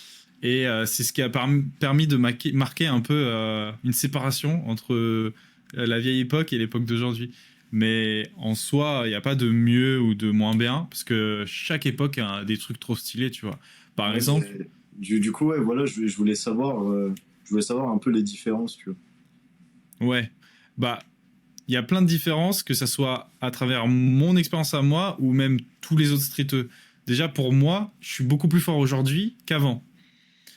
Et c'est ce qui a permis de marquer un peu une séparation entre la vieille époque et l'époque d'aujourd'hui. Mais en soi, il n'y a pas de mieux ou de moins bien, parce que chaque époque a des trucs trop stylés, tu vois. Par exemple... Du coup, ouais, voilà, je voulais savoir un peu les différences, tu vois. Ouais. Bah, il y a plein de différences, que ça soit à travers mon expérience à moi ou même tous les autres streeteux. Déjà, pour moi, je suis beaucoup plus fort aujourd'hui qu'avant.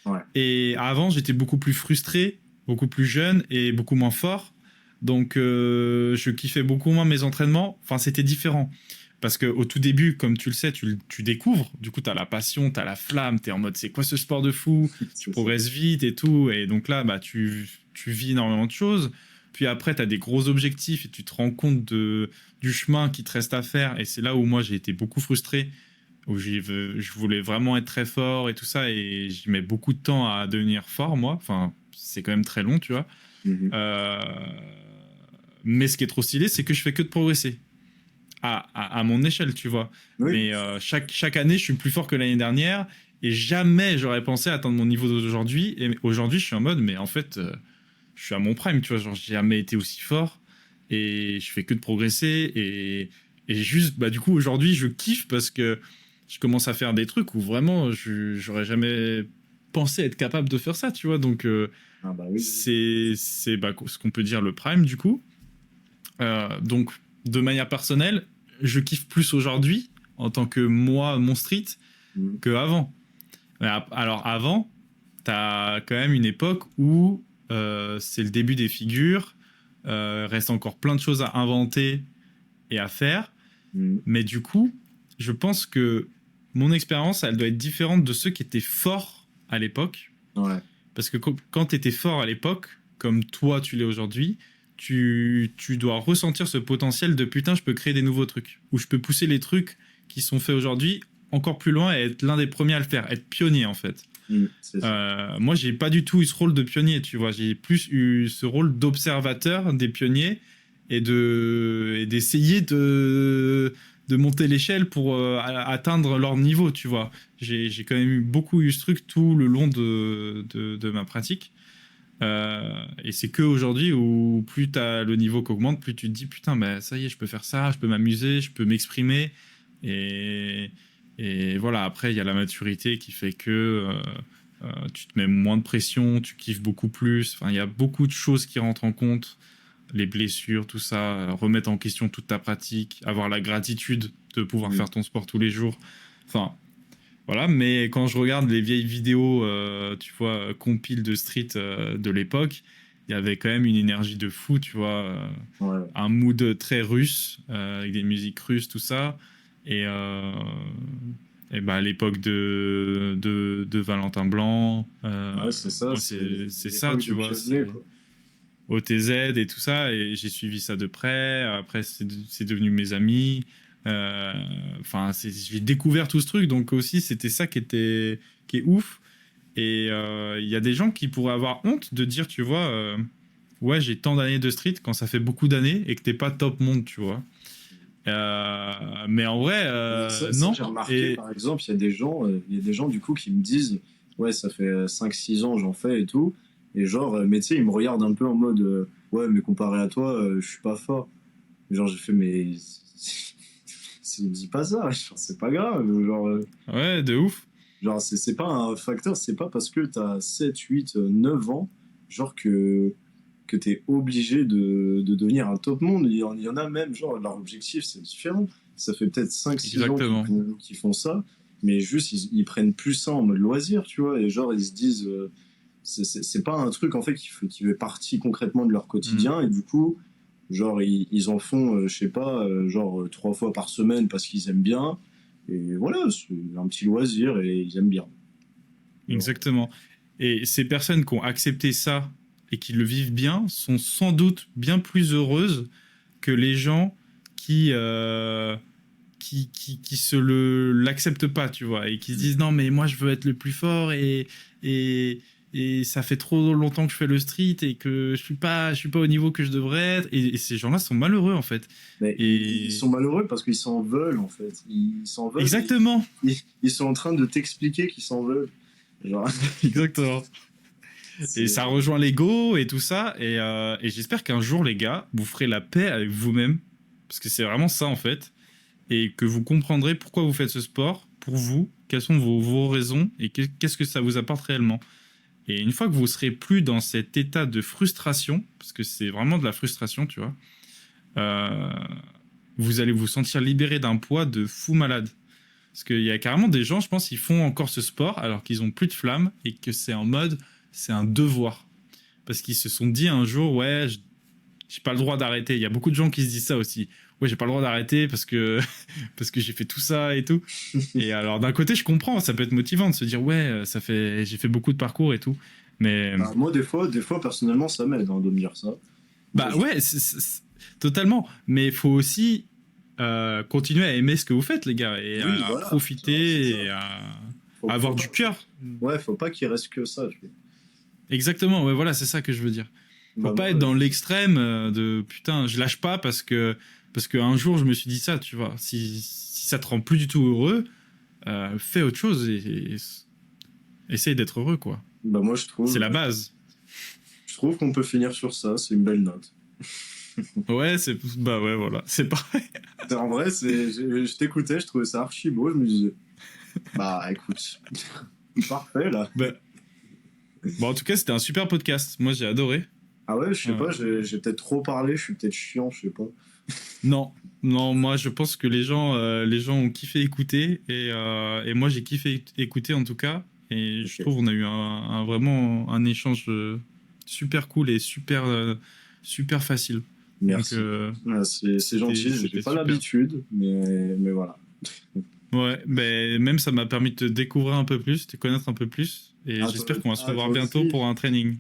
Ouais. Et avant, j'étais beaucoup plus frustré, beaucoup plus jeune et beaucoup moins fort. Donc, je kiffais beaucoup moins mes entraînements. Enfin, c'était différent. Parce qu'au tout début, comme tu le sais, tu découvres. Du coup, tu as la passion, tu as la flamme. Tu es en mode, c'est quoi ce sport de fou? Tu progresses vite et tout. Et donc là, tu vis énormément de choses. Puis après, tu as des gros objectifs et tu te rends compte du chemin qui te reste à faire. Et c'est là où moi, j'ai été beaucoup frustré, où je voulais vraiment être très fort et tout ça. Et j'y mets beaucoup de temps à devenir fort, moi. Enfin, c'est quand même très long, tu vois. Mais ce qui est trop stylé, c'est que je fais que de progresser. À mon échelle, tu vois. Oui. Mais chaque année, je suis plus fort que l'année dernière. Et jamais j'aurais pensé atteindre mon niveau d'aujourd'hui. Et aujourd'hui, je suis en mode, mais en fait... je suis à mon prime, tu vois, genre j'ai jamais été aussi fort et je fais que de progresser et juste, du coup, aujourd'hui, je kiffe parce que je commence à faire des trucs où vraiment, j'aurais jamais penser être capable de faire ça, tu vois. Donc, Ah bah oui. c'est ce qu'on peut dire le prime, du coup. Donc, de manière personnelle, je kiffe plus aujourd'hui, en tant que moi, mon street, qu'avant. Alors, avant, t'as quand même une époque où c'est le début des figures, reste encore plein de choses à inventer et à faire. Mais du coup, je pense que mon expérience, elle doit être différente de ceux qui étaient forts à l'époque. Ouais. Parce que quand tu étais fort à l'époque, comme toi tu l'es aujourd'hui, tu dois ressentir ce potentiel de putain, je peux créer des nouveaux trucs. Ou je peux pousser les trucs qui sont faits aujourd'hui encore plus loin et être l'un des premiers à le faire, être pionnier en fait. Moi, j'ai pas du tout eu ce rôle de pionnier, tu vois. J'ai plus eu ce rôle d'observateur des pionniers et d'essayer de monter l'échelle pour atteindre leur niveau, tu vois. J'ai quand même beaucoup eu ce truc tout le long de ma pratique. Et c'est que aujourd'hui où plus t'as le niveau qu'augmente, plus tu te dis putain, bah, ça y est, je peux faire ça, je peux m'amuser, je peux m'exprimer. Et voilà, après, il y a la maturité qui fait que tu te mets moins de pression, tu kiffes beaucoup plus. Enfin, il y a beaucoup de choses qui rentrent en compte. Les blessures, tout ça, remettre en question toute ta pratique, avoir la gratitude de pouvoir faire ton sport tous les jours. Enfin, voilà. Mais quand je regarde les vieilles vidéos, tu vois, compiles de street de l'époque, il y avait quand même une énergie de fou, tu vois. Un mood très russe, avec des musiques russes, tout ça. Et bah, à l'époque de Valentin Blanc, c'est ça, c'est ça, tu vois. OTZ et tout ça, et j'ai suivi ça de près. Après, c'est devenu mes amis. Enfin, j'ai découvert tout ce truc, donc aussi, c'était ça qui est ouf. Et il y a des gens qui pourraient avoir honte de dire, tu vois, ouais, j'ai tant d'années de street quand ça fait beaucoup d'années et que t'es pas top monde, tu vois. Mais en vrai, non. J'ai remarqué, par exemple, il y a des gens du coup qui me disent, ouais, ça fait 5-6 ans j'en fais et tout. Et genre, mais tu sais, ils me regardent un peu en mode, ouais, mais comparé à toi, je suis pas fort. Genre, j'ai fait, mais dis pas ça, genre, c'est pas grave. Genre, ouais, de ouf. Genre, c'est pas un facteur, c'est pas parce que t'as 7, 8, 9 ans, genre que t'es obligé de devenir un top monde. Il y en a même, genre, leur objectif, c'est différent. Ça fait peut-être 5-6 ans qu'ils font ça, mais juste, ils prennent plus ça en mode loisir, tu vois, et genre, ils se disent, c'est pas un truc, en fait, qui fait partie concrètement de leur quotidien, et du coup, genre, ils en font, je sais pas, genre, 3 fois par semaine parce qu'ils aiment bien, et voilà, c'est un petit loisir, et ils aiment bien. Exactement. Et ces personnes qui ont accepté ça et qui le vivent bien sont sans doute bien plus heureuses que les gens qui se l'acceptent pas, tu vois, et qui se disent non mais moi je veux être le plus fort et ça fait trop longtemps que je fais le street et que je suis pas au niveau que je devrais être, et ces gens-là sont malheureux en fait. Mais ils sont malheureux parce qu'ils s'en veulent en fait. Ils s'en veulent. Exactement. Ils sont en train de t'expliquer qu'ils s'en veulent. Genre... Exactement. Et ça rejoint l'ego et tout ça. Et j'espère qu'un jour, les gars, vous ferez la paix avec vous-même. Parce que c'est vraiment ça, en fait. Et que vous comprendrez pourquoi vous faites ce sport, pour vous, quelles sont vos raisons et qu'est-ce que ça vous apporte réellement. Et une fois que vous serez plus dans cet état de frustration, parce que c'est vraiment de la frustration, tu vois, vous allez vous sentir libéré d'un poids de fou malade. Parce qu'il y a carrément des gens, je pense, qui font encore ce sport alors qu'ils ont plus de flamme et que c'est en mode, c'est un devoir. Parce qu'ils se sont dit un jour, ouais, j'ai pas le droit d'arrêter. Il y a beaucoup de gens qui se disent ça aussi. Ouais, j'ai pas le droit d'arrêter parce que j'ai fait tout ça et tout. Et alors, d'un côté, je comprends, ça peut être motivant de se dire, ouais, j'ai fait beaucoup de parcours et tout. Mais moi, des fois, personnellement, ça m'aide de me dire ça. Bah ouais, totalement. Mais il faut aussi continuer à aimer ce que vous faites, les gars, et à profiter et à avoir du cœur. Ouais, faut pas qu'il reste que ça. Exactement, ouais, voilà, c'est ça que je veux dire. Faut pas être dans l'extrême de putain, je lâche pas parce que un jour je me suis dit ça, tu vois. Si ça te rend plus du tout heureux, fais autre chose et essaye d'être heureux, quoi. Bah moi je trouve. C'est la base. Je trouve qu'on peut finir sur ça, c'est une belle note. Ouais, bah ouais, voilà, c'est pareil. En vrai, je t'écoutais, je trouvais ça archi beau, je me disais, bah écoute, parfait là. Bah, Bon, en tout cas, c'était un super podcast. Moi, j'ai adoré. Ah ouais, je sais Euh, pas, j'ai peut-être trop parlé, je suis peut-être chiant, je sais pas. non, non, moi, je pense que les gens ont kiffé écouter et moi, j'ai kiffé écouter en tout cas. Et je Ok, trouve on a eu vraiment un échange super cool et super facile. Donc, merci. Ah, c'est gentil, j'ai c'était pas super. l'habitude, mais voilà. Ouais, ben, même ça m'a permis de te découvrir un peu plus, de te connaître un peu plus. Et Ah, j'espère qu'on va se revoir toi bientôt aussi, pour un training.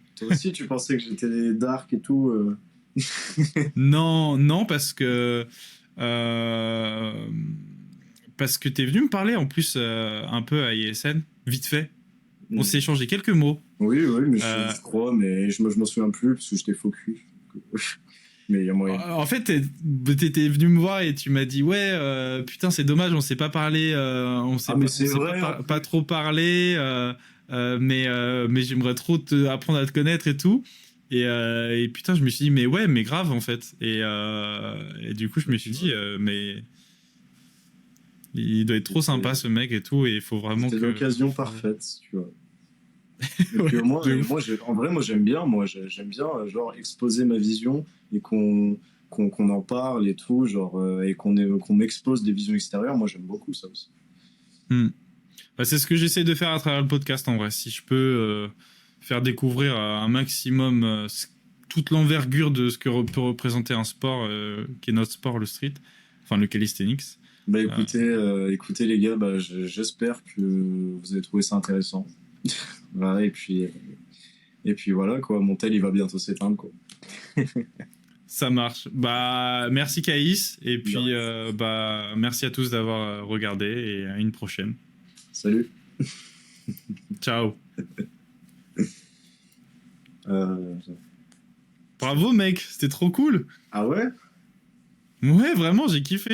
tu pensais que j'étais dark et tout. Non, non, euh, parce que t'es venu me parler en plus un peu à ISN, vite fait. On s'est Hmm. échangé quelques mots. Oui, oui, mais Euh, je crois, mais je m'en souviens plus parce que j'étais focus. Mais il y a moyen. En fait, t'étais venu me voir et tu m'as dit ouais, putain c'est dommage, on s'est pas parlé, Ah, mais on c'est s'est vrai en pas plus. trop parlé, mais j'aimerais trop apprendre à te connaître et tout. Et putain, je me suis dit mais ouais, mais grave en fait. Et du coup, je me Donc, suis tu dit vois, mais il doit être trop c'était sympa ce mec et tout, et il faut vraiment c'était que. l'occasion Enfin, parfaite, tu vois. Et ouais, puis de ouf. en vrai, moi j'aime bien, j'aime bien genre exposer ma vision et qu'on en parle et tout, genre et qu'on m'expose des visions extérieures. Moi j'aime beaucoup ça aussi. Hmm. Bah, c'est ce que j'essaie de faire à travers le podcast en vrai. Si je peux faire découvrir à un maximum toute l'envergure de ce que peut représenter un sport qui est notre sport, le street, enfin le calisthenics. Bah Euh, écoutez les gars, bah, j'espère que vous avez trouvé ça intéressant. Voilà, et puis voilà quoi, mon tel il va bientôt s'éteindre quoi. Ça marche. Bah merci Caïs et De puis rien. bah merci à tous d'avoir regardé et à une prochaine. Salut. Ciao. Euh, Bravo mec, c'était trop cool. Ah ouais? Ouais, vraiment, j'ai kiffé.